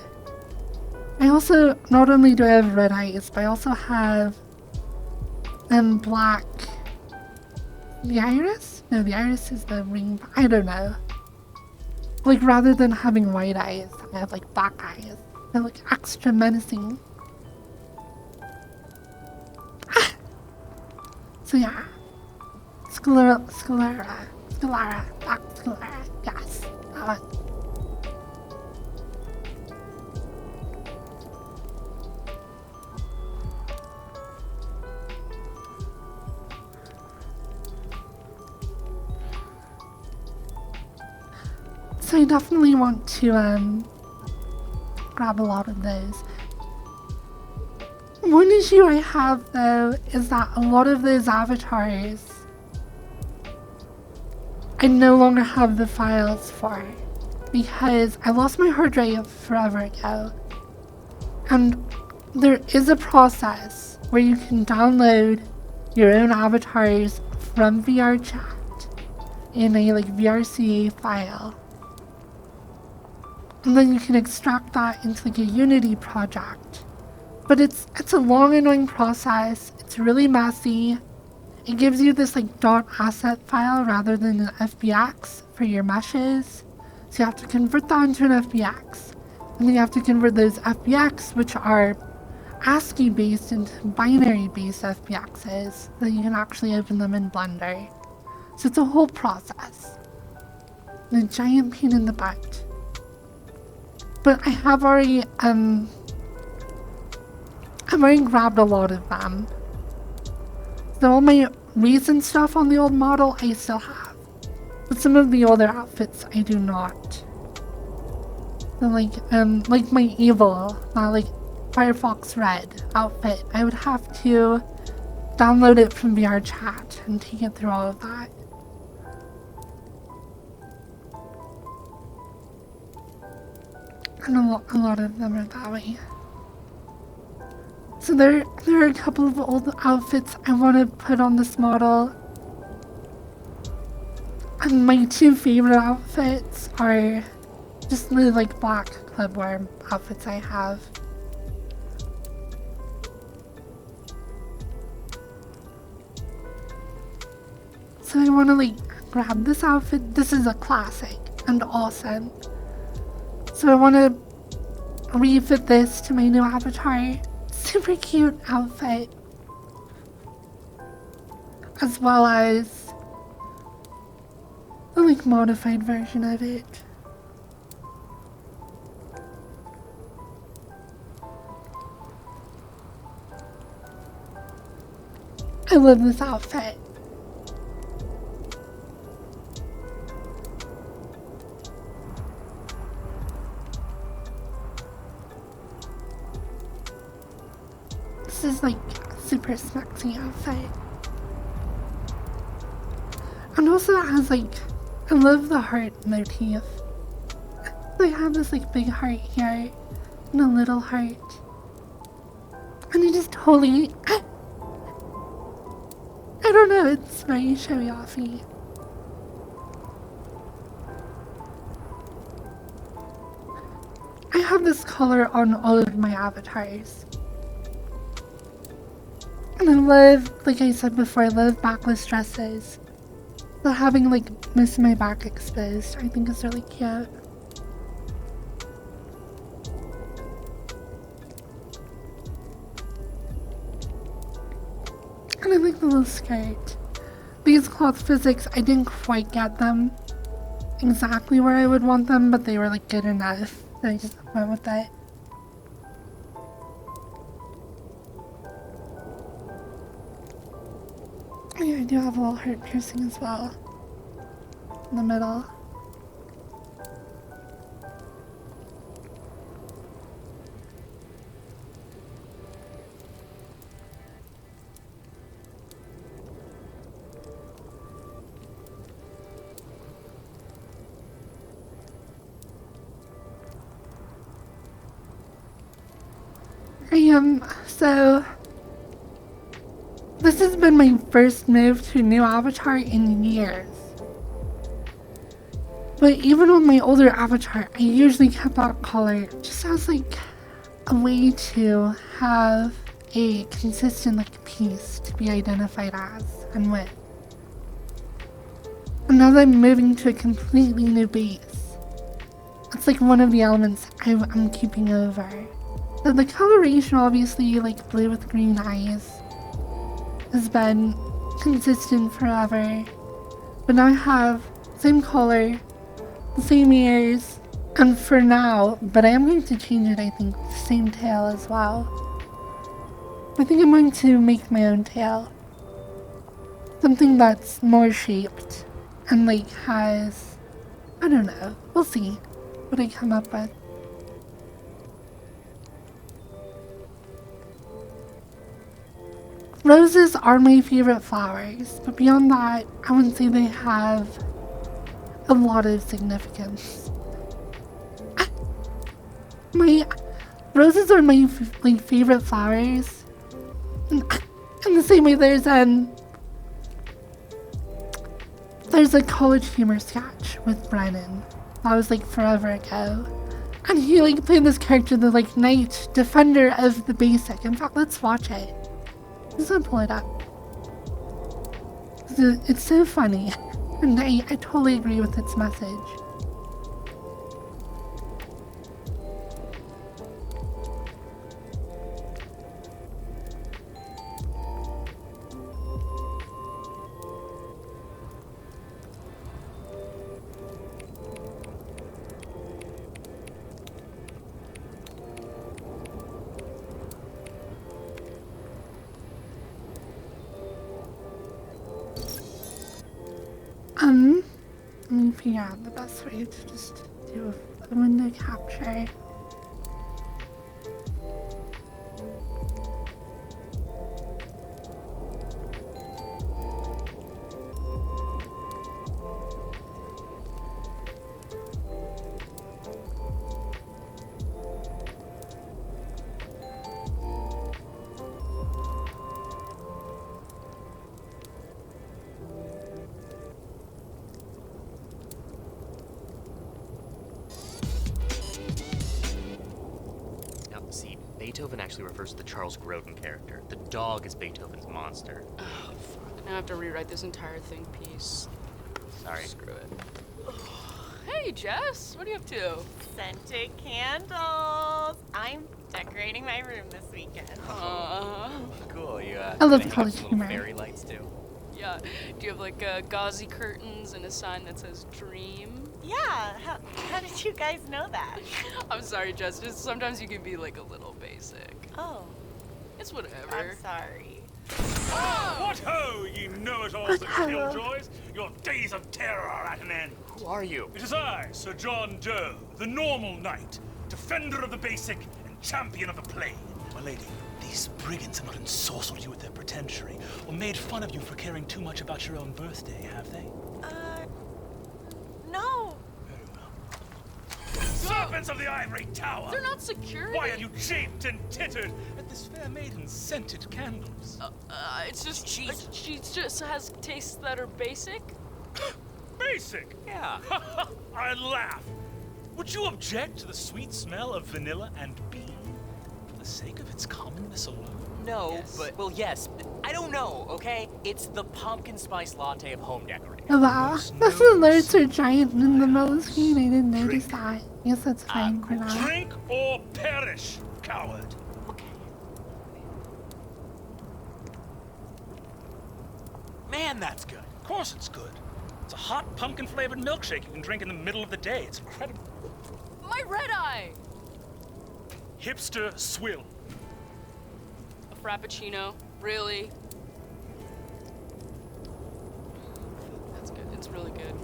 S1: I also, not only do I have red eyes, but I also have, black... The iris? No, the iris is the ring. I don't know. Like, rather than having white eyes, I have, like, black eyes. They look extra menacing. So, yeah. Sclera. Black Sclera. Yes. That one. So I definitely want to grab a lot of those. One issue I have though is that a lot of those avatars I no longer have the files for because I lost my hard drive forever ago. And there is a process where you can download your own avatars from VRChat in a like VRCA file. And then you can extract that into like a Unity project. But it's a long annoying process. It's really messy. It gives you this like .asset file rather than an FBX for your meshes. So you have to convert that into an FBX. And then you have to convert those FBX, which are ASCII based, into binary based FBXs so that you can actually open them in Blender. So it's a whole process. And a giant pain in the butt. But I have already, I've already grabbed a lot of them. So all my recent stuff on the old model, I still have. But some of the older outfits, I do not. So like my evil, like Firefox Red outfit, I would have to download it from VRChat and take it through all of that. And a lot of them are that way. So there are a couple of old outfits I want to put on this model. And my two favorite outfits are just the like black clubwear outfits I have. So I want to like grab this outfit. This is a classic and awesome. So I want to refit this to my new avatar. Super cute outfit. As well as a like modified version of it. I love this outfit. This is like super sexy outfit. And also it has like, I love the heart motif. They have this like big heart here and a little heart. And it just totally, I don't know, it's very showy offy. I have this color on all of my avatars. And I love, like I said before, I love backless dresses. So having like most of my back exposed, I think is really cute. And I like the little skirt. These cloth physics, I didn't quite get them exactly where I would want them, but they were like good enough. So I just went with that. Yeah, I do have a little heart piercing as well. In the middle. So this has been my first move to a new avatar in years. But even with my older avatar, I usually kept that color just as like a way to have a consistent like piece to be identified as and with. And now that I'm moving to a completely new base, it's like one of the elements I'm keeping over. So the coloration, obviously, like blue with green eyes, has been consistent forever. But now I have same color, the same ears, and for now, but I am going to change it, I think, the same tail as well. I think I'm going to make my own tail. Something that's more shaped and like has, I don't know, we'll see what I come up with. Roses are my favorite flowers, but beyond that, I wouldn't say they have a lot of significance. My roses are my like favorite flowers. In the same way, there's a college humor sketch with Brennan. That was like forever ago. And he like played this character, the like knight defender of the basic. In fact, let's watch it. I'm just gonna pull it up. It's so funny. And I totally agree with its message. Let me figure out the best way to just do a window capture.
S3: Beethoven actually refers to the Charles Grodin character. The dog is Beethoven's monster.
S4: Oh, fuck. Now I have to rewrite this entire thing piece.
S3: Sorry.
S4: Screw it. Hey, Jess. What are you up to?
S5: Scented candles. I'm decorating my room this weekend.
S3: Cool. You,
S1: I love
S3: gonna hang up
S1: college
S3: some little
S1: humor.
S3: fairy lights too?
S4: Yeah. Do you have like gauzy curtains and a sign that says dream?
S5: Yeah, how did you guys know that?
S4: I'm sorry, Jess. Just sometimes you can be like a little basic.
S5: Oh,
S4: It's whatever.
S5: I'm sorry.
S6: What ho, ye know-it-alls and killjoys! Your days of terror are at an end.
S3: Who are you?
S6: It is I, Sir John Doe, the normal knight, defender of the basic and champion of the plain. My lady, these brigands have not ensorcelled you with their pretensiory, or made fun of you for caring too much about your own birthday, have they?
S5: No.
S6: Very well. Serpents of the Ivory Tower!
S4: They're not security.
S6: Why have you chafed and tittered at this fair maiden's scented candles?
S4: It's just she just has tastes that are basic.
S6: Basic!
S3: Yeah.
S6: I laugh. Would you object to the sweet smell of vanilla and bean for the sake of its commonness alone?
S3: No,
S4: Yes.
S3: but well, yes. I don't know. Okay, it's the pumpkin spice latte of home decorating.
S1: Oh wow, those alerts are giant in the middle of the screen. I didn't notice that. I guess that's fine for now.
S6: Drink or perish, coward.
S3: Man, that's good.
S6: Of course it's good. It's a hot pumpkin-flavored milkshake you can drink in the middle of the day. It's incredible.
S4: My red eye.
S6: Hipster swill.
S4: A frappuccino. Really? really good.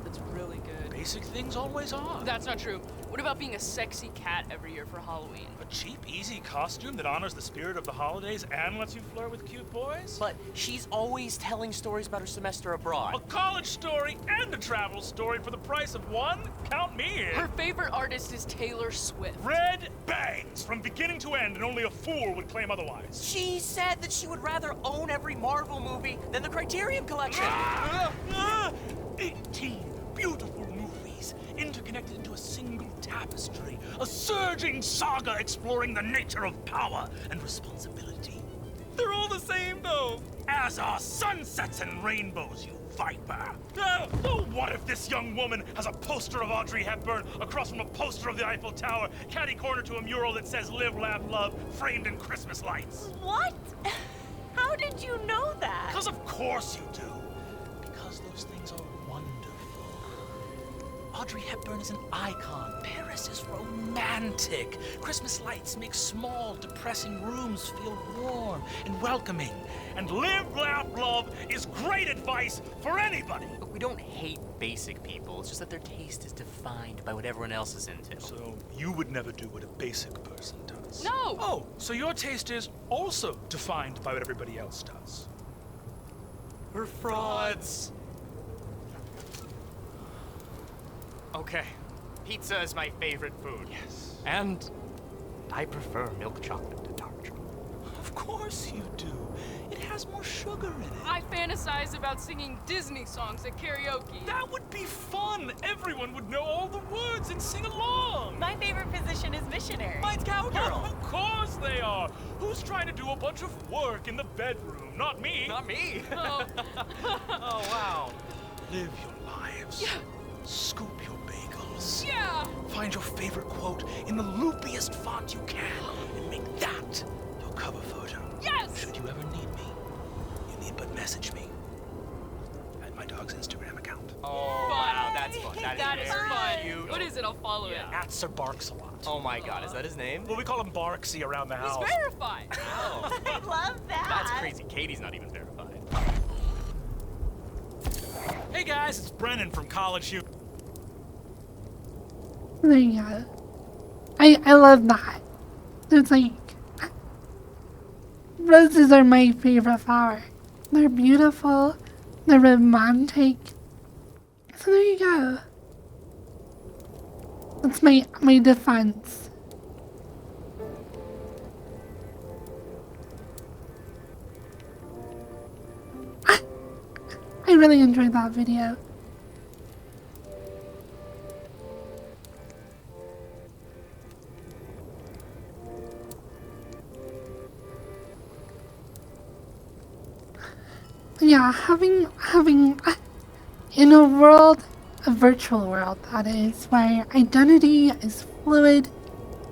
S4: That's really good.
S6: Basic things always are.
S4: That's not true. What about being a sexy cat every year for Halloween?
S6: A cheap, easy costume that honors the spirit of the holidays and lets you flirt with cute boys?
S3: But she's always telling stories about her semester abroad.
S6: A college story and a travel story for the price of one? Count me in.
S4: Her favorite artist is Taylor Swift.
S6: Red bangs from beginning to end, and only a fool would claim otherwise.
S3: She said that she would rather own every Marvel movie than the Criterion Collection.
S6: 18 beautiful movies, interconnected into a single tapestry, a surging saga exploring the nature of power and responsibility. They're all the same, though. As are sunsets and rainbows, you viper. What if this young woman has a poster of Audrey Hepburn across from a poster of the Eiffel Tower, catty corner to a mural that says "Live, Laugh, Love," framed in Christmas lights?
S5: What? How did you know that?
S6: Because of course you do. Because those things are wonderful. Audrey Hepburn is an icon. Paris is romantic. Christmas lights make small, depressing rooms feel warm and welcoming. And Live, Laugh, Love is great advice for anybody.
S3: Look, we don't hate basic people. It's just that their taste is defined by what everyone else is into.
S6: So you would never do what a basic person does?
S4: No!
S6: Oh, so your taste is also defined by what everybody else does.
S3: We're frauds. Okay, pizza is my favorite food.
S6: Yes.
S3: And I prefer milk chocolate to dark chocolate.
S6: Of course you do. It has more sugar in it.
S4: I fantasize about singing Disney songs at karaoke.
S6: That would be fun. Everyone would know all the words and sing along.
S5: My favorite position is missionary.
S3: Mine's cowgirl.
S6: Of course they are. Who's trying to do a bunch of work in the bedroom? Not me.
S3: Not me.
S4: Oh,
S3: Oh, wow.
S6: Live your lives.
S4: Yeah.
S6: Scoop your bagels.
S4: yeah!
S6: Find your favorite quote in the loopiest font you can and make that your cover photo.
S4: Yes!
S6: Should you ever need me, you need but message me at my dog's Instagram account.
S3: Oh, wow, that's fun.
S4: That is
S3: very
S4: fun.
S3: cute.
S4: What is it? I'll follow it.
S6: At Sir Barks a lot.
S3: Oh my god, is that his name?
S6: Well, we call him Barksy around the house.
S4: He's verified.
S3: Oh,
S5: I love that.
S3: that's crazy. Katie's not even verified.
S6: Hey guys, it's Brennan from College U.
S1: There you go. I love that. It's like, roses are my favorite flower. They're beautiful. They're romantic. So there you go. That's my defense. I really enjoyed that video. Yeah, having in a world, a virtual world that is, where identity is fluid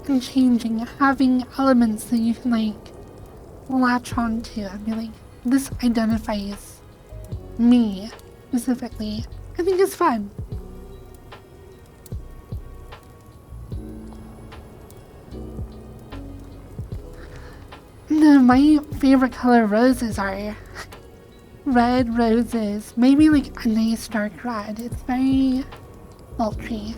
S1: and changing, having elements that you can like latch onto and be like, this identifies me specifically, I think is fun. No, my favorite color roses are red roses. Maybe like a nice dark red. It's very sultry.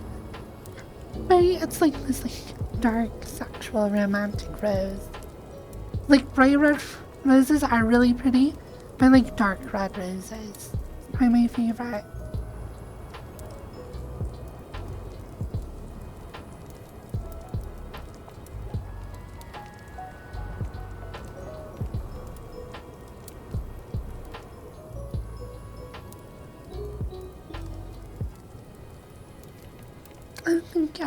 S1: It's like this like dark, sexual, romantic rose. Like bright red roses are really pretty, but I like dark red roses. Are my favorite. I think,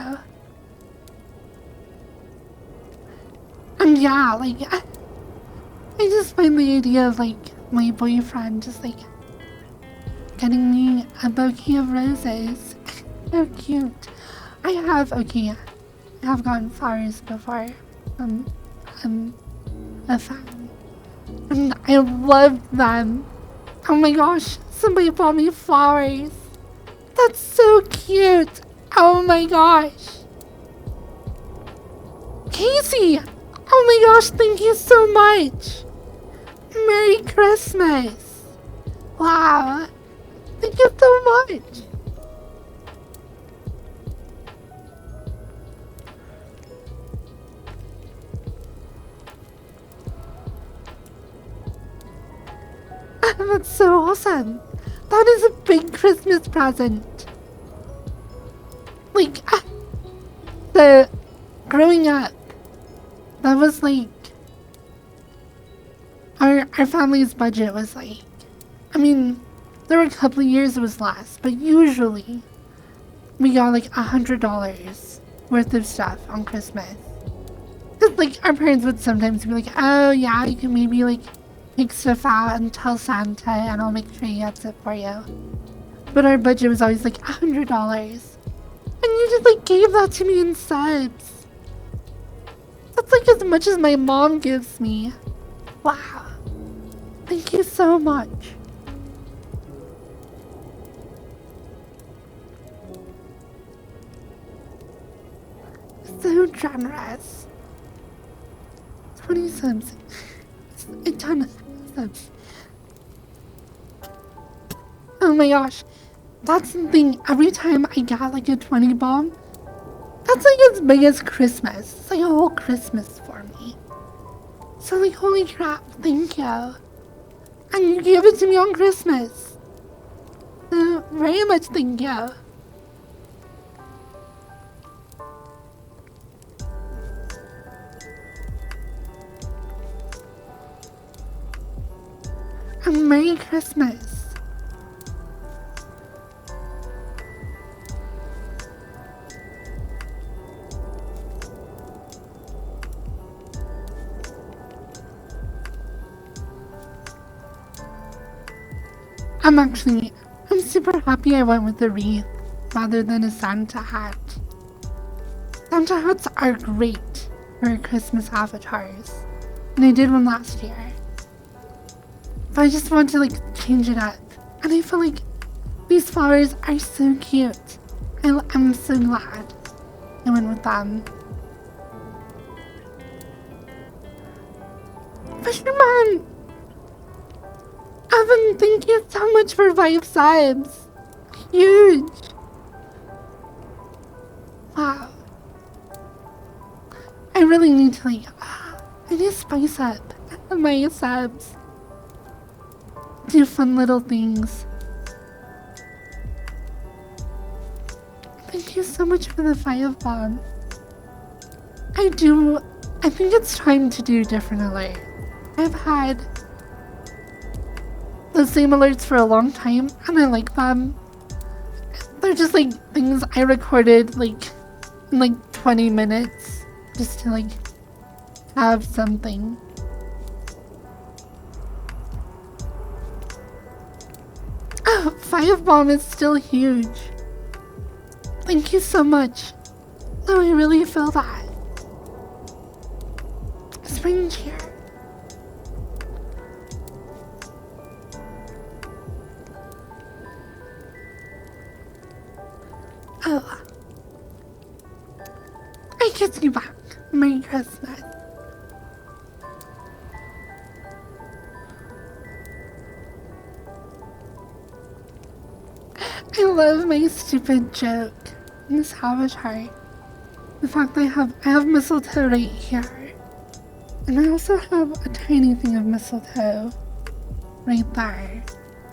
S1: and yeah, like, I just find the idea of, like, my boyfriend just, like, getting me a bouquet of roses. So cute. I have gotten flowers before. I'm a fan. And I love them. Oh my gosh, somebody bought me flowers. That's so cute. Oh my gosh. Casey! Oh my gosh, thank you so much. Merry Christmas. Wow. Thank you so much. That's so awesome. That is a big Christmas present. Like, growing up, that was like, our family's budget was like, I mean, there were a couple of years it was less, but usually we got like $100 worth of stuff on Christmas. Cause like our parents would sometimes be like, oh yeah, you can maybe like take stuff out and tell Santa and I'll make sure he gets it for you. But our budget was always like $100. And you just like gave that to me in subs. That's like as much as my mom gives me. Wow. Thank you so much. So generous. 20 subs. A ton of subs. Oh my gosh. That's the thing. Every time I get like a 20 bomb, that's like as big as Christmas. It's like a whole Christmas for me. So like, holy crap, thank you. And you gave it to me on Christmas. So very much thank you. And Merry Christmas. I'm super happy I went with the wreath rather than a Santa hat. Santa hats are great for Christmas avatars, and I did one last year. But I just want to like change it up, and I feel like these flowers are so cute. I'm so glad I went with them. Fisherman! Evan, thank you so much for 5 subs. Huge. Wow. I really need to like, I need to spice up my subs. Do fun little things. Thank you so much for the 5 bomb. I think it's time to do different alert. I've had the same alerts for a long time, and I like them. They're just like things I recorded like in like 20 minutes just to like have something. Oh, 5 bomb is still huge. Thank you so much. Oh, I really feel that. Spring cheer. Oh. I kiss you back. Merry Christmas. I love my stupid joke in this avatar. The fact that I have mistletoe right here. And I also have a tiny thing of mistletoe right there.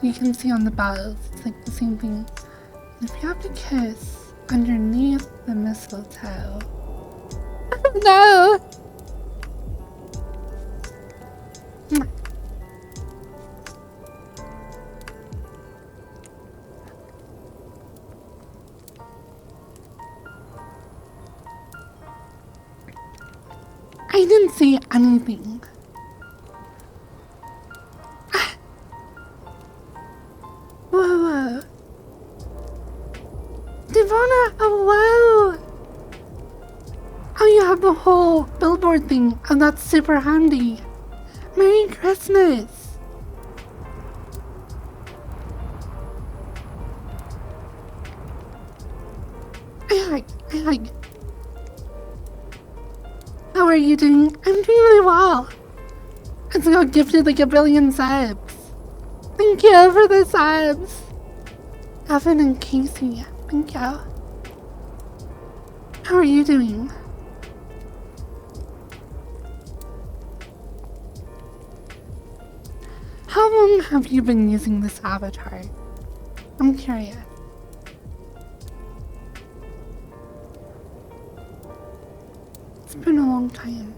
S1: You can see on the bells, it's like the same thing. And if you have to kiss underneath the mistletoe. No! I didn't say anything. Whoa. Devona, hello! Oh, you have the whole billboard thing, and that's super handy. Merry Christmas! I like. How are you doing? I'm doing really well. I just got gifted like 1 billion subs. Thank you for the subs. Evan and Casey, thank you. How are you doing? How long have you been using this avatar? I'm curious. It's been a long time.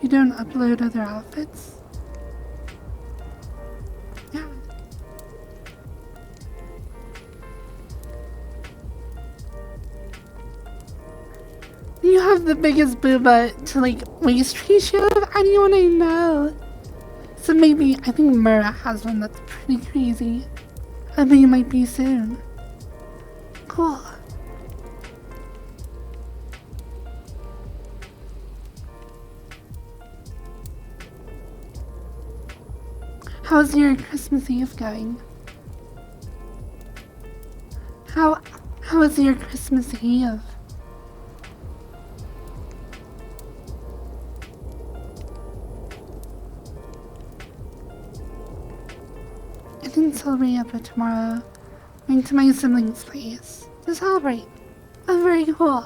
S1: You don't upload other outfits? Yeah. You have the biggest booba to like waist ratio of anyone I know. So maybe, I think Mura has one that's pretty crazy. I bet you might be soon. Cool. How's your Christmas Eve going? How was your Christmas Eve? I didn't celebrate it, but tomorrow I'm going to my siblings' place to celebrate. Oh, very cool.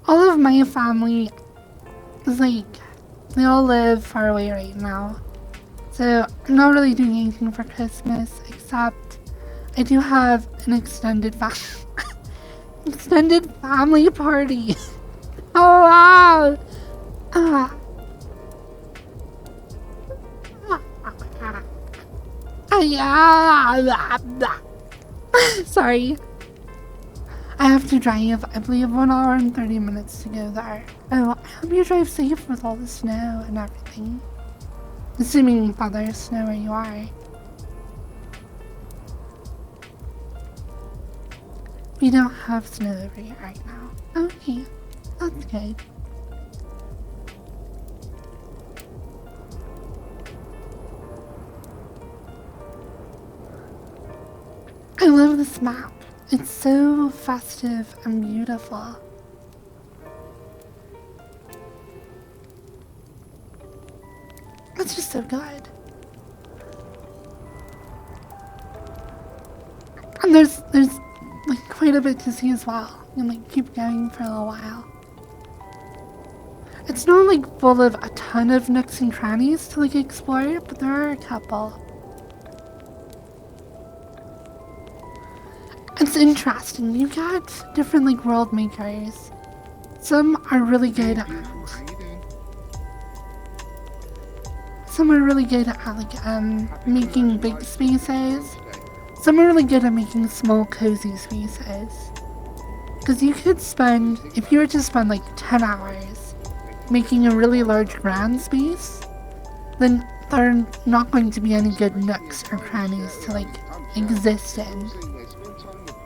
S1: All of my family is like, they all live far away right now. So I'm not really doing anything for Christmas, except I do have an extended family party. Oh wow! Sorry. I have to drive, I believe, 1 hour and 30 minutes to go there. Oh, I hope you drive safe with all the snow and everything. Assuming that there's snow where you are. We don't have snow over here right now. Okay, that's good. I love this map. It's so festive and beautiful. It's just so good. And there's like quite a bit to see as well. You can like keep going for a little while. It's not like full of a ton of nooks and crannies to like explore, but there are a couple. It's interesting. You got different like world makers. Some are really good at like making big spaces. Some are really good at making small cozy spaces. Because you could spend, if you were to spend like 10 hours making a really large grand space, then there are not going to be any good nooks or crannies to like exist in.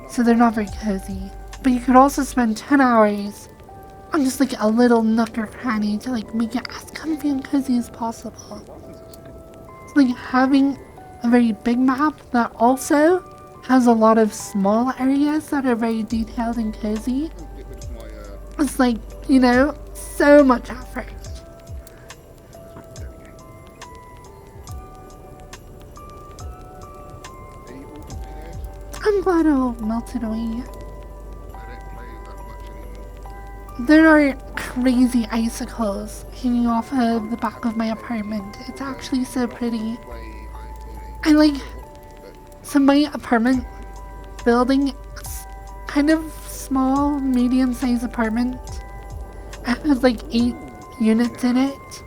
S1: So they're not very cozy. But you could also spend 10 hours on just like a little nook or cranny to like make it as comfy and cozy as possible. It's like having a very big map that also has a lot of small areas that are very detailed and cozy. It's like, you know, so much effort. I'm glad it all melted away. There are crazy icicles hanging off of the back of my apartment. It's actually so pretty. I like, so my apartment building is kind of small, medium-sized apartment. It has like 8 units in it.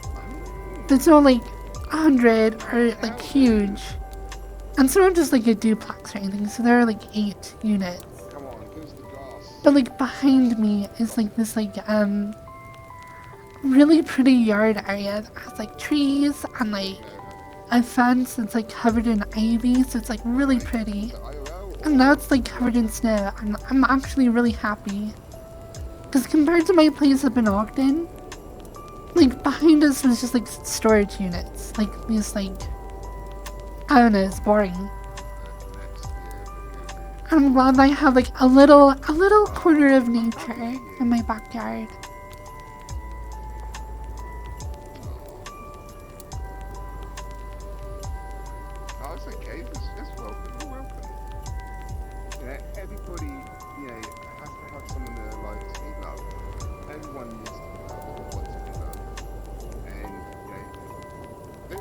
S1: It's not like 100 or like huge. And it's not just like a duplex or anything, so there are like 8 units. But like behind me is like this like really pretty yard area that has like trees and like a fence that's like covered in ivy, so it's like really pretty. And now it's like covered in snow, and I'm actually really happy. Because compared to my place up in Ogden, like behind us was just like storage units, like these like, I don't know, it's boring. I'm glad I have like a little corner of nature in my backyard.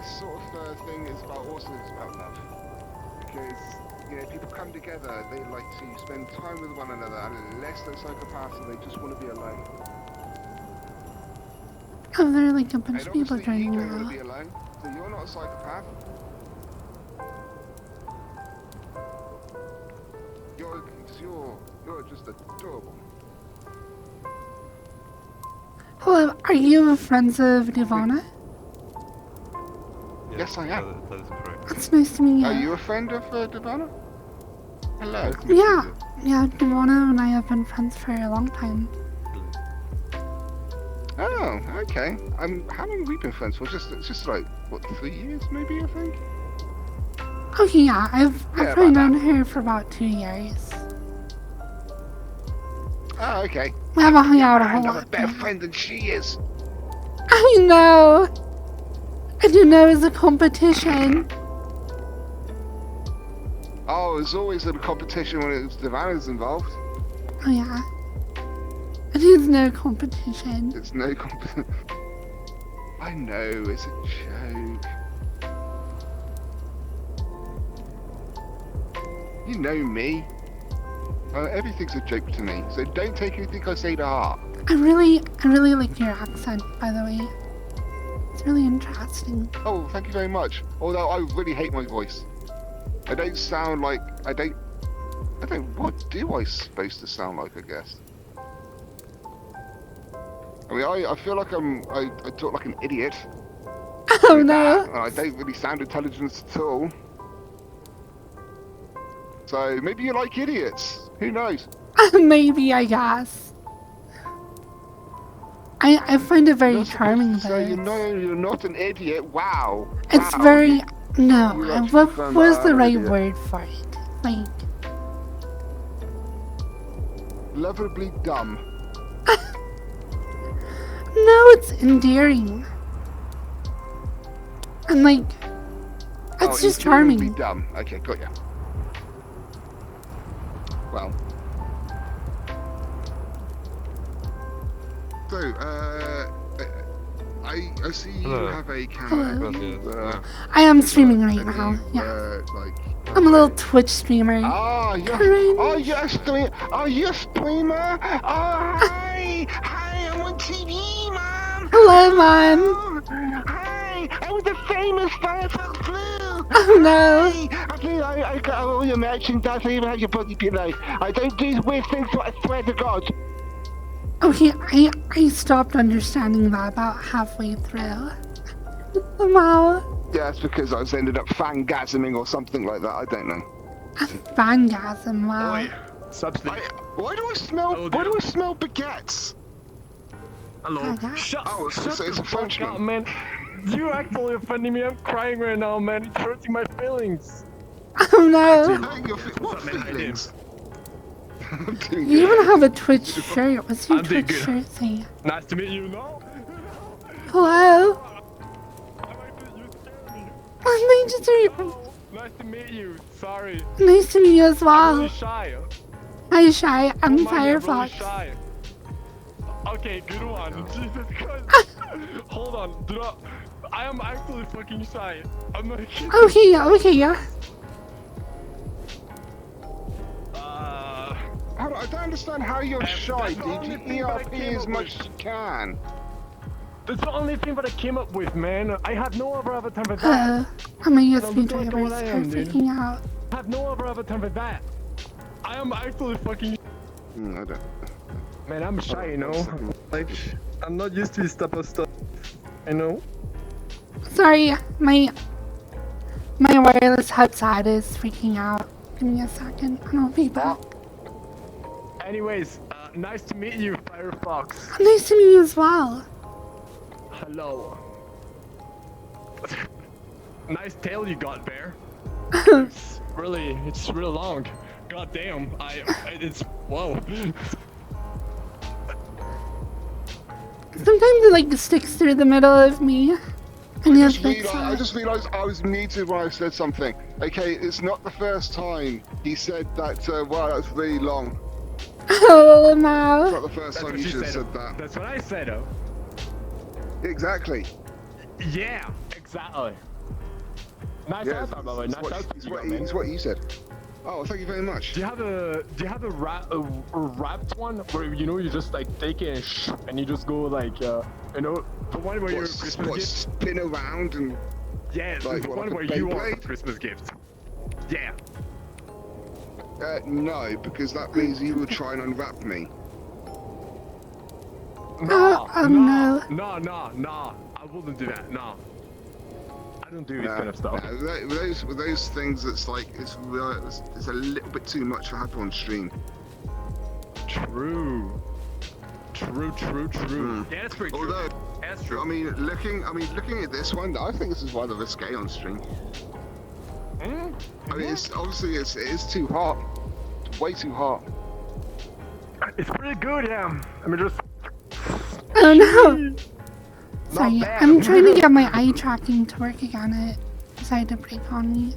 S7: this sort of thing is about love. Because, you know, people come together, they like to spend time with one another, unless they're psychopaths and they just want to be alone.
S1: Oh, there are like a bunch
S7: And
S1: of people
S7: obviously you
S1: joining
S7: don't want
S1: now.
S7: to be alone, so you're not a psychopath. You're just adorable.
S1: Hello, are you friends of Nirvana?
S7: Yes, I am.
S8: That is correct.
S1: It's nice to meet you.
S7: Are you a friend of Divana? Hello.
S1: Yeah, yeah, Nirvana and I have been friends for a long time.
S7: Oh, okay. How long have we been friends for? Just like, what, 3 years maybe, I think?
S1: Okay, yeah, I've
S7: Yeah,
S1: probably
S7: about
S1: known
S7: that.
S1: her for about 2 years.
S7: Oh, okay.
S1: We haven't hung out a whole
S7: And I'm a
S1: lot.
S7: better
S1: but-
S7: friend than she is.
S1: I know! I didn't know it was a competition.
S7: Oh, there's always a competition when it's Divana's involved.
S1: Oh yeah. It is no competition.
S7: It's no competition. I know, it's a joke. You know me. Everything's a joke to me, so don't take anything I say to heart.
S1: I really like your accent, by the way. It's really interesting.
S7: Oh, thank you very much. Although I really hate my voice. I don't sound like I don't. What do I supposed to sound like? I guess. I mean, I feel like I talk like an idiot.
S1: Oh no.
S7: And I don't really sound intelligent at all. So maybe you like idiots. Who knows?
S1: Maybe, I guess. I find it very charming
S7: So
S1: though.
S7: you're not an idiot. Wow.
S1: It's
S7: Wow.
S1: very no.
S7: You actually
S1: What
S7: found
S1: was
S7: that
S1: the
S7: out,
S1: right
S7: idiot.
S1: word for it? Like
S7: Lovably dumb.
S1: no, it's endearing. And like it's just
S7: endearingly
S1: charming.
S7: Dumb. Okay, got ya. Well. So, I see you
S8: Hello.
S7: have a camera.
S1: Hello. I am streaming right now. Yeah. I'm a little Twitch streamer.
S7: Oh, you're a streamer. Oh, you're a streamer. Oh, hi. Hi, I'm on TV, Mom.
S1: Hello, Mom.
S7: Hi, I'm the famous Firefox Blue.
S1: Oh no.
S7: I got all your merchandise. I even have your body pillow. I don't do weird things, but I swear to God.
S1: Okay, I stopped understanding that about halfway through. Wow.
S7: Yeah, it's because I was ended up fangasming or something like that. I don't know.
S1: A fangasm, wow.
S7: Why do I smell? Why do I smell baguettes?
S8: Hello.
S4: Shut,
S7: Oh, it's a
S4: the fuck
S7: Frenchman.
S4: up, man. You actually offending me. I'm crying right now, man. It's hurting my feelings.
S1: Oh no.
S7: What feelings? I'm doing
S1: You
S7: good.
S1: even have a Twitch shirt. What's your
S4: I'm doing
S1: Twitch
S4: good.
S1: shirt say?
S4: Nice to meet you, no?
S1: Hello?
S4: You scared me.
S1: Nice to
S4: Nice to meet you. Sorry.
S1: meet you as
S4: I'm
S1: well.
S4: really shy.
S1: Hi, Shy. I'm
S4: Don't mind me, I'm really
S1: Firefox.
S4: shy. Okay, good one. Jesus Christ. Hold on. Do not. I am actually fucking shy. I'm not kidding.
S1: Okay, yeah.
S7: Hold on, I don't understand how you're shy,
S4: that's the
S7: dude.
S4: only
S7: You
S4: thing that I
S7: ERP
S4: came
S7: as
S4: up
S7: much
S4: with.
S7: as you can.
S4: That's the only thing that I came up with, man. I have no other time for that.
S1: My
S4: No,
S1: USB
S4: look like
S1: driver
S4: what
S1: is
S4: I am, dude.
S1: freaking out.
S4: I have no other time for that. I am actually fucking.
S7: I don't.
S4: Man, I'm shy, you know. Like, I'm not used to this type of stuff. I know.
S1: Sorry, my wireless headset is freaking out. Give me a second. I'll be back.
S4: Anyways, nice to meet you, Firefox.
S1: Nice to meet you as well.
S4: Hello. Nice tail you got, Bear. It's really long. God damn, it's, whoa.
S1: Sometimes it like sticks through the middle of me. And
S7: I
S1: it's
S7: just realised I was muted when I said something. Okay, it's not the first time he said that, wow, that's really long.
S1: oh
S7: It's
S1: no.
S7: not the first time you should have said that.
S4: That's what I said, oh.
S7: Exactly.
S4: Yeah, exactly. Nice
S7: Yeah,
S4: outfit, by the way. Nice outfit, man.
S7: it's what you said. Oh, thank you very much.
S4: Do you have a wrapped one where you just like take it and you just go like the one where you're Christmas
S7: What,
S4: gift?
S7: spin around and...
S4: Yeah,
S7: like
S4: the
S7: what,
S4: one
S7: like a
S4: where you are
S7: Beyblade?
S4: the Christmas gift. Yeah.
S7: No, because that means you will try and unwrap me.
S4: No,
S1: no.
S4: no. I wouldn't do that. No. I don't do this kind of stuff.
S7: With those things, it's like it's a little bit too much to have on stream.
S4: True. Yeah, that's pretty true.
S7: Although,
S4: That's true.
S7: I mean, looking at this one, I think this is rather risque on stream. I mean, it's obviously it is too hot, it's way too hot.
S4: It's pretty good, yeah. I mean, just
S1: Oh no! Sorry,
S4: bad.
S1: I'm trying to get my eye tracking to work again. It decided to break on me.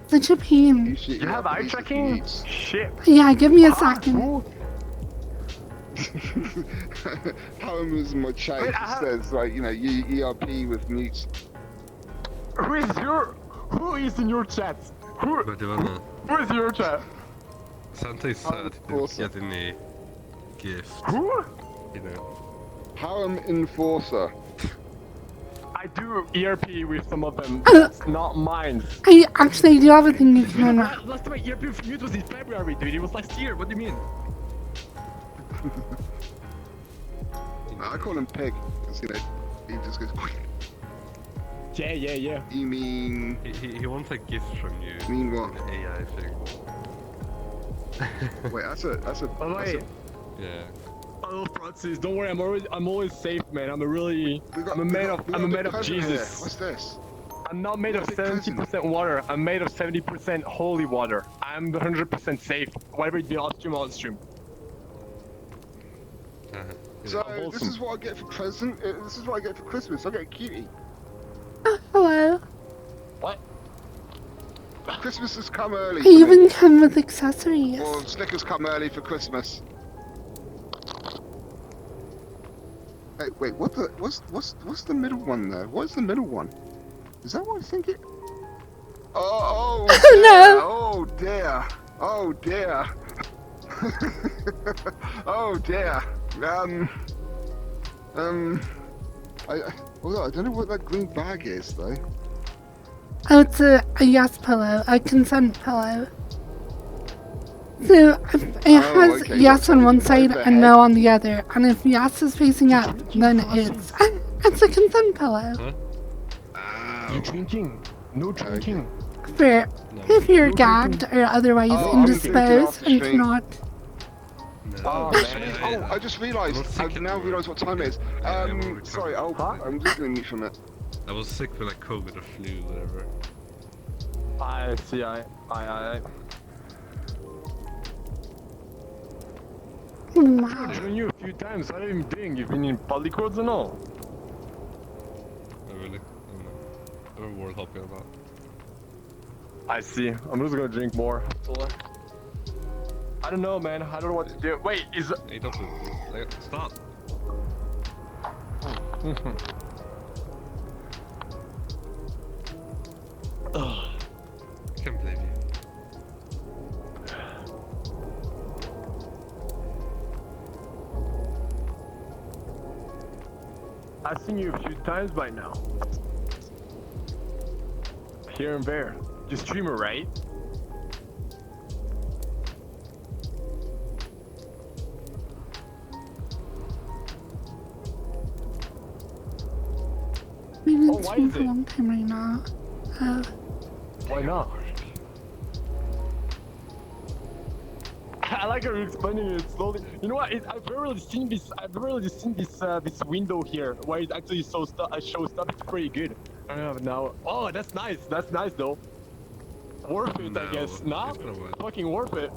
S1: Such a pain.
S4: you have eye tracking. Shit.
S1: Yeah, give me a second.
S4: Ooh.
S7: Callum was in my chat.
S4: Wait,
S7: He says like, ERP with mutes.
S4: Who is in your chat? Who is in your chat?
S9: Santa said to
S7: awesome.
S9: get any gift,
S4: Who?
S9: you know.
S7: Callum Enforcer.
S4: I do ERP with some of them. It's not mine.
S1: I actually do have a thing you can unwrap.
S4: Last time I ERP with mute was in February, dude. It was last year. What do you mean?
S7: I call him Pig, because he just goes.
S4: Yeah.
S7: You mean?
S9: He wants a gift from you.
S7: Mean what?
S9: An AI thing.
S7: Wait, that's a.
S4: Oh wait.
S9: Yeah.
S4: Oh Francis, don't worry. I'm always safe, man. I'm a man of Jesus.
S7: What's this?
S4: I'm not made of 70% water. I'm made of 70% holy water. I'm 100% safe. Whatever it be, I'll stream.
S7: So
S4: Awesome.
S7: this is what I get for present. This is what I get for Christmas. I get a cutie.
S1: Hello.
S4: What?
S7: Christmas has come early.
S1: I
S7: For me.
S1: even come with accessories.
S7: Well, Snickers come early for Christmas. Hey, wait, what's the middle one there? What's the middle one? Is that what I think it? Oh dear. Oh dear. Oh dear. I don't know what that green bag is though.
S1: Oh, it's a yes pillow, a consent pillow. So it has
S7: okay,
S1: yes on one side
S7: the
S1: and no on the other, and if yes is facing up, then it's a consent pillow.
S4: No drinking. No drinking.
S1: For if you're gagged or otherwise
S7: I'm
S1: indisposed
S7: drinking
S1: and
S7: off the
S1: cannot.
S4: Oh,
S7: Actually,
S4: man.
S7: I just realised. I've now realised what time it is. Sorry. I'm just gonna mute from it.
S9: I was sick with like COVID or flu, whatever.
S4: I see. I.
S1: Wow.
S4: I've shown you a few times. What have you been doing? You've been in polycodes and all.
S9: I really, I don't know. I'm a world hopping about.
S4: I see. I'm just gonna drink more. I don't know, man. I don't know what to do. Wait, is it?
S9: Hey, don't stop. I can't believe you.
S4: I've seen you a few times by now. Here and there. You streamer, right?
S1: Maybe
S4: Oh,
S1: it's
S4: why
S1: been
S4: is
S1: for a
S4: it?
S1: long time right now.
S4: Why not? I like how you're explaining it slowly. You know what? I've rarely seen this. This window here where it actually shows stuff. It's pretty good. I don't know now. Oh, that's nice. That's nice though. Worth it, I guess. Nah,
S9: it's been a while.
S4: fucking worth it.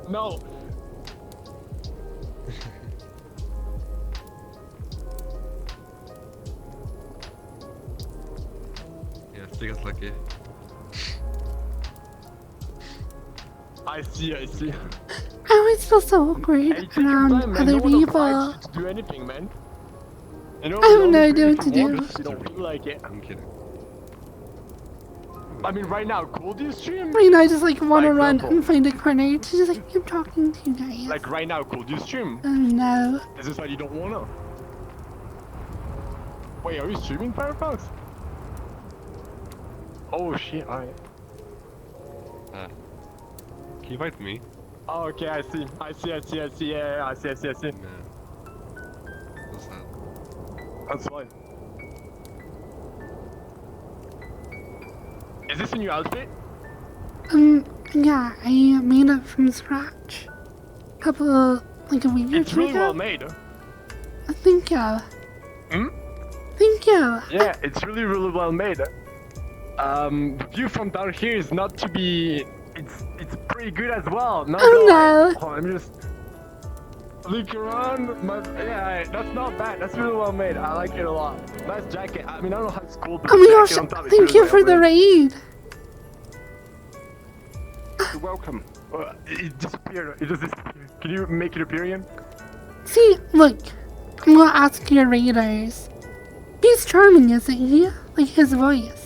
S4: No.
S9: Yeah, Stiga's lucky.
S4: I see.
S1: I always feel so awkward
S4: Hey, take your
S1: around
S4: time, man.
S1: other
S4: No one
S1: people.
S4: obliges you to do anything, man. You know,
S1: I have
S4: you
S1: no
S4: only
S1: idea
S4: do it
S1: what to
S4: if you want
S1: do.
S4: to, you don't feel like it.
S9: I'm kidding.
S4: I mean, right now, cool, do you stream?
S1: Right now, I just like want to
S4: For
S1: run
S4: example.
S1: and find a corner to just like keep talking to you guys.
S4: Like right now, cool, do you stream?
S1: Oh no.
S4: Is this why you don't wanna? Wait, are you streaming Firefox? Oh shit, alright.
S9: Can you invite me?
S4: Oh, okay, I see, yeah, I see.
S9: Nah. What's that?
S4: That's fine. Is this a new outfit?
S1: Yeah, I made it from scratch. Like a week or
S4: It's
S1: two
S4: really
S1: ago.
S4: well made.
S1: Thank you.
S4: Hmm?
S1: Thank you.
S4: Yeah, it's really well made. The view from down here is not to be. It's pretty good as well. Not
S1: Oh,
S4: gonna
S1: no.
S4: lie. Hold on, let me just look around. Yeah, that's not bad. That's really well made. I like it a lot. Nice jacket. I mean, I don't know how it's called. But
S1: Oh
S4: the
S1: my gosh,
S4: jacket on top is
S1: thank
S4: really
S1: you
S4: well
S1: for the
S4: made.
S1: raid.
S7: You're welcome.
S4: It disappeared. It just disappeared. Can you make it appear again?
S1: See, look, I'm gonna ask your raiders. He's charming, isn't he? Like his voice.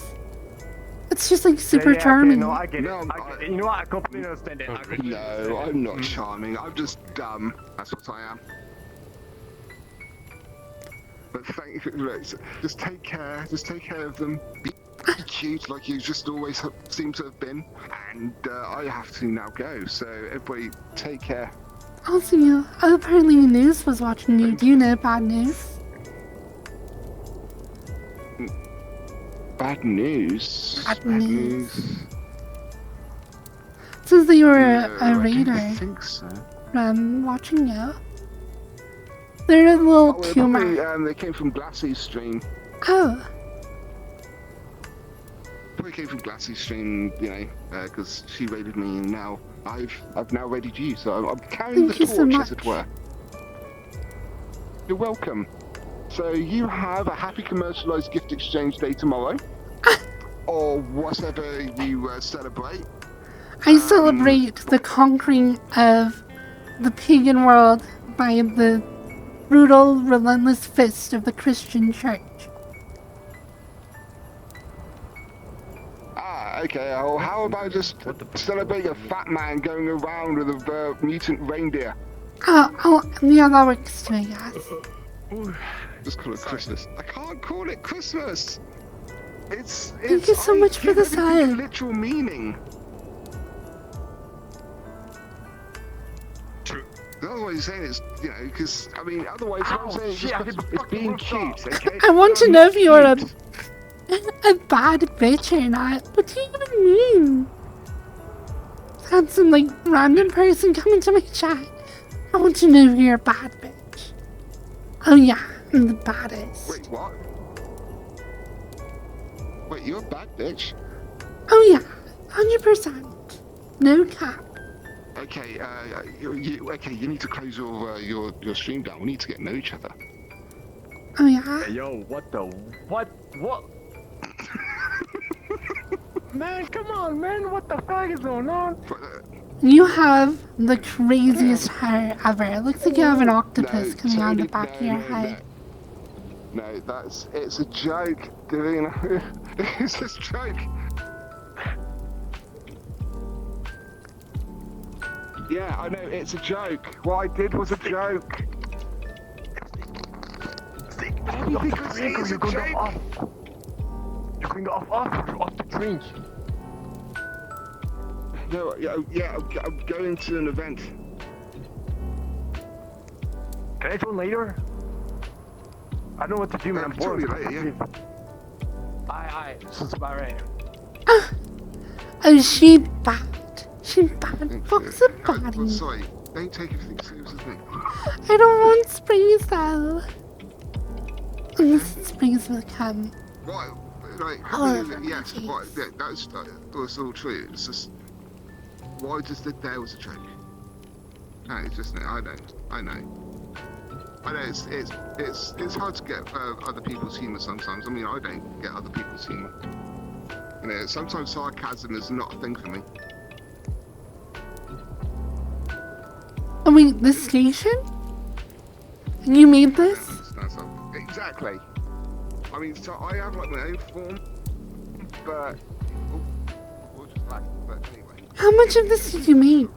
S1: It's just like super
S4: yeah,
S1: charming.
S4: Okay, no, I get it.
S7: No,
S4: I get it. You know what? I completely understand it. I completely understand
S7: No,
S4: it.
S7: I'm not charming. I'm just dumb. That's what I am. But thank you. Right, so just take care. Just take care of them. Be cute like you just always seem to have been. And I have to now go. So everybody, take care.
S1: I'll see you. Apparently News was watching you. Do you know Bad News?
S7: Bad news.
S1: Bad news. Says that you were a raider.
S7: I think so.
S1: Watching you. They're a little
S7: Oh,
S1: too much.
S7: they came from Glassy's stream.
S1: Oh,
S7: Probably came from Glassy's stream, you know, because she raided me, and now I've now raided you, so I'm carrying
S1: Thank
S7: the
S1: you so
S7: torch, as it
S1: much.
S7: were. You're welcome. So you have a happy commercialized gift exchange day tomorrow, or whatever you celebrate.
S1: I celebrate the conquering of the pagan world by the brutal, relentless fist of the Christian Church.
S7: Ah, okay. Well, how about just celebrate a fat man going around with a mutant reindeer?
S1: Oh, yeah, that works too, I guess.
S7: Just call it Christmas. I can't call it Christmas. It's.
S1: Thank you so
S7: I
S1: much for
S7: give
S1: the
S7: everything a
S1: sub.
S7: literal meaning. Otherwise, you're saying it's, you know, because I mean, otherwise, what I'm saying is
S4: shit, I
S7: just
S4: hit the
S7: it's
S4: fucking
S7: being
S4: rooftop.
S7: cute, okay?
S1: I want to
S7: You're
S1: know if you're a
S7: cute.
S1: bad bitch or not. What do you even mean? Had some like random person come into my chat. I want to know if you're a bad bitch. Oh yeah, I'm the baddest.
S7: Wait, what? Wait, you're a bad bitch?
S1: Oh yeah, 100%. No cap.
S7: Okay, you need to close your stream down. We need to get to know each other.
S1: Oh yeah.
S4: Hey, yo, what? Man, come on, man. What the fuck is going on?
S1: You have the craziest hair ever. It looks like you have an octopus coming out the back of your head.
S7: No, it's a joke, doing it's a joke. Yeah, I know, it's a joke. What I did was a joke. Everything I say is a joke.
S4: You're going off the drink.
S7: No, yeah, I'm going to an event.
S4: Can I join later? I don't know what to do, man. I'm
S7: I'll tell
S4: bored.
S7: you later, yeah.
S4: Aye, this is about right.
S1: Oh, she bad. She bad. Fuck's a
S7: I'm
S1: body.
S7: sorry, don't take everything serious with me.
S1: I don't want sprays though. Unless sprays will come.
S7: Right, right,
S1: Oh,
S7: yes,
S1: jeez.
S7: right, yeah, that's all true. It's just, why just that there was a joke? No, it's just, I know. It's hard to get other people's humour sometimes. I mean, I don't get other people's humour. You know, sometimes sarcasm is not a thing for me.
S1: Oh wait, this station? You made this?
S7: That's all. Exactly. exactly. I mean, so I have like my own form, but just black. But anyway.
S1: How much of this did you make?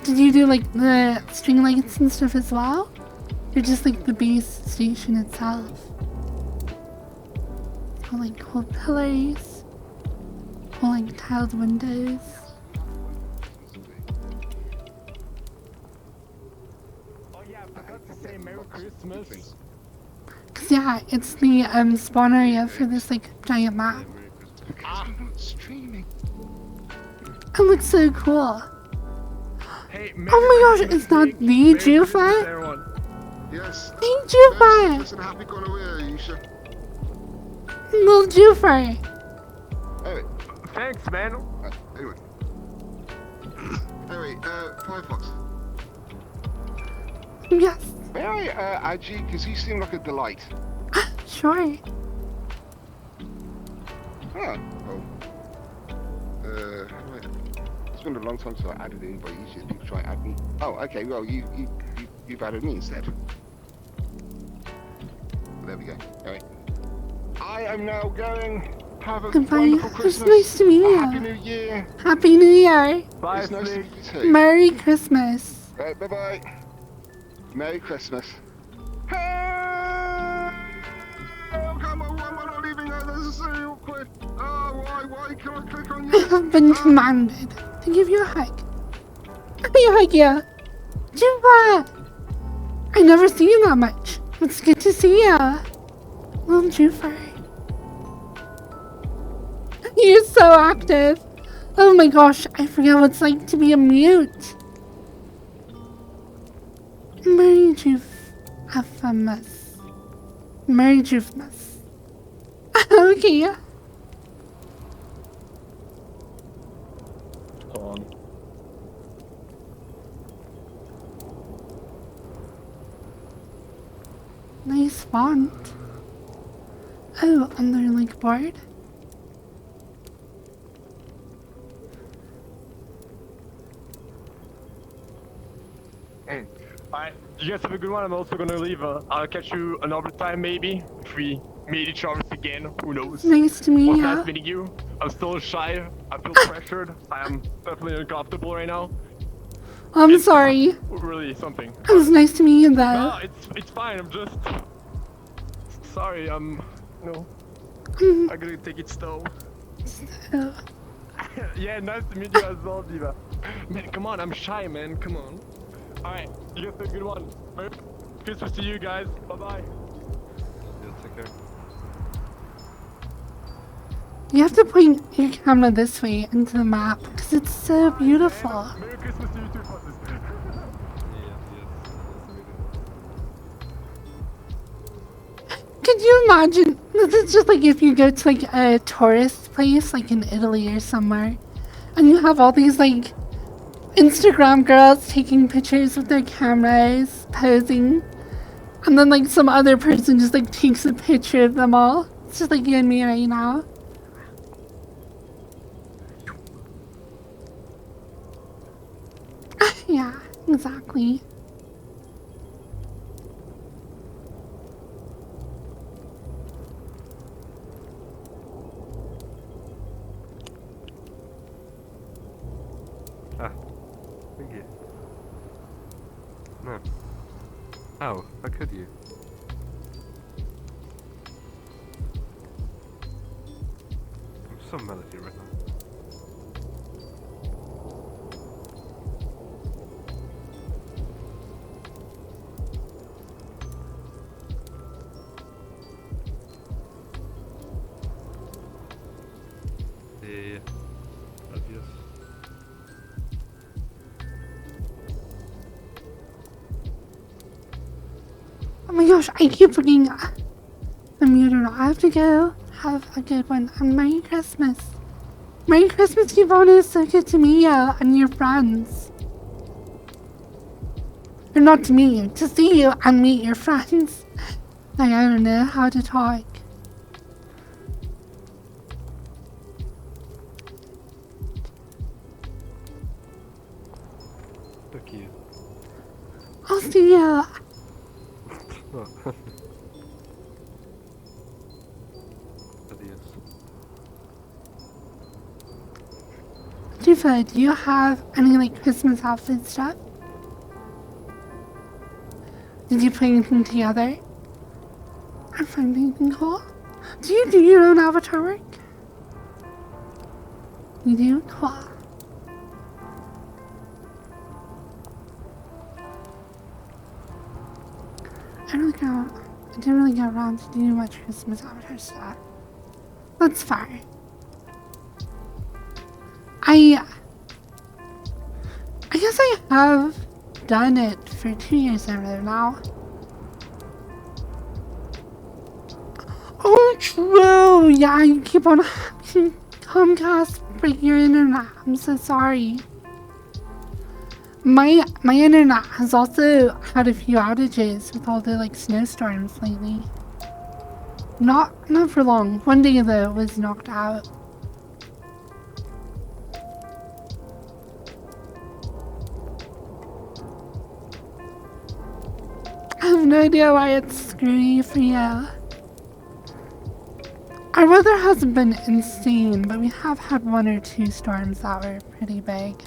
S1: Did you do like the string lights and stuff as well? Or just like the base station itself? Or like cool pillars? Or like tiled windows?
S4: Oh yeah, I forgot to say Merry Christmas.
S1: Cause yeah, it's the spawn area for this like giant map.
S7: I'm not streaming.
S1: It looks so cool.
S4: Hey,
S1: Oh my gosh, is that the Jufa?
S7: Yes.
S1: Hey Jufa!
S7: Listen, happy gonorrhea, you should.
S1: Little Jufa!
S7: Anyway.
S4: Thanks, man.
S7: Anyway. Anyway, Firefox.
S1: Yes.
S7: May I add you? Because you seem like a delight.
S1: Sure.
S7: Oh. Right. It's been a long time since I added anybody. Usually people try and add me. Oh, okay. Well, you've added me instead. There we go. Anyway. I am now going. Have a
S1: Goodbye.
S7: wonderful
S1: It's
S7: Christmas.
S1: nice to meet you.
S7: Happy New Year.
S1: Happy New Year.
S4: Bye,
S7: It's nice to
S4: Snake.
S7: meet you too.
S1: Merry Christmas.
S7: Right, bye-bye. Merry Christmas. Hey! Oh, come on, why am I not leaving her? This is so awkward. Oh, why can I click on
S1: I
S7: you?
S1: have been commanded to give you a hug. Let me hug you. Jufa! I never see you that much. It's good to see you. Little Jufa. You're so active. Oh my gosh, I forget what it's like to be a mute. Merry Jufmas. Merry Jufmas. Okay. Nice font. Oh, and they're like bored.
S4: Alright, you guys have a good one. I'm also gonna leave. I'll catch you another time maybe. If we meet each other again, who knows?
S1: Nice to meet
S4: Well,
S1: you.
S4: nice meeting you. I'm still shy. I feel pressured. I am definitely uncomfortable right now.
S1: I'm sorry.
S4: Really something.
S1: It was nice to meet you though.
S4: No, it's fine. I'm just sorry. No.
S1: Mm.
S4: I'm gonna take it slow.
S1: So,
S4: Yeah, nice to meet you as well, Diva. Man, come on. I'm shy, man. Come on. Alright, you guys have a good one. Merry Christmas to you guys. Bye-bye.
S9: Yeah, take care.
S1: you have to point your camera this way into the map because it's so beautiful.
S4: Merry Christmas to you too, Francis.
S1: Could you imagine? This is just like if you go to like a tourist place, like in Italy or somewhere, and you have all these like Instagram girls taking pictures with their cameras, posing, and then like some other person just like takes a picture of them all. It's just like you and me right now. Yeah, exactly.
S9: Thank you. No. Oh, how could you? I'm so mad at you right now. Yeah. Obvious.
S1: Oh my gosh, I keep forgetting I'm muted. I have to go. Have a good one and Merry Christmas. Merry Christmas, Yvonne. It's so good to meet you and your friends. Or not to meet you, to see you and meet your friends. Like, I don't know how to talk.
S9: So cute.
S1: I'll see you. Tifa, do you have any like Christmas outfit stuff? Did you put anything together? I find anything cool? Do you do your own avatar work? You do? Cool. I didn't really get around to doing much Christmas avatar stuff. That's fine. I guess I have done it for 2 years in a row now. Oh, true! Yeah, you keep on having Comcast break your internet. I'm so sorry. My internet has also had a few outages with all the like snowstorms lately. Not for long. One day though it was knocked out. I have no idea why it's screwy for you. Our weather hasn't been insane, but we have had 1 or 2 storms that were pretty big.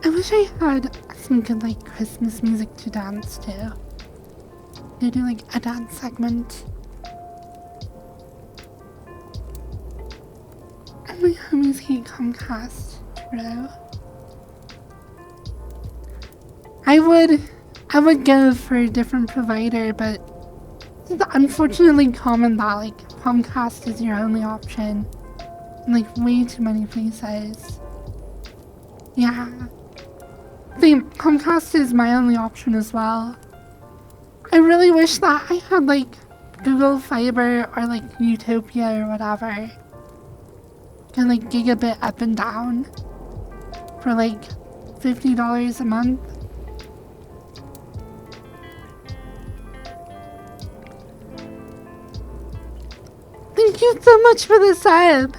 S1: I wish I had some good like Christmas music to dance to. To do like a dance segment. And my homies hate Comcast, true. I would go for a different provider, but it's unfortunately common that like Comcast is your only option in like way too many places. Yeah. Comcast is my only option as well. I really wish that I had like Google Fiber or like Utopia or whatever. And like gigabit up and down for like $50 a month. Thank you so much for the sub.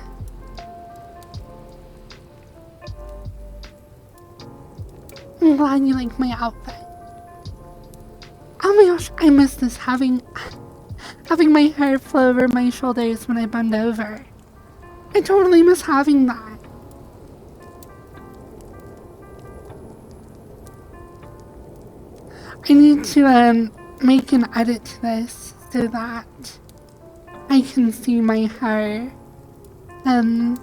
S1: I'm glad you like my outfit. Oh my gosh, I miss this having my hair flow over my shoulders when I bend over. I totally miss having that. I need to make an edit to this so that I can see my hair in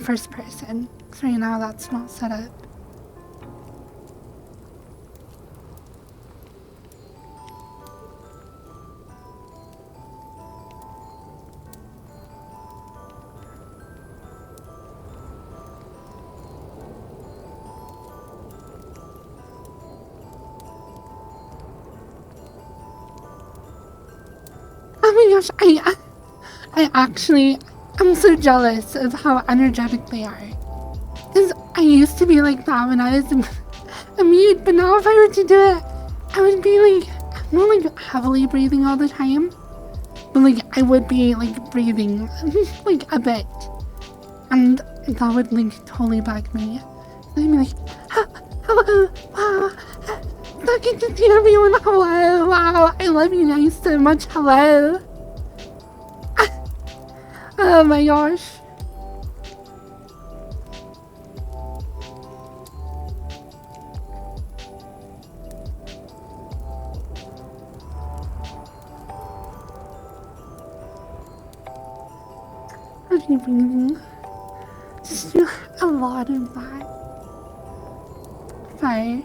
S1: first person. Because right now that's not set up. Oh my gosh, I'm so jealous of how energetic they are. Because I used to be like that when I was a mute, but now if I were to do it, I would be like, not like heavily breathing all the time, but like I would be like breathing like a bit. And that would like totally bug me. And I'd be like, hello, wow, so good to see everyone, hello, wow, I love you guys so much, hello. Oh my gosh. I've been breathing. Just do a lot of that. Fire.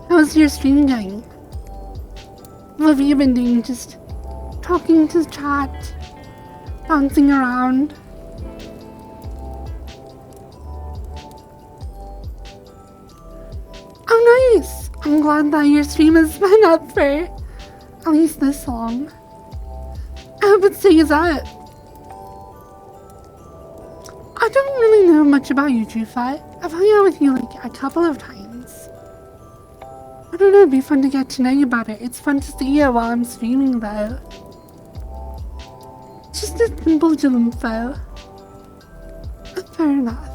S1: How's your stream going? What have you been doing? Just talking to chat? bouncing around. Oh, nice! I'm glad that your stream has been up for at least this long. I hope it stays up. I don't really know much about you, Jufi. I've hung out with you like a couple of times. I don't know, it'd be fun to get to know you better. It's fun to see you while I'm streaming though. Just a simple info. Fair enough.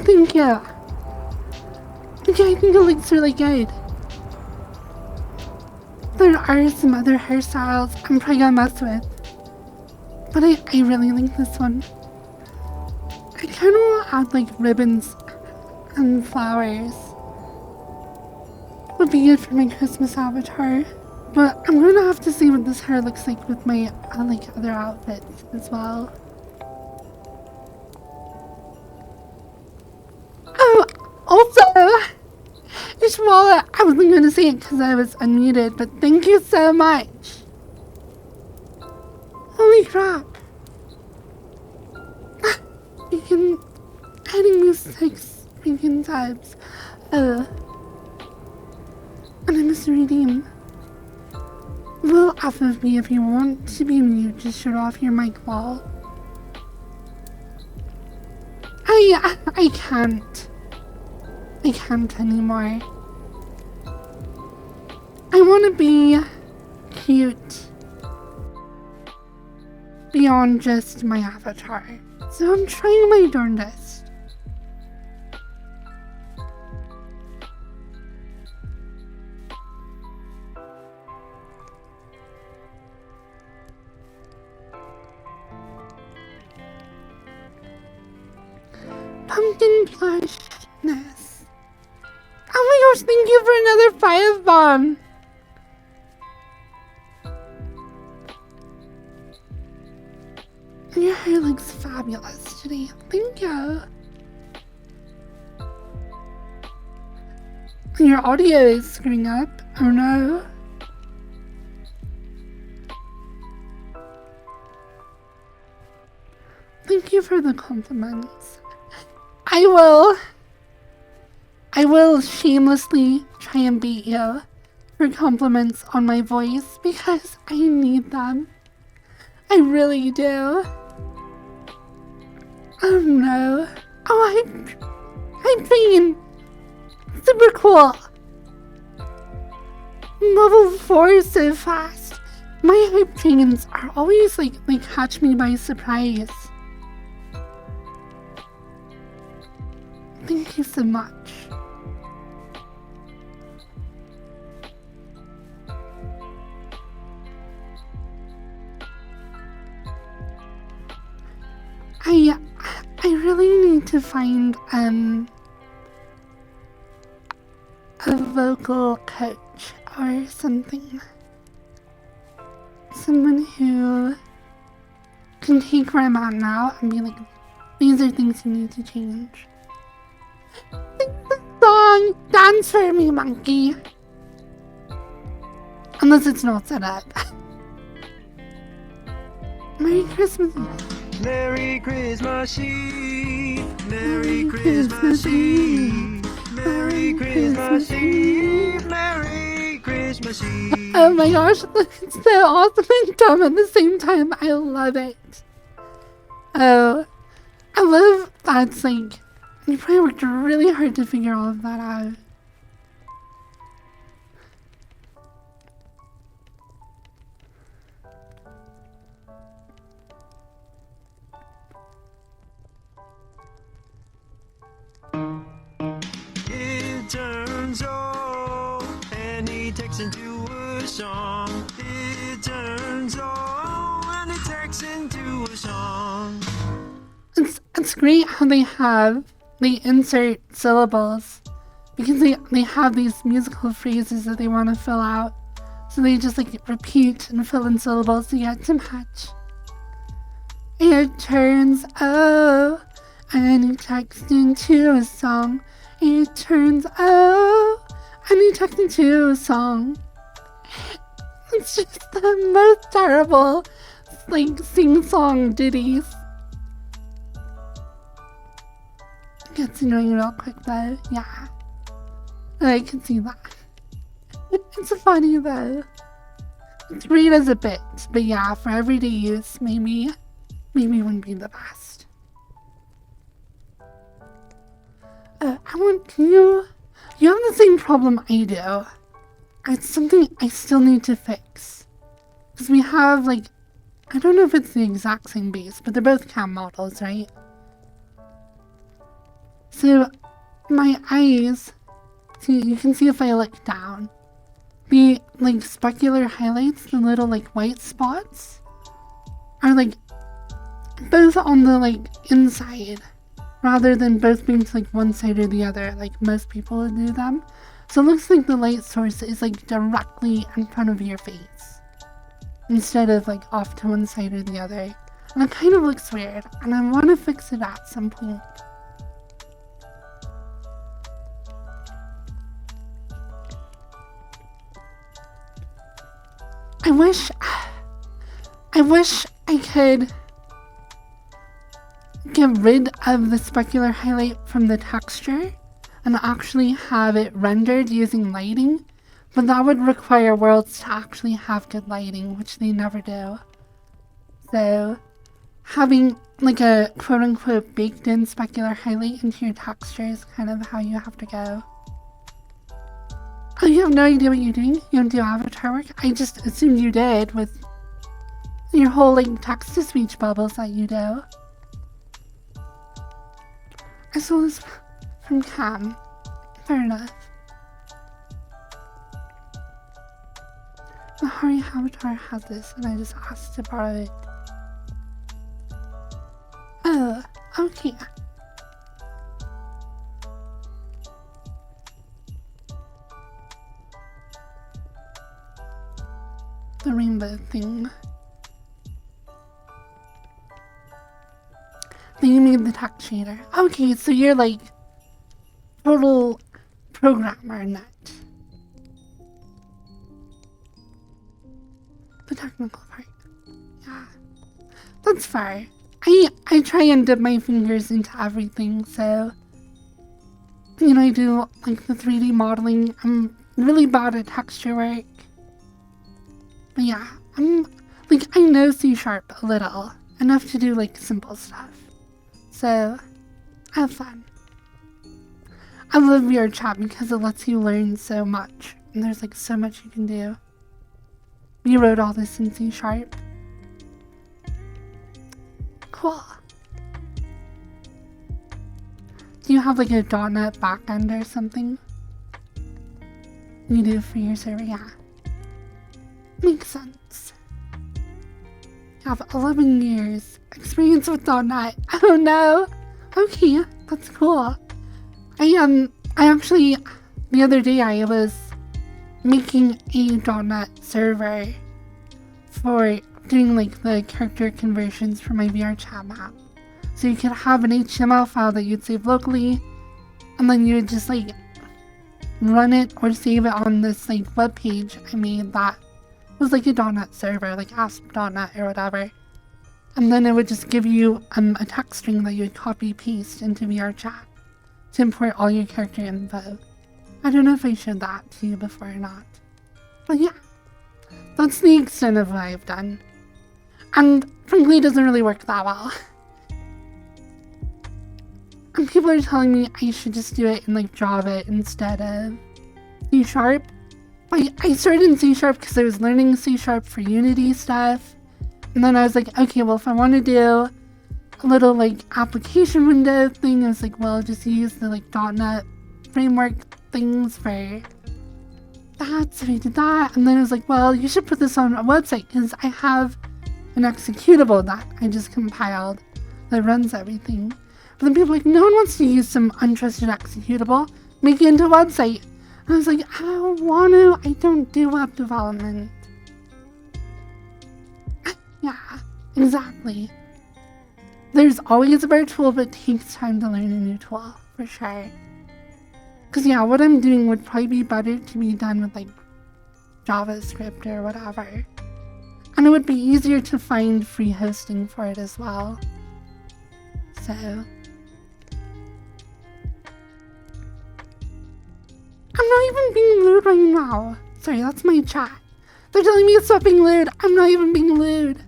S1: Thank you. Yeah, I think it looks really good. There are some other hairstyles I'm probably gonna mess with, but I really like this one. I kind of want to add like ribbons and flowers. Would be good for my Christmas avatar, but I'm gonna have to see what this hair looks like with my other outfits as well. Oh, also, Ishwala, I wasn't going to say it because I was unmuted, but thank you so much. Holy crap. Freaking adding me 6 freaking times. And I must redeem. Vote off of me if you want to be mute, just shut off your mic wall. I can't. I can't anymore. I want to be cute beyond just my avatar. So I'm trying my darndest. Pumpkin plushness. Oh my gosh, thank you for another 5 bomb. Your hair looks fabulous today. Thank you. Your audio is screwing up. Oh no. Thank you for the compliments. I will shamelessly try and beat you for compliments on my voice because I need them. I really do. Oh no. Oh, I'm being super cool. Level 4 so fast. My hype trains are always like they catch me by surprise. Thank you so much. I really need to find a vocal coach or something. Someone who can take where I'm at now and be like, these are things you need to change. Sing the song, dance for me, monkey. Unless it's not set up. Merry Christmas.
S10: Merry Christmas Eve, Merry Christmas Eve, Merry Christmas Eve, Merry Christmas Eve.
S1: Oh my gosh, it's so awesome and dumb at the same time. I love it. Oh, I love that's like, you probably worked really hard to figure all of that out.
S10: It turns old and he takes into a song. It turns old and it takes into a song.
S1: It's great how they insert syllables because they have these musical phrases that they want to fill out. So they just like repeat and fill in syllables to get to match. It turns oh, and he texts into a song. It turns oh, and he texts into a song. It's just the most terrible, like, sing-song ditties. Gets annoying real quick though, yeah. I can see that. It's funny though. It's great as a bit, but yeah, for everyday use, maybe wouldn't be the best. You have the same problem I do. It's something I still need to fix. Because we have, like, I don't know if it's the exact same base, but they're both cam models, right? So, my eyes, see, you can see if I look down, the, like, specular highlights, the little, like, white spots, are, like, both on the, like, inside, rather than both being to, like, one side or the other, like most people would do them. So it looks like the light source is, like, directly in front of your face, instead of, like, off to one side or the other. And it kind of looks weird, and I want to fix it at some point. I wish I could get rid of the specular highlight from the texture and actually have it rendered using lighting, but that would require worlds to actually have good lighting, which they never do. So having like a quote-unquote baked-in specular highlight into your texture is kind of how you have to go. Oh, you have no idea what you're doing? You don't do avatar work? I just assumed you did with your whole like text-to-speech bubbles that you do. I saw this from Cam. Fair enough. The Hari Avatar has this and I just asked to borrow it. Oh, okay. The rainbow thing. Then you made the text shader. Okay, so you're like total programmer nut. The technical part. Yeah. That's fair. I try and dip my fingers into everything, so you know, I do like the 3D modeling. I'm really bad at texture work. But yeah, I'm like I know C# a little. Enough to do like simple stuff. So have fun. I love VR chat because it lets you learn so much. And there's like so much you can do. You wrote all this in C#. Cool. Do you have like a .NET backend or something? You do for your server? Yeah. Makes sense. You have 11 years experience with .NET. Oh no. Okay, that's cool. I actually, the other day I was making a .NET server for doing like the character conversions for my VR chat map. So you could have an HTML file that you'd save locally, and then you would just like run it or save it on this like web page I made that was like a .NET server, like ASP.NET or whatever. And then it would just give you a text string that you would copy paste into VR chat to import all your character info. I don't know if I showed that to you before or not. But yeah, that's the extent of what I've done. And frankly, it doesn't really work that well. And people are telling me I should just do it in like Java instead of C#. I started in C# because I was learning C# for Unity stuff. And then I was like, okay, well, if I want to do a little like application window thing, I was like, well, just use the like .NET framework things for that. So I did that. And then I was like, well, you should put this on a website because I have an executable that I just compiled that runs everything. But then people are like, no one wants to use some untrusted executable. Make it into a website. I was like, I don't want to. I don't do web development. Yeah, exactly. There's always a better tool, but it takes time to learn a new tool, for sure. Because, yeah, what I'm doing would probably be better to be done with, like, JavaScript or whatever. And it would be easier to find free hosting for it as well. So... I'm not even being lewd right now. Sorry, that's my chat. They're telling me to stop being lewd. I'm not even being lewd.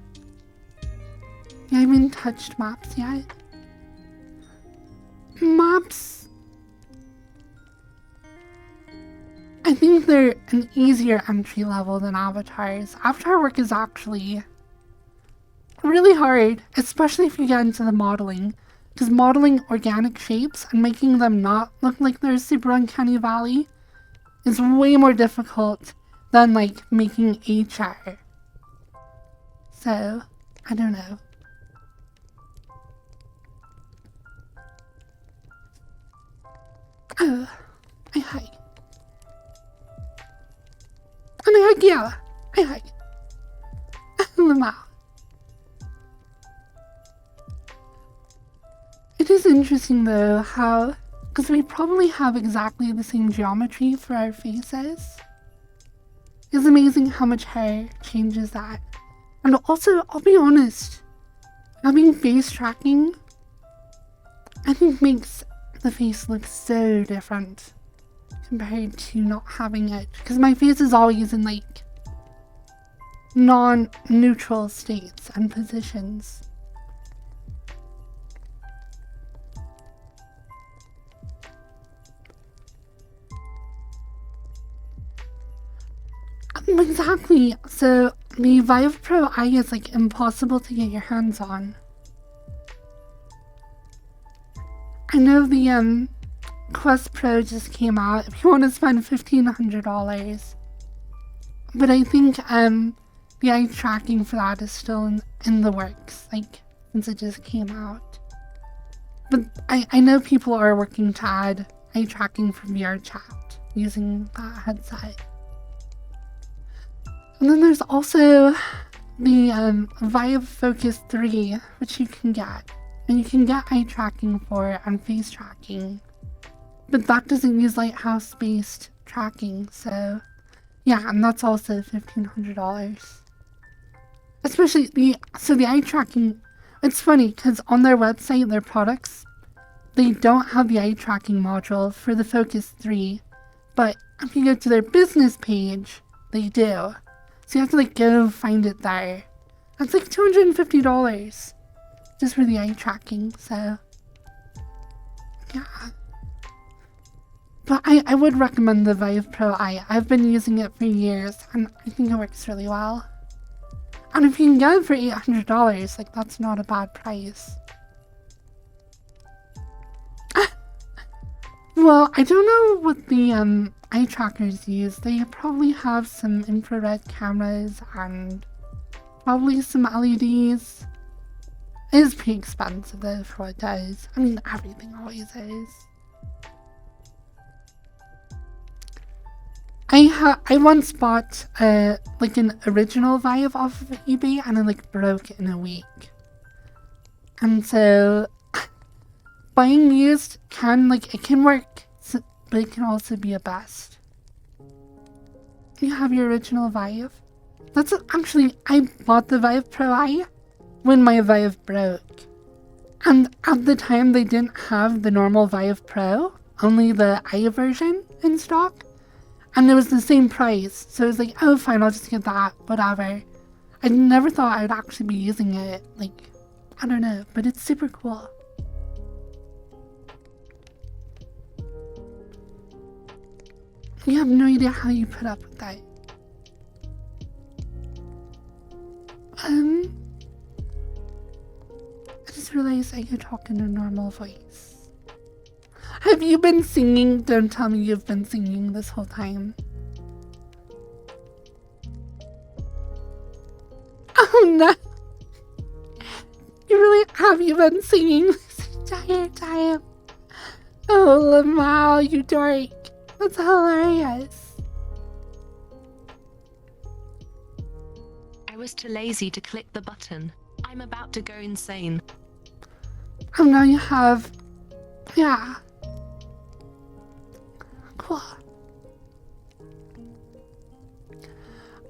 S1: Yeah, I haven't touched maps yet. Maps... I think they're an easier entry level than avatars. Avatar work is actually really hard, especially if you get into the modeling. Because modeling organic shapes and making them not look like they're super uncanny valley is way more difficult than, like, making HR. So, I don't know. Oh, I hug. And I hug you. I hug. Lamau. It is interesting though how, because we probably have exactly the same geometry for our faces. It's amazing how much hair changes that. And also, I'll be honest, having face tracking, I think makes the face look so different compared to not having it. Because my face is always in, like, non-neutral states and positions. Exactly. So the Vive Pro I is, like, impossible to get your hands on. I know the Quest Pro just came out if you want to spend $1,500. But I think the eye tracking for that is still in the works, like, since it just came out. But I know people are working to add eye tracking for VR chat using that headset. And then there's also the Vive Focus 3, which you can get. And you can get eye tracking for it and face tracking. But that doesn't use lighthouse-based tracking, so... Yeah, and that's also $1,500. Especially the eye tracking... It's funny, because on their website, their products, they don't have the eye tracking module for the Focus 3. But if you go to their business page, they do. So you have to, like, go find it there. That's like $250 just for the eye tracking, so yeah. But I would recommend the Vive Pro Eye. I've been using it for years and I think it works really well. And if you can get it for $800, like, that's not a bad price. Well, I don't know what the eye trackers use. They probably have some infrared cameras and probably some LEDs. It is pretty expensive though for what it does. I mean, everything always is. I once bought like an original Vive off of eBay and it, like, broke in a week. And so buying used it can work, but it can also be a bust. You have your original Vive? That's actually, I bought the Vive Pro Eye when my Vive broke. And at the time they didn't have the normal Vive Pro, only the Eye version in stock. And it was the same price, so I was like, oh fine, I'll just get that, whatever. I never thought I would actually be using it, like, I don't know, but it's super cool. You have no idea how you put up with that. I just realized I could talk in a normal voice. Have you been singing? Don't tell me you've been singing this whole time. Oh no! You really have you been singing this entire time? Oh Lamau, you dork. That's hilarious.
S11: I was too lazy to click the button. I'm about to go insane.
S1: Oh, now you have... Yeah. Cool.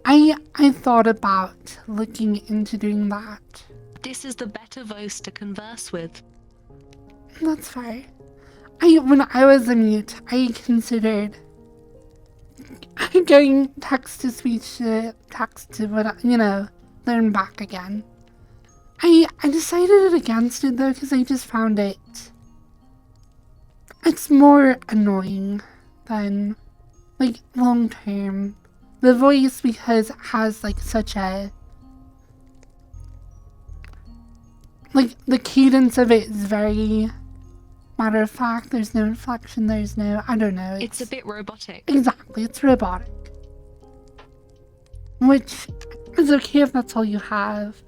S1: I thought about looking into doing that.
S11: This is the better voice to converse with.
S1: That's fair. When I was a mute, I considered going text to speech to text to what, learn back again. I decided against it though because I just found it's more annoying than like long term. The voice, because it has like such a like the cadence of it is very matter of fact. There's no inflection, there's no, I don't know.
S11: It's a bit robotic.
S1: Exactly, it's robotic. Which is okay if that's all you have.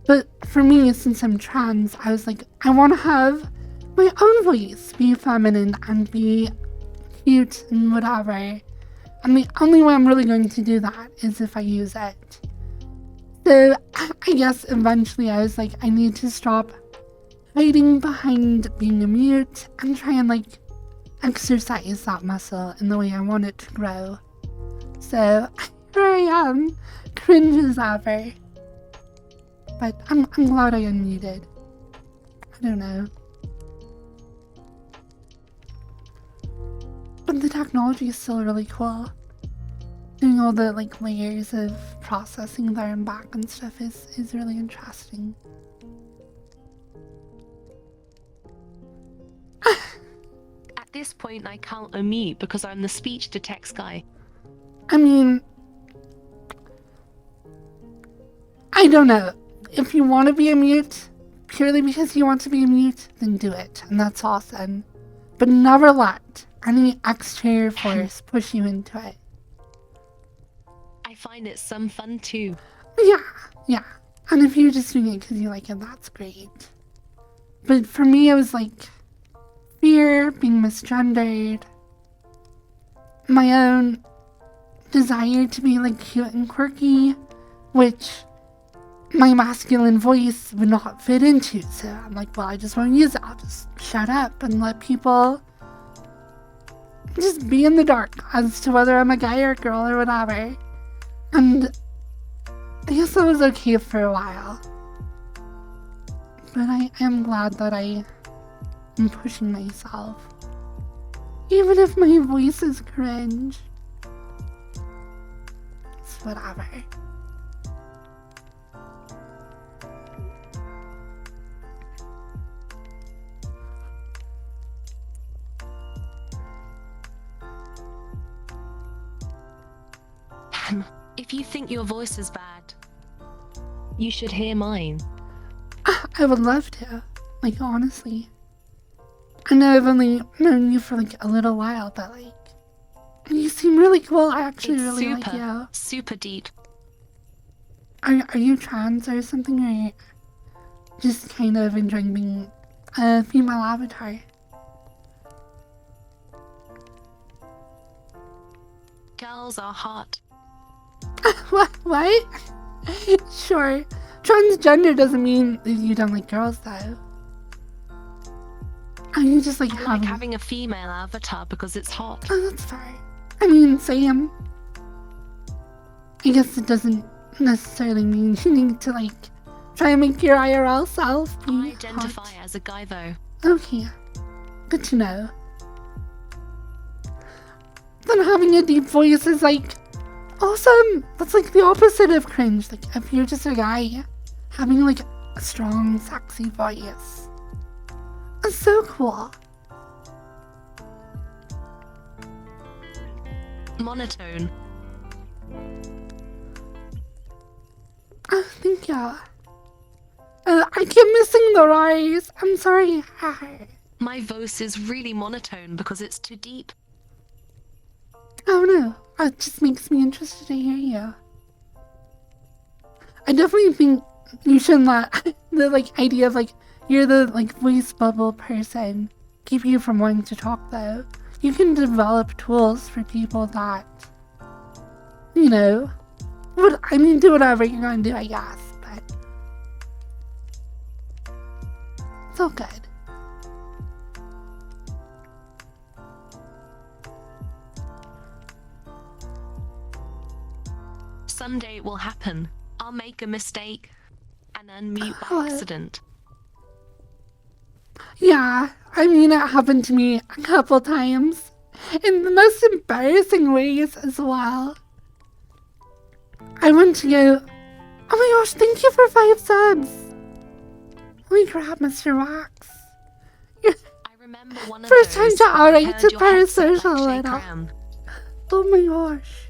S1: But for me, since I'm trans, I was like, I want to have my own voice be feminine and be cute and whatever. And the only way I'm really going to do that is if I use it. So I guess eventually I was like, I need to stop hiding behind being a mute and try and like exercise that muscle in the way I want it to grow. So here I am, cringe as ever. But I'm glad I unmuted. I don't know. But the technology is still really cool. Doing all the like layers of processing there and back and stuff is really interesting.
S11: At this point, I can't unmute because I'm the speech to text guy.
S1: I mean, I don't know. If you want to be a mute, purely because you want to be a mute, then do it, and that's awesome. But never let any exterior force push you into it.
S11: I find it some fun too.
S1: Yeah. And if you're just doing it because you like it, that's great. But for me, it was like fear, being misgendered, my own desire to be like cute and quirky, which my masculine voice would not fit into. So I'm like, well, I just won't use it. I'll just shut up and let people just be in the dark as to whether I'm a guy or a girl or whatever. And I guess that was okay for a while. But I am glad that I am pushing myself. Even if my voice is cringe. It's whatever.
S11: If you think your voice is bad, you should hear mine.
S1: I would love to. Like, honestly. I know I've only known you for like a little while, but like, you seem really cool. I actually really like you.
S11: Super deep.
S1: Are you trans or something, or are you just kind of enjoying being a female avatar?
S11: Girls are hot.
S1: What? Sure. Transgender doesn't mean that you don't like girls, though. Are you just like
S11: having a female avatar because it's hot?
S1: Oh, that's fair. I mean, same. I guess it doesn't necessarily mean you need to like try and make your IRL self be
S11: I identify
S1: hot.
S11: as a guy though.
S1: Okay. Good to know. Then having a deep voice is like awesome. That's like the opposite of cringe. Like if you're just a guy having like a strong, sexy voice. That's so cool.
S11: Monotone.
S1: Oh, thank you. I keep missing the rise. I'm sorry.
S11: My voice is really monotone because it's too deep.
S1: Oh no, it just makes me interested to hear you. I definitely think you shouldn't let the like idea of like you're the like voice bubble person keep you from wanting to talk though. you can develop tools for people that, you know, do whatever you're gonna do, I guess, but it's all good.
S11: Someday it will happen. I'll make a mistake and unmute by accident.
S1: Yeah, I mean, it happened to me a couple times. In the most embarrassing ways as well. I went to go, oh my gosh, thank you for 5 subs. Let me grab Mr. Wax.
S11: I remember one of
S1: First time
S11: those
S1: to
S11: when I
S1: outright
S11: heard
S1: to
S11: your headset like
S1: parasocial
S11: Shay
S1: little.
S11: Cram.
S1: Oh my gosh.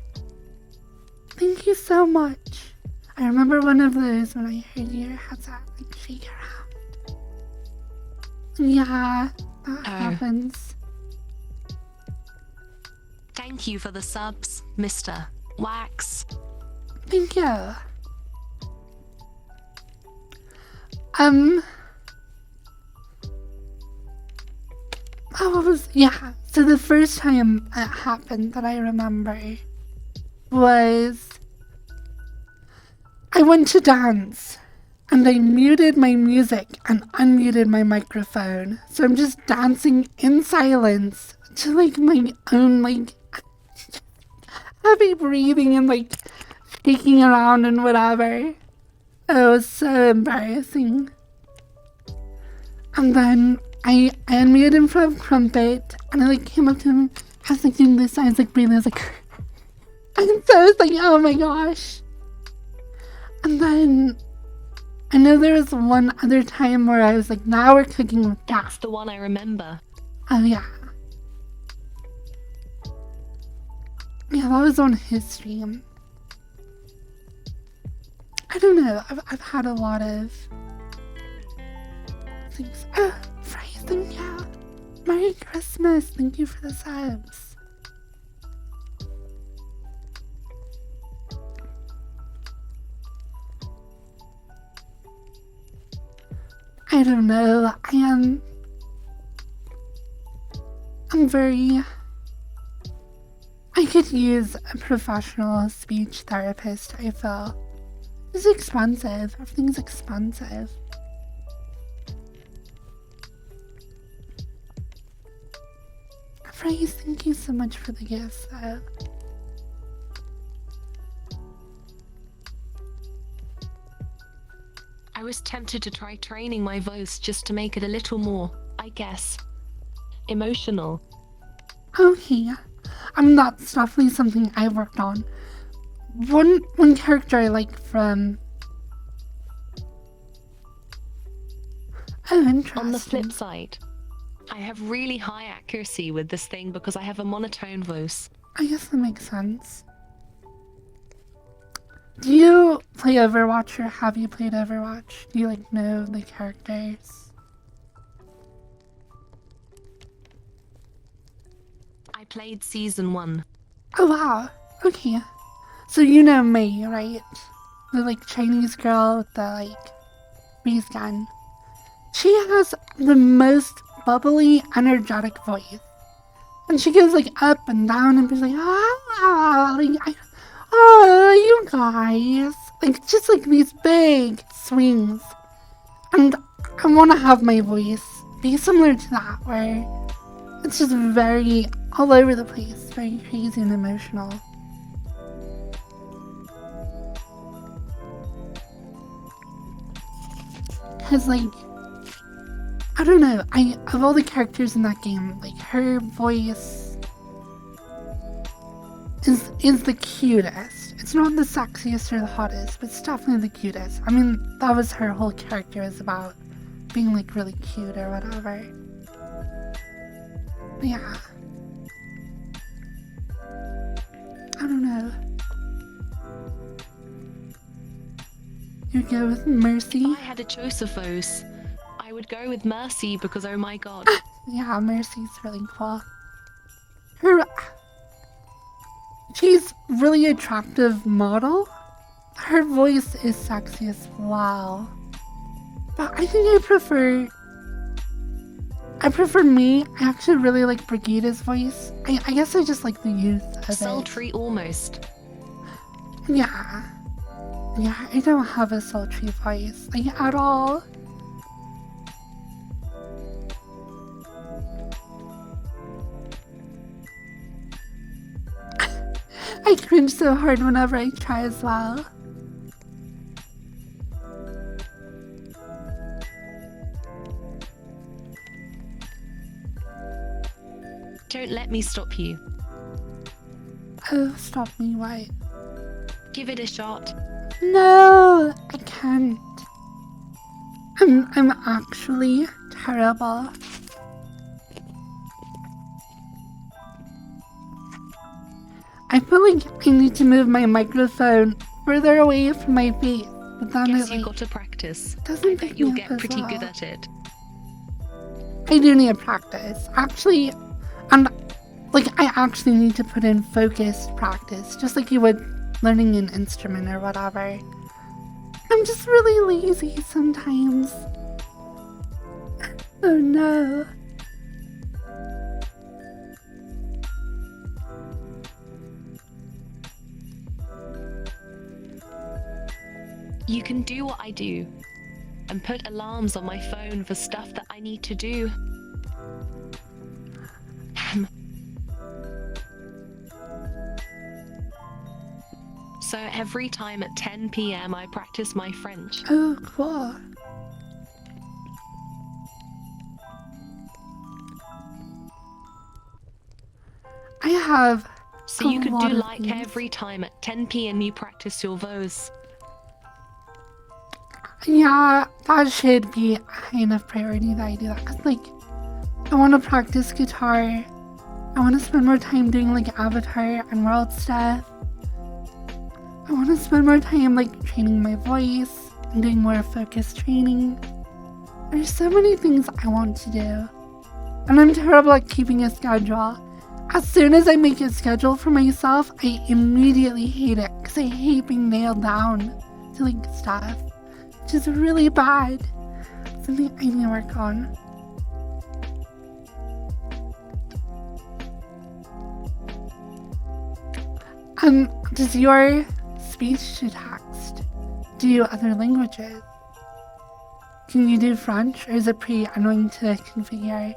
S1: Thank you so much. I remember one of those when I heard your headset like shake around. Yeah, that happens.
S11: Thank you for the subs, Mr. Wax.
S1: Thank you. So the first time it happened that I remember was I went to dance and I muted my music and unmuted my microphone. So I'm just dancing in silence to like my own like heavy breathing and like shaking around and whatever. It was so embarrassing. And then I unmuted him from Crumpet and I like came up to him. I was like doing this, I was like breathing, I was like and so I was like, oh my gosh. And then I know there was one other time where I was like, now we're cooking with gas.
S11: That's the one I remember.
S1: Oh yeah. Yeah, that was on his stream. I don't know, I've had a lot of things. Oh, Frey, thank you. Merry Christmas, thank you for the subs. I don't know, I'm very... I could use a professional speech therapist, I feel. It's expensive. Everything's expensive. Praise, thank you so much for the gifts, though.
S11: I was tempted to try training my voice just to make it a little more, I guess, emotional.
S1: Okay. That's definitely something I worked on. One character I like from... Oh, interesting.
S11: On the flip side, I have really high accuracy with this thing because I have a monotone voice.
S1: I guess that makes sense. Do you play Overwatch or have you played Overwatch? Do you like know the characters?
S11: I played season 1.
S1: Oh wow, okay. So you know Mei, right? The like Chinese girl with the like breeze gun. She has the most bubbly, energetic voice. And she goes like up and down and she's like, you guys. Like just like these big swings. And I want to have my voice be similar to that, where it's just very all over the place, very crazy and emotional. Cause like, I don't know, of all the characters in that game, like her voice is the cutest. It's not the sexiest or the hottest, but it's definitely the cutest. I mean, that was her whole character, is about being like really cute or whatever. But yeah. I don't know. You go with Mercy?
S11: If I had a choice of those, I would go with Mercy because oh my god.
S1: Yeah, Mercy's really cool. She's really attractive model. Her voice is sexy as well. But I think I I prefer me. I actually really like Brigida's voice. I guess I just like the youth of it.
S11: Sultry almost.
S1: Yeah. Yeah, I don't have a sultry voice, like, at all. I cringe so hard whenever I try as well.
S11: Don't let me stop you.
S1: Oh, stop me, what?
S11: Give it a shot.
S1: No, I can't. I'm actually terrible. I feel like I need to move my microphone further away from my face, but then
S11: Guess
S1: it
S11: you
S1: like,
S11: got to practice.
S1: doesn't pick
S11: You'll
S1: me
S11: get
S1: up as
S11: pretty
S1: well.
S11: good at it.
S1: I do need to practice. Actually, and like I actually need to put in focused practice, just like you would learning an instrument or whatever. I'm just really lazy sometimes. Oh no.
S11: You can do what I do and put alarms on my phone for stuff that I need to do. So every time at 10 p.m. I practice my French.
S1: Oh, cool. I have
S11: So you
S1: a
S11: could
S1: lot
S11: do
S1: of
S11: like
S1: things.
S11: every time at 10 p.m. you practice your vows.
S1: Yeah, that should be a high enough priority that I do that. 'Cause, like, I want to practice guitar. I want to spend more time doing, like, Avatar and World stuff. I want to spend more time, like, training my voice and doing more focused training. There's so many things I want to do. And I'm terrible at keeping a schedule. As soon as I make a schedule for myself, I immediately hate it because I hate being nailed down to, like, stuff. Which is really bad. Something I need to work on. Does your speech to text do other languages? Can you do French, or is it pretty annoying to configure?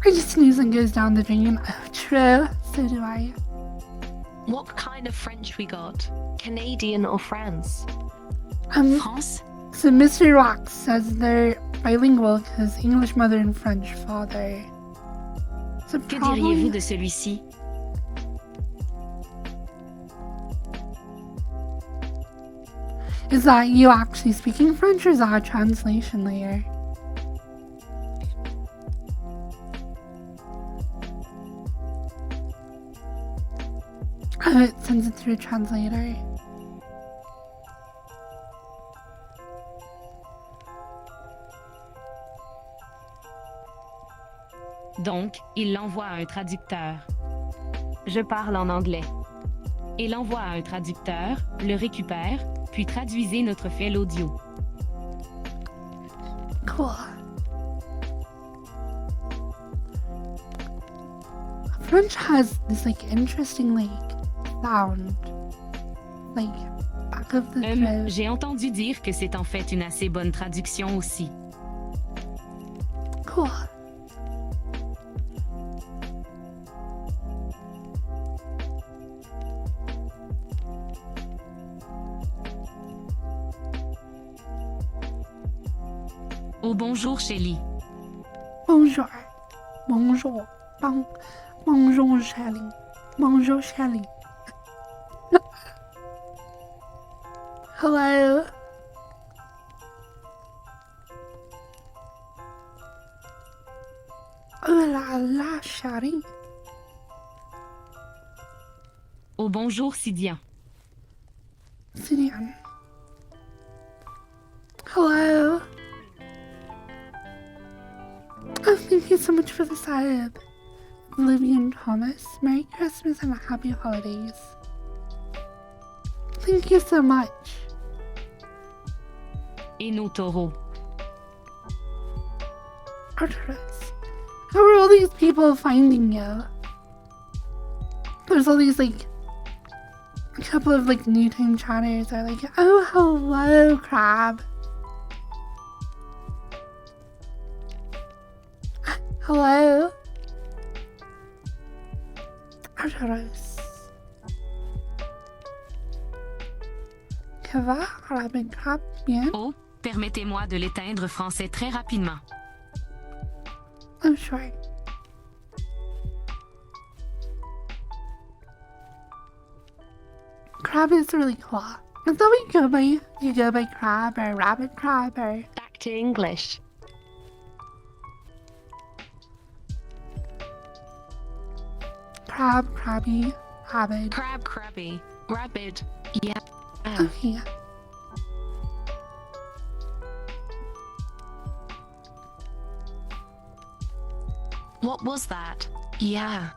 S1: I just sneeze and goes down the drain. Oh, true. So do I.
S11: What kind of French we got? Canadian or France?
S5: France?
S1: So Mr. Rock says they're bilingual because English mother and French father. So
S5: Que
S1: probably...
S5: diriez-vous de celui-ci?
S1: Is that you actually speaking French, or is that a translation layer? Oh, it sends it through a translator.
S12: Donc, il l'envoie à un traducteur. Je parle en anglais. Et l'envoie à un traducteur, le récupère, puis traduisez notre fil audio.
S1: Cool. French has this like interesting like sound, like back of the throat.
S12: J'ai entendu dire que c'est en fait une assez bonne traduction aussi.
S1: Cool.
S12: Oh bonjour Shelly.
S1: Bonjour. Bonjour. Bonjour, Shelly. Bonjour, Shelly. Hello. Oh la la, Shelly.
S12: Oh bonjour Sidian.
S1: Sidian. Hello. Oh, thank you so much for the sub. Olivia and Thomas, Merry Christmas and Happy Holidays. Thank you so much.
S12: Et nos taureaux.
S1: Artemis, how are all these people finding you? There's all these, like, a couple of, like, new time chatters are like, oh, hello, Crab. Hello. Artemis. Que va, Crab? Crab, bien?
S12: Oh, permettez-moi de l'éteindre français très rapidement.
S1: I'm sure. Crab is really cool. Is that what you go by? You go by Crab or Rabbit Crab or...
S11: Back to English.
S1: Crab, Crabby, Rabbit.
S11: Crab, crabby, rabbit. Yeah.
S1: Okay.
S11: What was that? Yeah.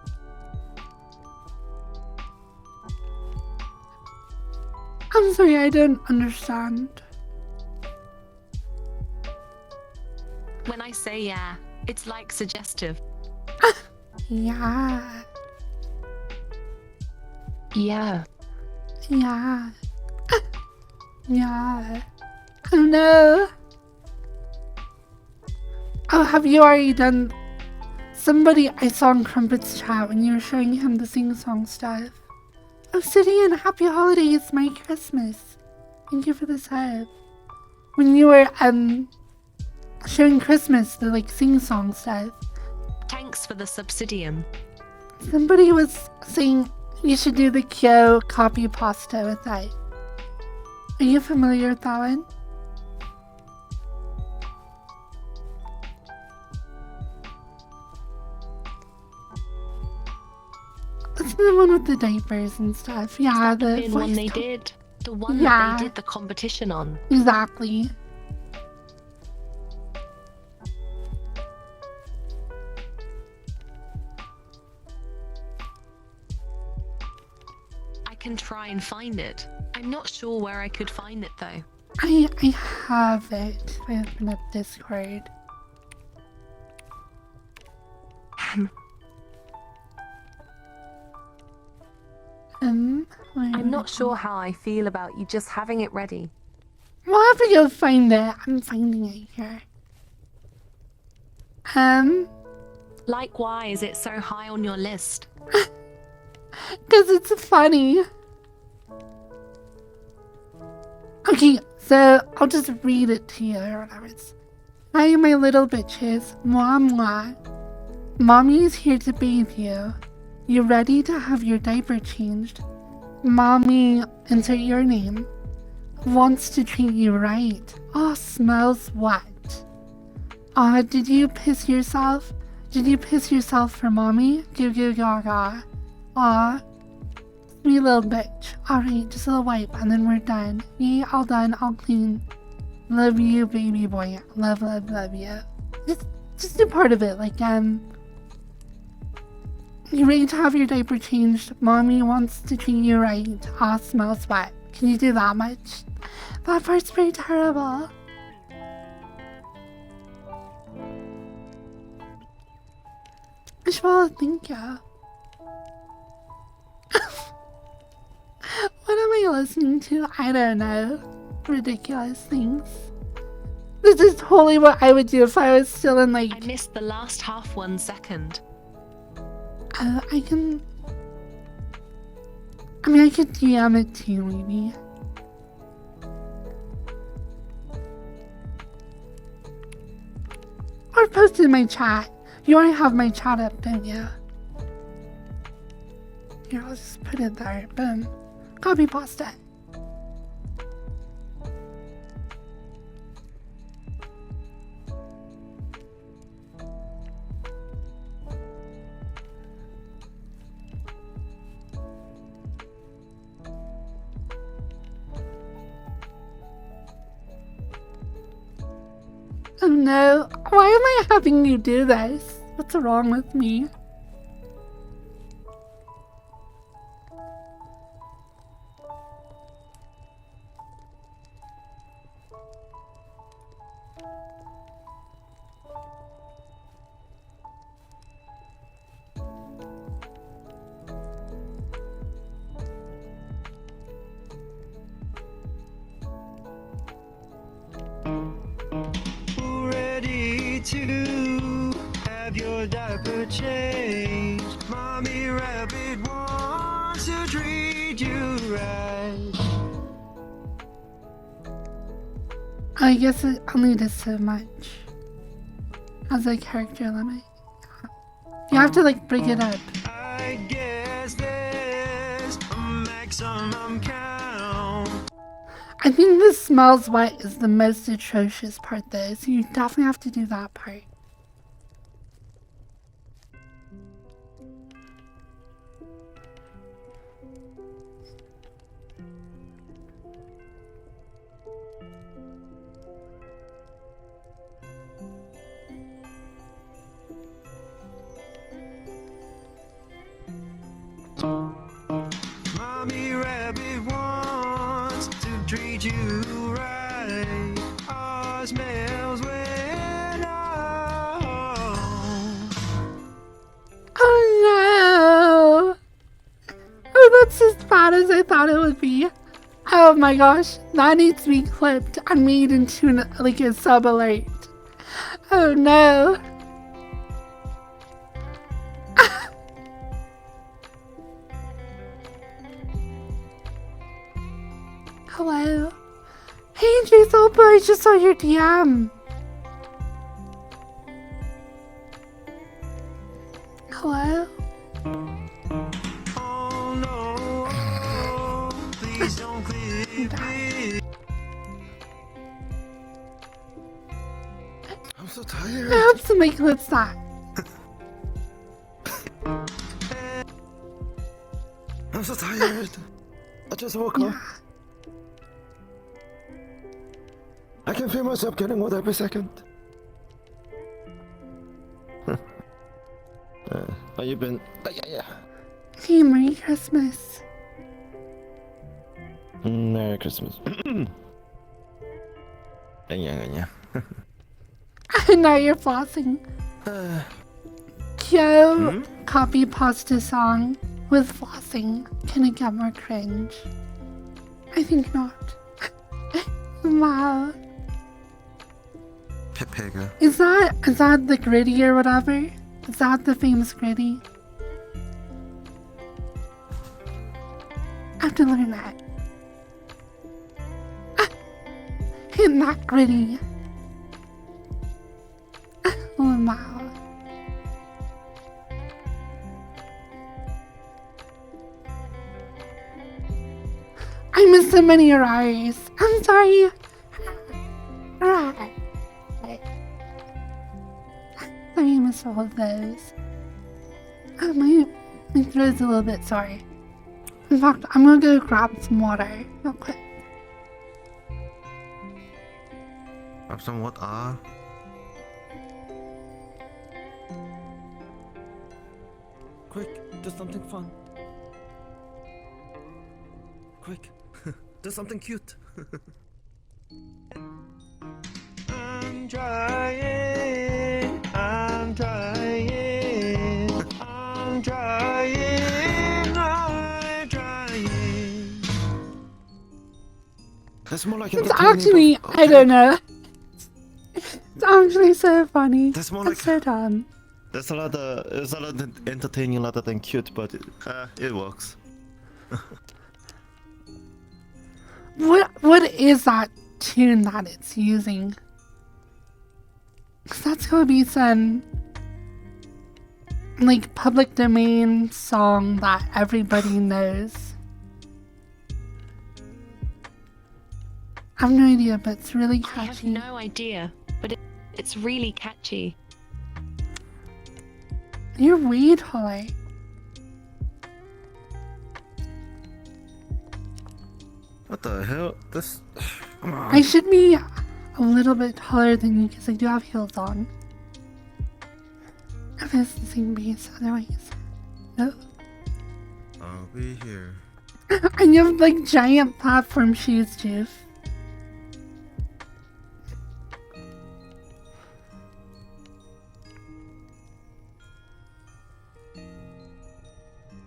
S1: I'm sorry, I don't understand.
S11: When I say yeah, it's like suggestive.
S1: Yeah.
S11: Yeah.
S1: Yeah. Yeah. Oh no. Oh, have you already done... Somebody I saw in Crumpet's chat when you were showing him the sing-song stuff. Obsidian, happy holidays, Merry Christmas. Thank you for the sub. When you were, showing Christmas, the, like, sing-song stuff.
S11: Thanks for the subsidium.
S1: Somebody was saying you should do the Kyo copy pasta with that. Are you familiar with that one? It's the one with the diapers and stuff. Yeah, the
S11: The one
S1: voice
S11: they
S1: to-
S11: did. The one
S1: Yeah.
S11: that they did the competition on.
S1: Exactly.
S11: I can try and find it. I'm not sure where I could find it though.
S1: I have it. I open up Discord.
S11: I'm not sure how I feel about you just having it ready.
S1: We'll have to go find it. I'm finding it here.
S11: Like, why is it so high on your list?
S1: Because it's funny. Okay, so I'll just read it to you or whatever. Hi, my little bitches. Mwah mwah. Mommy is here to bathe you. You ready to have your diaper changed? Mommy, insert your name, wants to treat you right. Oh, smells wet. Did you piss yourself? Did you piss yourself for mommy? Goo goo gaga. Aw, sweet little bitch. Alright, just a little wipe and then we're done. Yeah, all done, all clean. Love you, baby boy. Love, love, love you. Just do part of it, like, you ready to have your diaper changed? Mommy wants to treat you right. Aw, smells wet. Can you do that much? That part's pretty terrible. Well, thank you. What am I listening to? I don't know. Ridiculous things. This is totally what I would do if I was still in, like...
S11: I missed the last half 1 second.
S1: I can... I mean, I could DM it to you, maybe. Or post it in my chat. You already have my chat up, don't you? Here, I'll just put it there. Boom. Copy pasta. Oh no, why am I having you do this? What's wrong with me?
S10: change. Mommy Rabbit wants to treat you right.
S1: I guess it only does so much. As a character limit. You have to like break it up.
S10: I guess there's a maximum count.
S1: I think the smells wet is the most atrocious part though, so you definitely have to do that part.
S10: Mommy Rabbit wants to treat you right. Our smells went out.
S1: Oh no! Oh, that's as bad as I thought it would be. Oh my gosh, that needs to be clipped and made into like a sub alert. Oh no! Hello? Hey, Jason, I just saw your DM. Hello?
S10: Oh no, please don't clip it.
S13: I'm so tired.
S1: I hope somebody clips that.
S13: I'm so tired. I just woke up. I can feel myself getting old every second. How you been? Yeah.
S1: Hey, Merry Christmas.
S13: Merry Christmas. Yeah.
S1: Now you're flossing. Joe, copy pasta song with flossing. Can it get more cringe? I think not. Wow.
S13: Pepega.
S1: Is that the gritty or whatever? Is that the famous gritty? I have to learn that. Not gritty. Oh wow. I missed so many Araris. I'm sorry. Sorry, I missed all of those. Oh, my throat's a little bit sore. In fact, I'm gonna go grab some water real quick.
S13: Have some what? Quick, do something fun. Quick, do something cute.
S10: I'm trying, I'm trying, I'm trying, I'm trying.
S13: That's more like
S1: It's actually, I don't know. It's actually so funny.
S13: That's more
S1: It's
S13: like
S1: so dumb.
S13: It's a lot entertaining rather than cute, but it works.
S1: What is that tune that it's using? 'Cause that's gonna be some like public domain song that everybody knows. I have no idea, but it's really
S11: I have
S1: catchy.
S11: no idea, but it's really catchy.
S1: You're weird, Holly.
S13: What the hell? This. Come on.
S1: I should be a little bit taller than you because I do have heels on. If it's the same base, otherwise. No.
S13: I'll be here.
S1: And you have like giant platform shoes, Juice.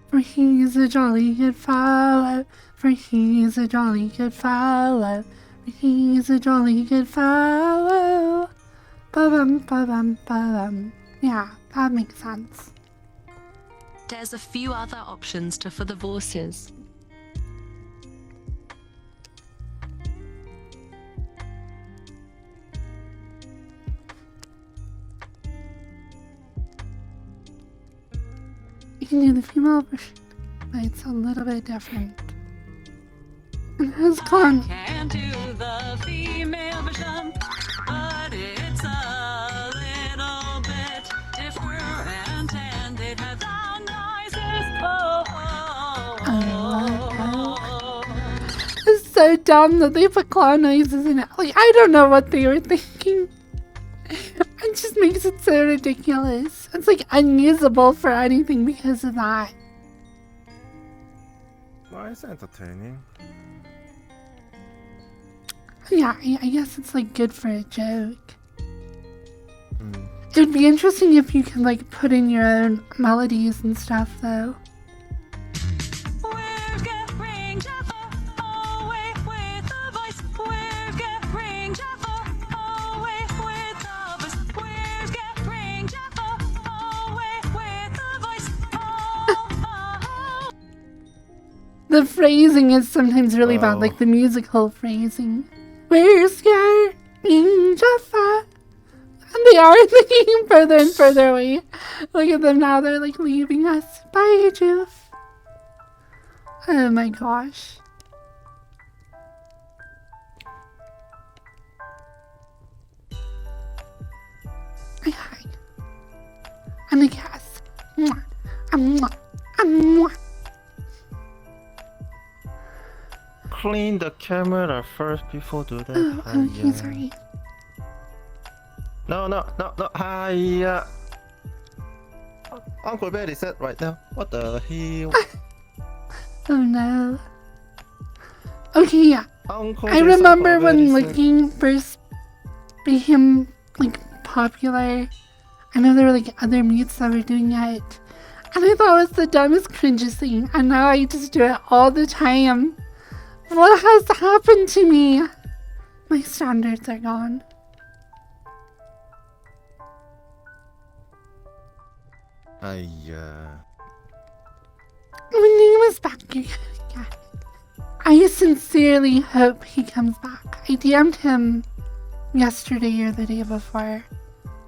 S1: For he's a jolly good fellow. For he's a jolly good fellow. For he's a jolly good fellow. Ba-bum, ba-bum, ba-bum. Yeah, that makes sense.
S11: There's a few other options for the voices.
S1: You can do the female version, but it's a little bit different. And it has clown.
S10: Can do the female version, but it's a little bit different and it has sound noises.
S1: It's so dumb that they put clown noises in it. Like, I don't know what they were thinking. It just makes it so ridiculous. It's like unusable for anything because of that.
S13: Well, it's entertaining.
S1: Yeah, I guess it's like good for a joke. It would be interesting if you could like put in your own melodies and stuff though. The phrasing is sometimes really bad, like the musical phrasing. Where's your ninja fa? And they are getting further and further away. Look at them now, they're like leaving us. Bye, Joof. Oh my gosh. Hi. And a kiss. Mwah. Mwah. Mwah.
S13: Clean the camera first before do that.
S1: Oh, okay, sorry.
S13: No. Hi. Uncle Betty said right now. What the hell?
S1: Oh no. Okay, yeah.
S13: Uncle
S1: I remember when Licking first became like popular. I know there were like other mutes that were doing it. And I thought it was the dumbest, cringiest thing. And now I just do it all the time. What has happened to me? My standards are gone. My name is back again. Yeah. I sincerely hope he comes back. I DM'd him yesterday or the day before.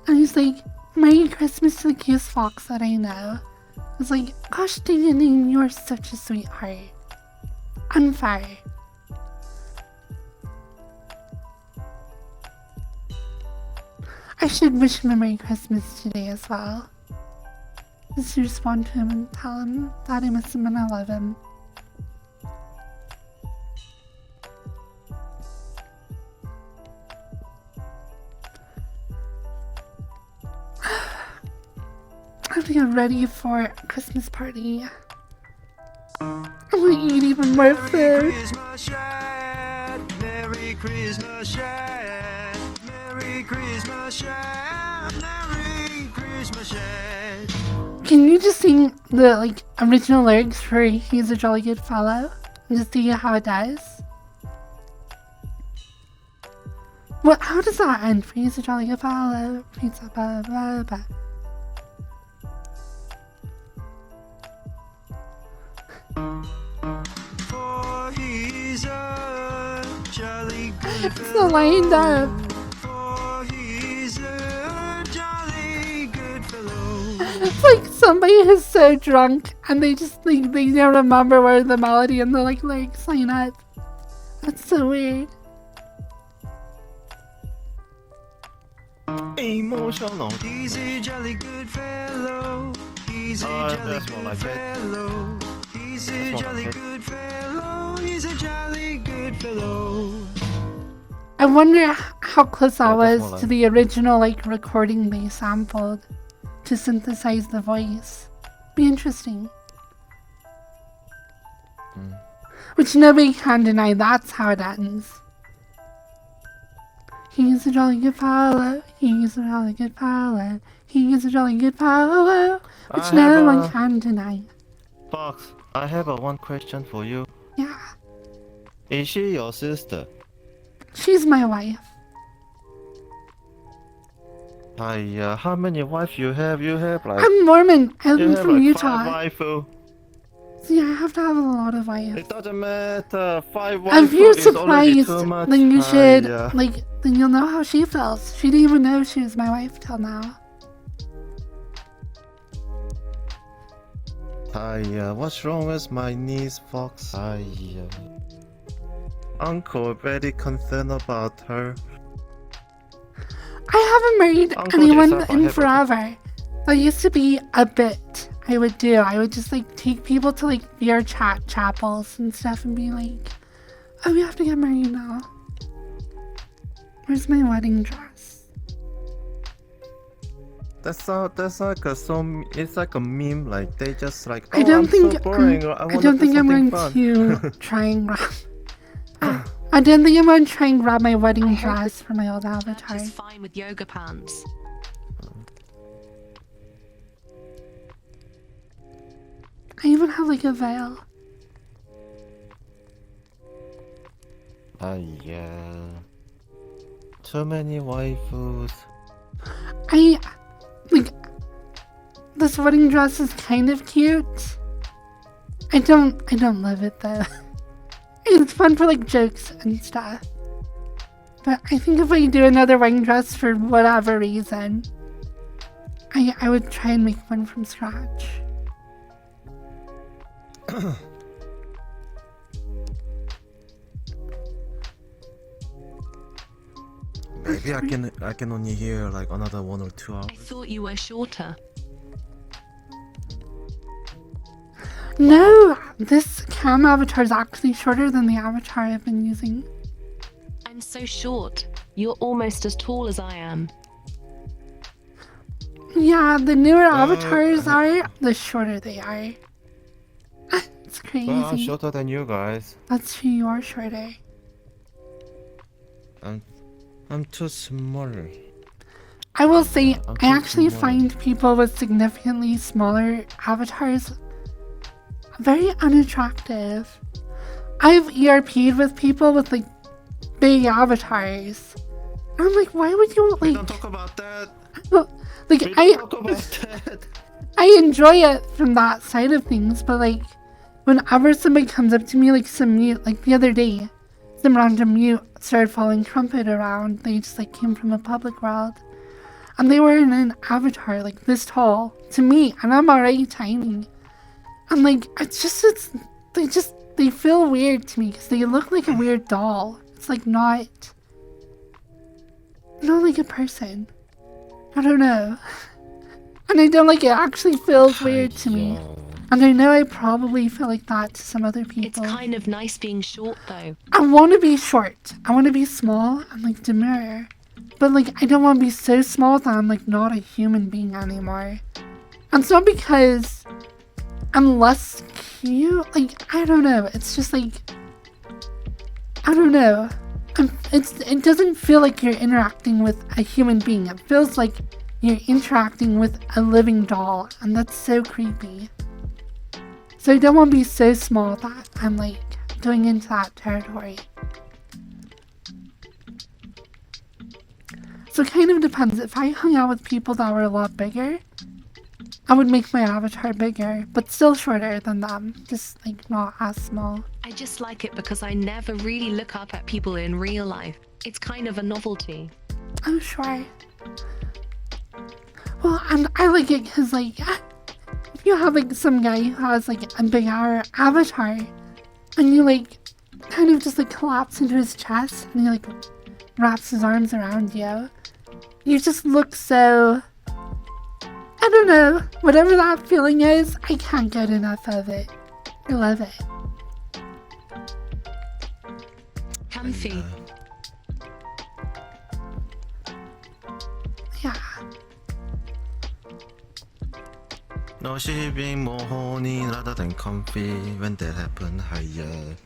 S1: And he's like, Merry Christmas to the cutest fox that I know. I was like, gosh dang it, you're such a sweetheart. Unfair. I should wish him a Merry Christmas today as well. Just respond to him and tell him that I miss him and I love him. I have to get ready for a Christmas party. I'm gonna eat even more food.
S10: Merry Christmas, Shad. Merry Christmas, Shad. Merry Christmas, Shad.
S1: Can you just sing the like original lyrics for "He's a Jolly Good Fellow" and just see how it does? What? How does that end? He's a jolly good fellow. He's a blah blah blah.
S10: For he's a jolly good
S1: It's not lined up.
S10: For he's a jolly good fellow.
S1: It's like somebody is so drunk and they just like they don't remember where the melody and the like lyrics line up. That's so weird.
S13: Emotional.
S10: He's a jolly good fellow. He's a jolly good fellow. He's a jolly good fellow. He's a jolly good fellow.
S1: I wonder how close I was to the original like recording they sampled to synthesize the voice. Be interesting. Which nobody can deny, that's how it ends. He's a jolly good fellow. He's a jolly good fellow. He's a jolly good fellow. Which no one can deny.
S13: Fox, I have one question for you.
S1: Yeah.
S13: Is she your sister?
S1: She's my wife.
S13: Hi, how many wives you have? You have like...
S1: I'm Mormon. I'm
S13: you have
S1: from
S13: like
S1: Utah.
S13: 5 waifu.
S1: See, I have to have a lot of wives.
S13: It doesn't matter. 5
S1: If you're
S13: waifu is already
S1: surprised,
S13: too much.
S1: then you should,
S13: Hi,
S1: then you'll know how she feels. She didn't even know she was my wife till now.
S13: what's wrong with my niece, Fox? Uncle very concerned about her.
S1: I haven't married
S13: Uncle
S1: anyone
S13: dress up, I
S1: in
S13: have
S1: forever. That used to be a bit I would do. I would just like take people to like VR chat chapels and stuff and be like, oh, we have to get married now. Where's my wedding dress?
S13: That's like a it's like a meme, like they just like, oh,
S1: I don't
S13: I'm
S1: think
S13: so boring, I
S1: I don't think I'm going to try and grab. I don't think I'm going to try and grab my wedding dress for my old avatar.
S11: Just fine with yoga pants.
S1: I even have like a veil.
S13: Too many waifus.
S1: This wedding dress is kind of cute. I don't love it though. It's fun for like jokes and stuff. But I think if I do another wedding dress for whatever reason, I would try and make one from scratch.
S13: Maybe I can only hear like another 1 or 2 hours.
S11: I thought you were shorter.
S1: No, this cam avatar is actually shorter than the avatar I've been using.
S11: I'm so short. You're almost as tall as I am.
S1: Yeah, the newer avatars are, the shorter they are. It's crazy.
S13: Well, I'm shorter than you guys.
S1: That's true, you are shorter.
S13: I'm too small.
S1: I will say, I actually find people with significantly smaller avatars very unattractive. I've ERP'd with people with like big avatars. And I'm like, why would you like...
S13: We don't talk about that.
S1: Like, I enjoy it from that side of things, but like, whenever somebody comes up to me, like some mute, like the other day, some random mute started following Trumpet around. They just like came from a public world. And they were in an avatar like this tall to me, and I'm already tiny. And like, they feel weird to me because they look like a weird doll. It's like not like a person. I don't know. And I don't like it. Actually feels weird to me. And I know I probably feel like that to some other people.
S11: It's kind of nice being short though.
S1: I want to be short. I want to be small and like demure. But like, I don't want to be so small that I'm like not a human being anymore. And it's not because I'm less cute. Like, I don't know. It's just like, I don't know. It doesn't feel like you're interacting with a human being. It feels like you're interacting with a living doll, and that's so creepy. So I don't want to be so small that I'm like going into that territory. So it kind of depends. If I hung out with people that were a lot bigger, I would make my avatar bigger, but still shorter than them. Just like not as small.
S11: I just like it because I never really look up at people in real life. It's kind of a novelty.
S1: I'm sure. Well, and I like it because like, if you have like some guy who has like a bigger avatar, and you like kind of just like collapse into his chest, and he like wraps his arms around you, you just look so, I don't know, whatever that feeling is, I can't get enough of it. I love it.
S11: Comfy.
S1: Yeah.
S13: No, she being more horny rather than comfy when that happened. Hiya.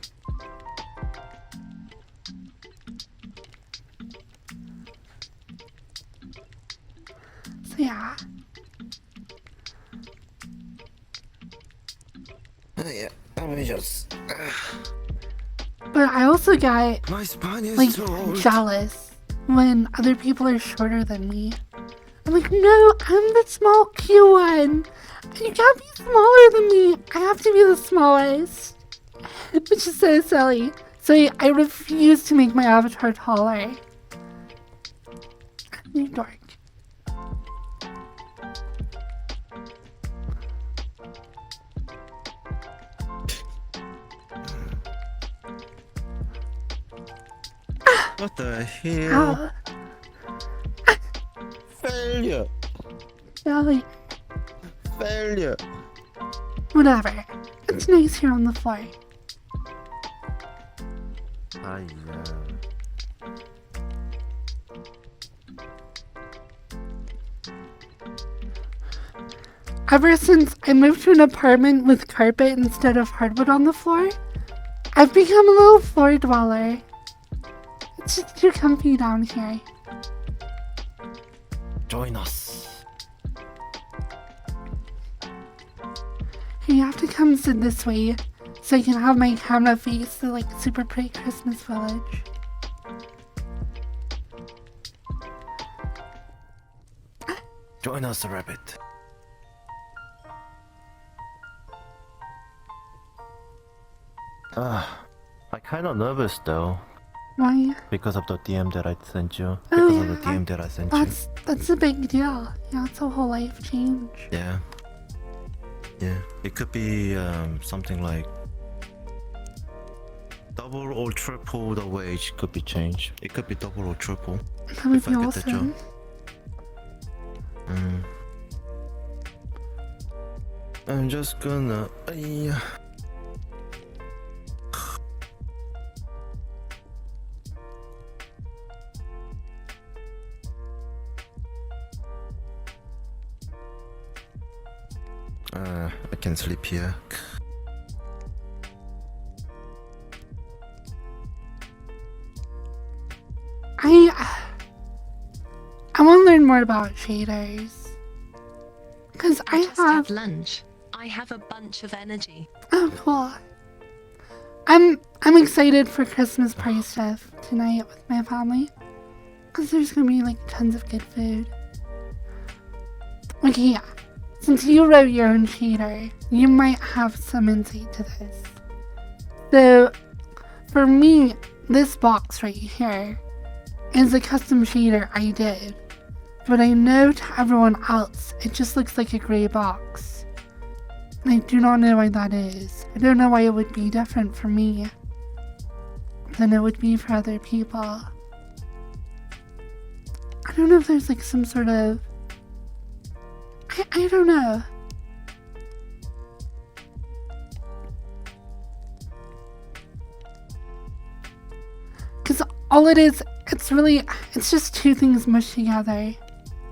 S1: So yeah.
S13: Yeah, let me just.
S1: But I also get
S13: My spine is
S1: like
S13: so old.
S1: jealous when other people are shorter than me. I'm like, no, I'm the small cute one. You can't be smaller than me. I have to be the smallest. Which is so silly. So I refuse to make my avatar taller. You dork.
S13: What the hell? Failure.
S1: Silly.
S13: Failure.
S1: Whatever. It's nice here on the floor. Ever since I moved to an apartment with carpet instead of hardwood on the floor, I've become a little floor dweller. It's just too comfy down here.
S13: Join us.
S1: Hey, you have to come sit this way so I can have my camera face the like super pretty Christmas village.
S13: Join us, rabbit. I'm kinda nervous though.
S1: Why?
S13: Because of the DM that I sent you.
S1: Oh,
S13: Because of
S1: yeah,
S13: the DM that I sent you.
S1: That's a big deal. Yeah, it's a whole life change.
S13: Yeah. Yeah. It could be something like double or triple the wage could be changed. It could be double or triple.
S1: That would
S13: if
S1: be
S13: I get the job.
S1: awesome.
S13: I'm just gonna. I can sleep here.
S1: I want to learn more about shaders. Because I
S11: just had lunch. I have a bunch of energy.
S1: Oh, cool. I'm excited for Christmas party stuff tonight with my family. Because there's going to be like tons of good food. Okay, yeah. Since you wrote your own shader, you might have some insight to this. So, for me, this box right here is a custom shader I did. But I know to everyone else, it just looks like a gray box. And I do not know why that is. I don't know why it would be different for me than it would be for other people. I don't know if there's like some sort of... I don't know. Because all it is, it's just two things mushed together.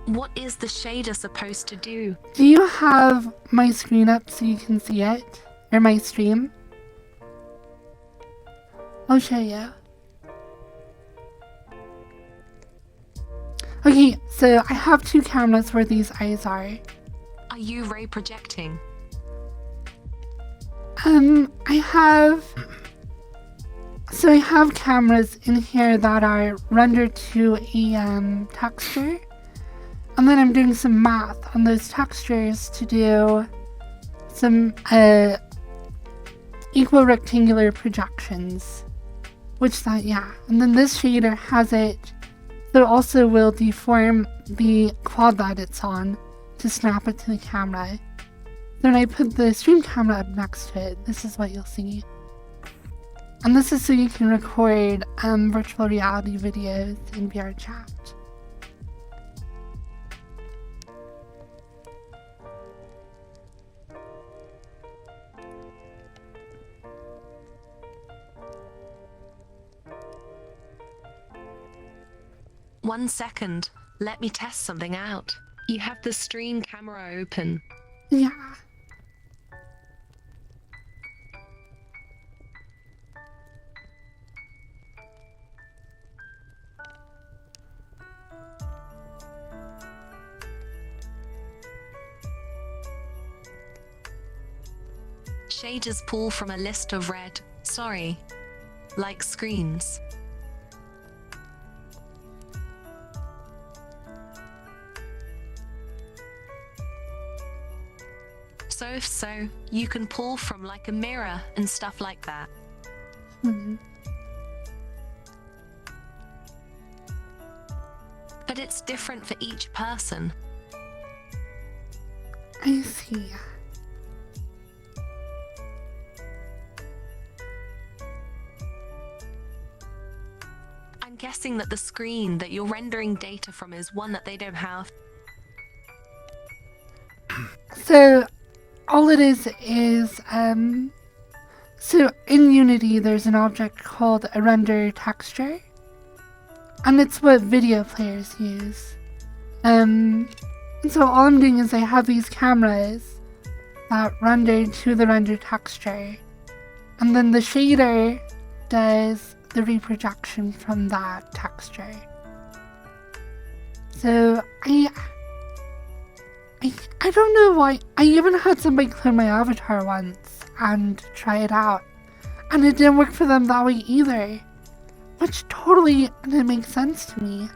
S11: What is the shader supposed to do?
S1: Do you have my screen up so you can see it? Or my stream? I'll show you. Okay, so I have two cameras where these eyes are.
S11: Are you ray projecting?
S1: I have cameras in here that are rendered to a texture. And then I'm doing some math on those textures to do some equal rectangular projections. And then this shader has it, so it also will deform the quad that it's on to snap it to the camera. Then I put the stream camera up next to it. This is what you'll see. And this is so you can record virtual reality videos in VR chat.
S11: One second. Let me test something out. You have the stream camera open.
S1: Yeah.
S11: Shaders pull from a list of red, like screens. if so, you can pull from like a mirror and stuff like that.
S1: Hmm.
S11: But it's different for each person.
S1: I see.
S11: I'm guessing that the screen that you're rendering data from is one that they don't have.
S1: So, all it is, so in Unity there's an object called a render texture, and it's what video players use. And so all I'm doing is I have these cameras that render to the render texture, and then the shader does the reprojection from that texture. So I don't know why. I even had somebody clone my avatar once and try it out, and it didn't work for them that way either, which totally didn't make sense to me.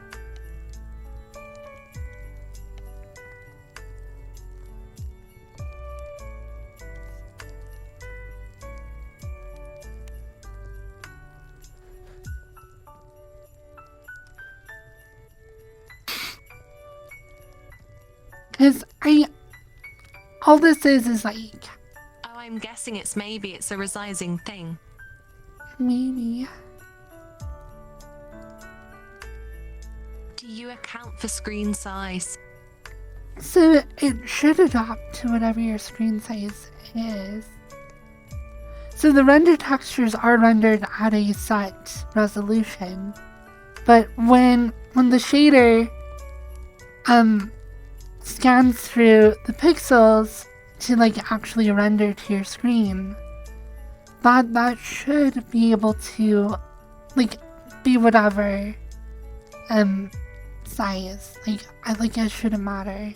S1: Because all this is like...
S11: Oh, I'm guessing maybe it's a resizing thing.
S1: Maybe.
S11: Do you account for screen size?
S1: So it should adapt to whatever your screen size is. So the render textures are rendered at a set resolution, but when the shader scans through the pixels to like actually render to your screen, that should be able to like be whatever size. Like it shouldn't matter.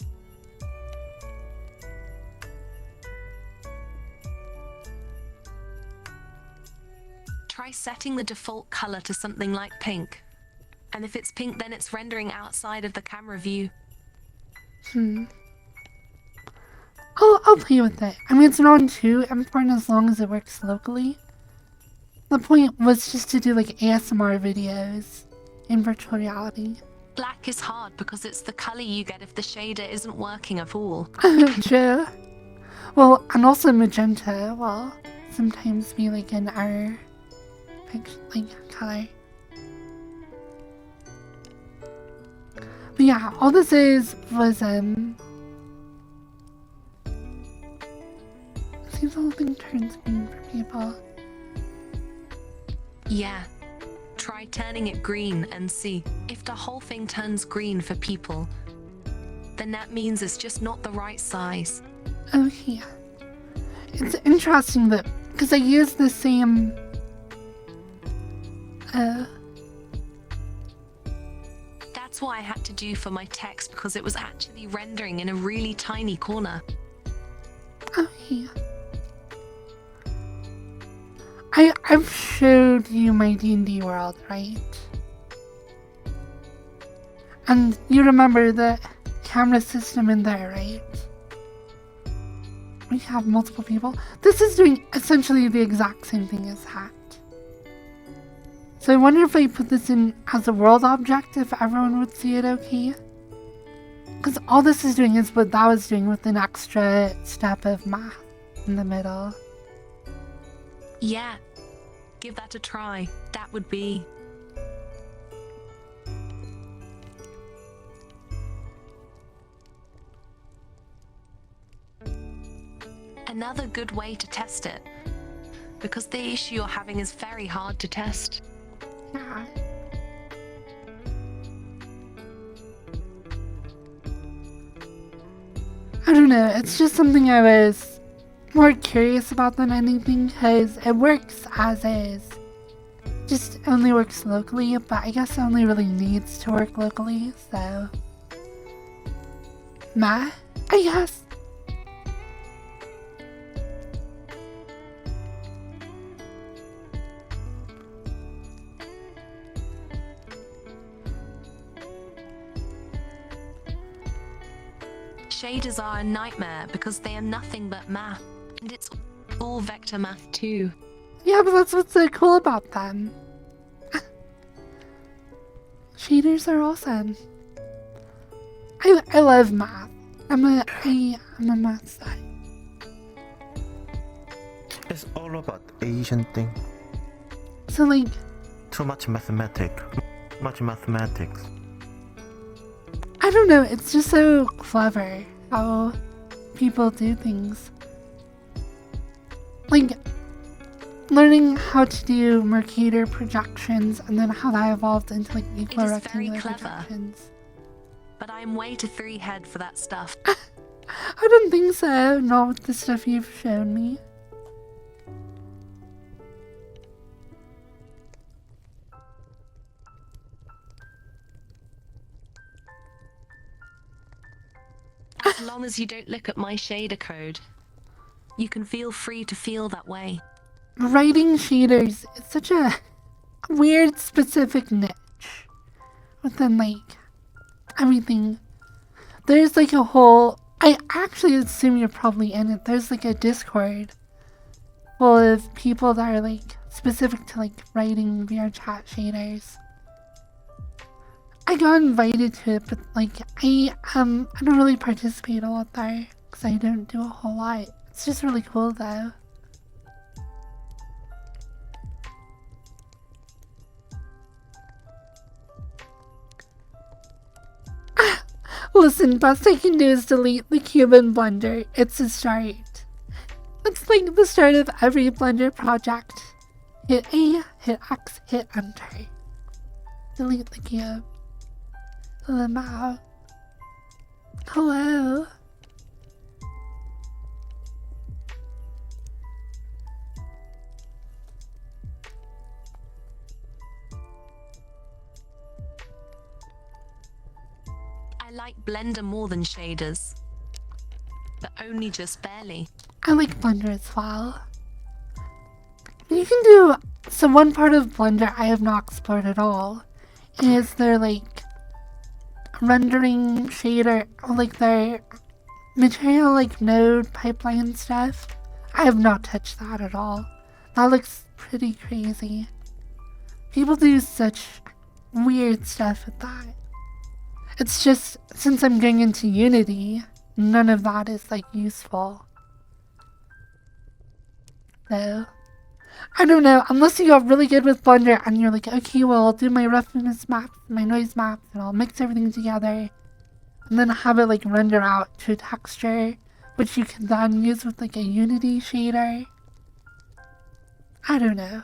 S11: Try setting the default color to something like pink. And if it's pink, then it's rendering outside of the camera view.
S1: I'll play with it. I mean, it's not too important as long as it works locally. The point was just to do like ASMR videos in virtual reality.
S11: Black is hard because it's the color you get if the shader isn't working at all.
S1: True. Well, and also magenta will sometimes be like an error picture, like color. But yeah, all this was see if the whole thing turns green for people.
S11: Yeah. Try turning it green and see. If the whole thing turns green for people, then that means it's just not the right size.
S1: Oh yeah. It's interesting that, because I use the same
S11: That's what I had to do for my text because it was actually rendering in a really tiny corner.
S1: Oh yeah. I've showed you my D&D world, right? And you remember the camera system in there, right? We have multiple people. This is doing essentially the exact same thing as that. So I wonder if I put this in as a world object, if everyone would see it okay? Because all this is doing is what that was doing with an extra step of math in the middle.
S11: Yeah. Give that a try. That would be... another good way to test it. Because the issue you're having is very hard to test.
S1: Yeah. I don't know, it's just something I was more curious about than anything, because it works as is. Just only works locally, but I guess it only really needs to work locally, so... meh, I guess.
S11: Shaders are a nightmare because they are nothing but math, and it's all vector math too.
S1: Yeah, but that's what's so cool about them. Shaders are awesome. I love math. I'm a math guy.
S13: It's all about Asian thing.
S1: So like,
S13: too much mathematics. Much mathematics.
S1: I don't know, it's just so clever how people do things. Like, learning how to do Mercator projections and then how that evolved into like equal rectangular projections.
S11: But I'm way too three-head for that stuff.
S1: I don't think so, not with the stuff you've shown me.
S11: As long as you don't look at my shader code, you can feel free to feel that way.
S1: Writing shaders is such a weird specific niche within like everything. There's like a whole, I actually assume you're probably in it, there's like a Discord full of people that are like specific to like writing VR chat shaders. I got invited to it, but like I don't really participate a lot there because I don't do a whole lot. It's just really cool though. Listen, best I can do is delete the Cuban Blender. It's a start. It's like the start of every Blender project. Hit A, hit X, hit Enter. Delete the cube. Lamau. Hello.
S11: I like Blender more than shaders, but only just barely.
S1: I like Blender as well. You can do, so one part of Blender I have not explored at all is their like rendering shader, or like their material like node pipeline stuff. I have not touched that at all. That looks pretty crazy. People do such weird stuff with that. It's just, since I'm going into Unity, none of that is like useful. So, I don't know, unless you got really good with Blender and you're like, okay, well, I'll do my roughness maps, my noise maps, and I'll mix everything together, and then have it like render out to texture, which you can then use with like a Unity shader. I don't know.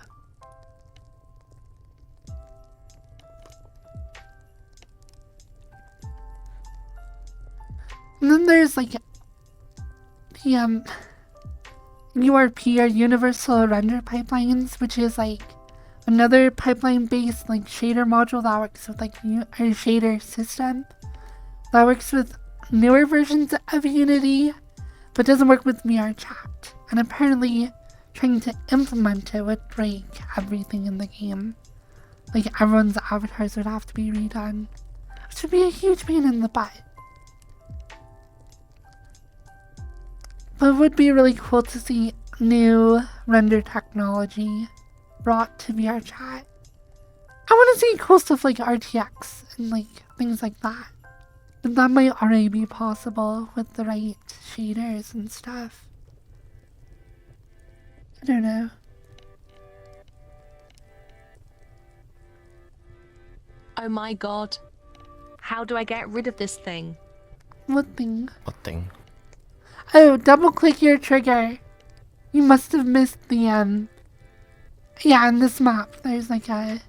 S1: And then there's like the URP, or Universal Render Pipelines, which is like another pipeline based like shader module that works with like a shader system that works with newer versions of Unity but doesn't work with VR chat, and apparently trying to implement it would break everything in the game. Like everyone's avatars would have to be redone, which would be a huge pain in the butt. But it would be really cool to see new render technology brought to VR chat. I want to see cool stuff like RTX and like things like that. But that might already be possible with the right shaders and stuff. I don't know.
S11: Oh my god. How do I get rid of this thing?
S1: What thing?
S13: What thing?
S1: Oh, double click your trigger. You must have missed the yeah, in this map there's like a,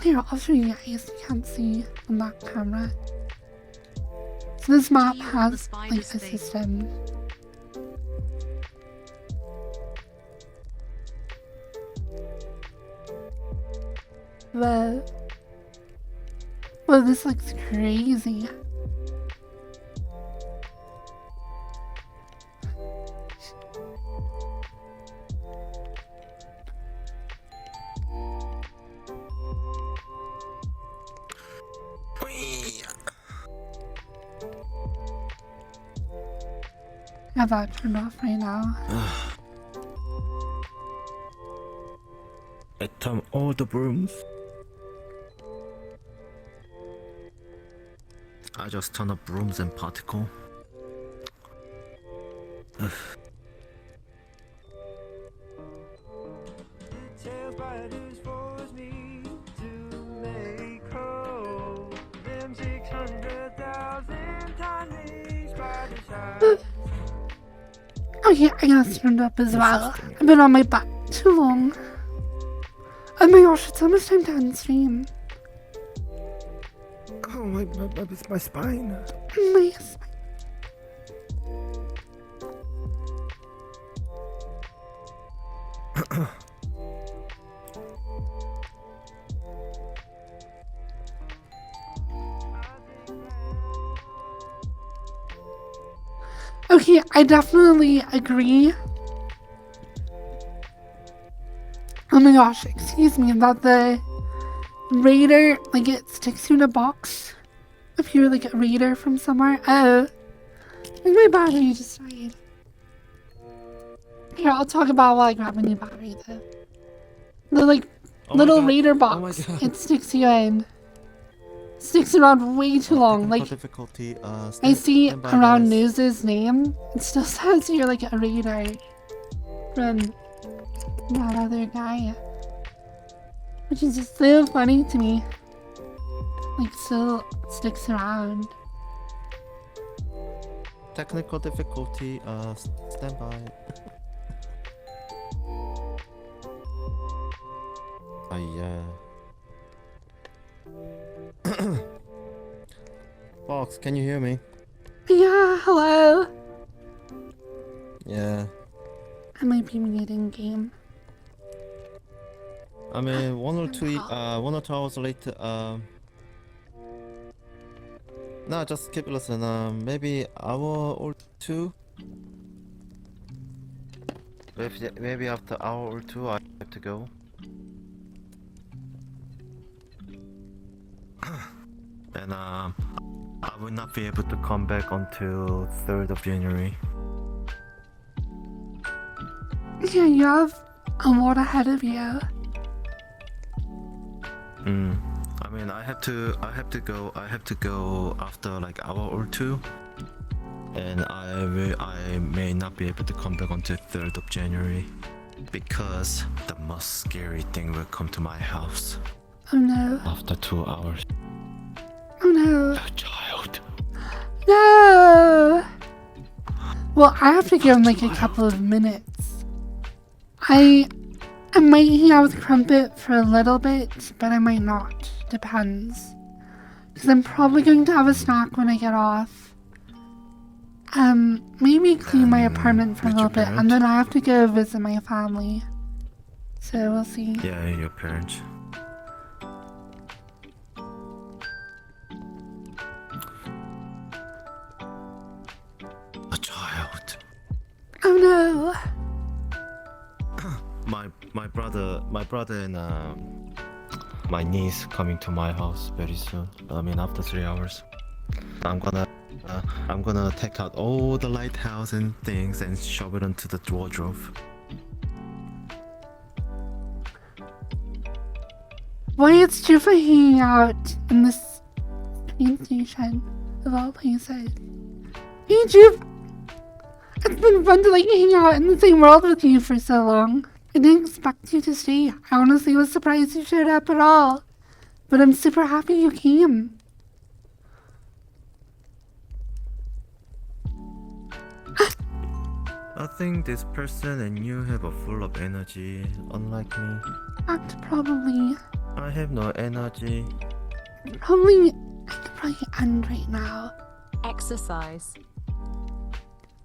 S1: here, I'll show you guys, you can't see on that camera. So this map has like a system. Whoa. Whoa, this looks crazy. have that turned off right now.
S13: I turn all the brooms. I just turn up brooms and particle.
S1: Oh yeah, I got turned up as well. I've been on my butt too long. Oh my gosh, it's almost time to end stream.
S13: Oh my spine.
S1: My spine. Okay, I definitely agree. Oh my gosh, excuse me, about the raider, like it sticks you in a box if you're like a raider from somewhere. Oh, like my battery just died. Here, I'll talk about while I grab a new battery though. The like little raider box, it sticks you in. Sticks around way too long. Like
S13: difficulty,
S1: I see around News's name, it still says you're like a raider from that other guy, which is just so funny to me. Like still sticks around.
S13: Technical difficulty, stand by. Fox, can you hear me?
S1: Yeah, hello.
S13: Yeah.
S1: I might be muting game.
S13: I mean, 1 or 2 hours later, no, just keep listening, maybe hour or 2? Maybe after hour or 2 I have to go. And I will not be able to come back until 3rd of January.
S1: Yeah, you have a lot ahead of you.
S13: I mean, I have to go after like hour or 2, and I may not be able to come back until 3rd of January, because the most scary thing will come to my house.
S1: Oh no.
S13: After 2 hours.
S1: Oh no.
S13: A child.
S1: No! Well, I have to give him like a couple of minutes. I might hang out with Crumpet for a little bit, but I might not. Depends. Because I'm probably going to have a snack when I get off. Maybe clean my apartment for a little bit, and then I have to go visit my family. So we'll see.
S13: Yeah, your parents. A child.
S1: Oh no.
S13: My brother and my niece coming to my house very soon. I mean, after 3 hours. I'm gonna take out all the lighthouse and things and shove it into the wardrobe.
S1: Why it's due for hanging out in this train station of all places. Hey Juve! It's been fun to like hang out in the same world with you for so long. I didn't expect you to stay. I honestly was surprised you showed up at all. But I'm super happy you came.
S13: I think this person and you have a full of energy, unlike me.
S1: Probably.
S13: I have no energy.
S1: I could probably end right now.
S11: Exercise.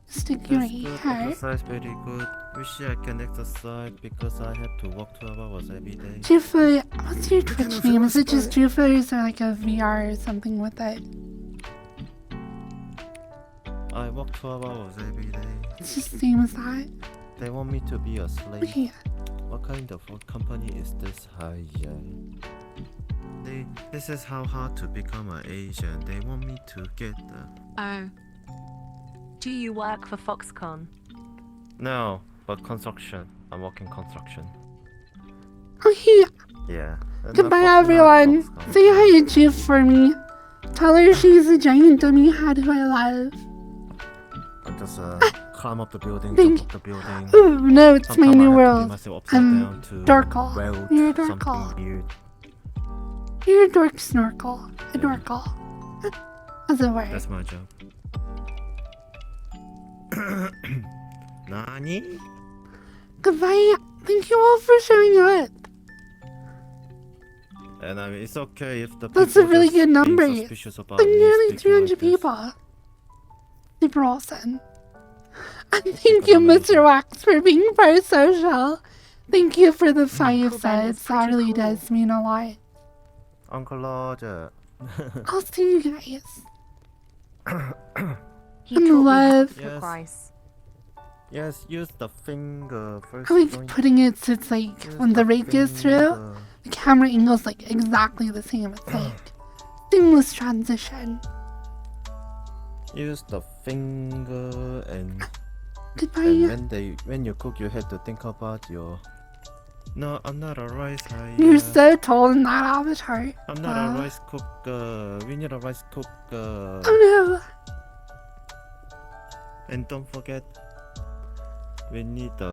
S1: Stick your
S13: That's good.
S1: hair.
S13: Exercise very good. Wish I can exercise because I have to walk 12 hours every day.
S1: Jufa, what's your Twitch name? Is it just Jufa or is there like a VR or something with it?
S13: I walk 12 hours every day.
S1: It's just the same as that.
S13: They want me to be a slave.
S1: Okay.
S13: What kind of company is this? This is how hard to become an Asian. They want me to get the...
S11: Oh. Do you work for Foxconn?
S13: No, but construction. I'm working construction.
S1: Okay,
S13: Yeah. and
S1: goodbye
S13: I'm working at
S1: everyone.
S13: Foxconn.
S1: Say hi to Chief for me. Tell her she's a giant dummy hat who I love.
S13: I just climb up the building,
S1: Thank
S13: jump up the building.
S1: Ooh, no, it's my
S13: Sometime
S1: new
S13: I have to
S1: world.
S13: pin myself upside
S1: I'm
S13: down to
S1: Dorkle.
S13: weld
S1: You're a
S13: something
S1: Dorkle.
S13: weird.
S1: You're a dork snorkel. A Dorkle. As it were.
S13: That's my job. Nani?
S1: Goodbye. Thank you all for showing up.
S13: And I mean, it's okay if the
S1: That's
S13: people
S1: a really
S13: just
S1: good
S13: being
S1: number.
S13: suspicious about
S1: Like
S13: me
S1: nearly
S13: speaking
S1: 300
S13: like this.
S1: people. Super awesome. And thank you, Mr. Wax, for being part social. Thank you for the 5 subs. That really does mean a lot.
S13: Uncle Roger.
S1: I'll see you guys.
S11: He
S1: And
S11: taught me how
S1: love.
S11: to cook rice.
S13: Yes, use the finger first.
S1: I like
S13: joint.
S1: putting it so it's like when the rake goes through, the camera angle's like exactly the same. It's like seamless transition.
S13: Use the finger and
S1: Goodbye.
S13: and when you cook you have to think about your no, I'm not a rice
S1: You're so tall in that avatar.
S13: I'm not a rice cooker. We need a rice cooker.
S1: Oh no.
S13: And don't forget we need the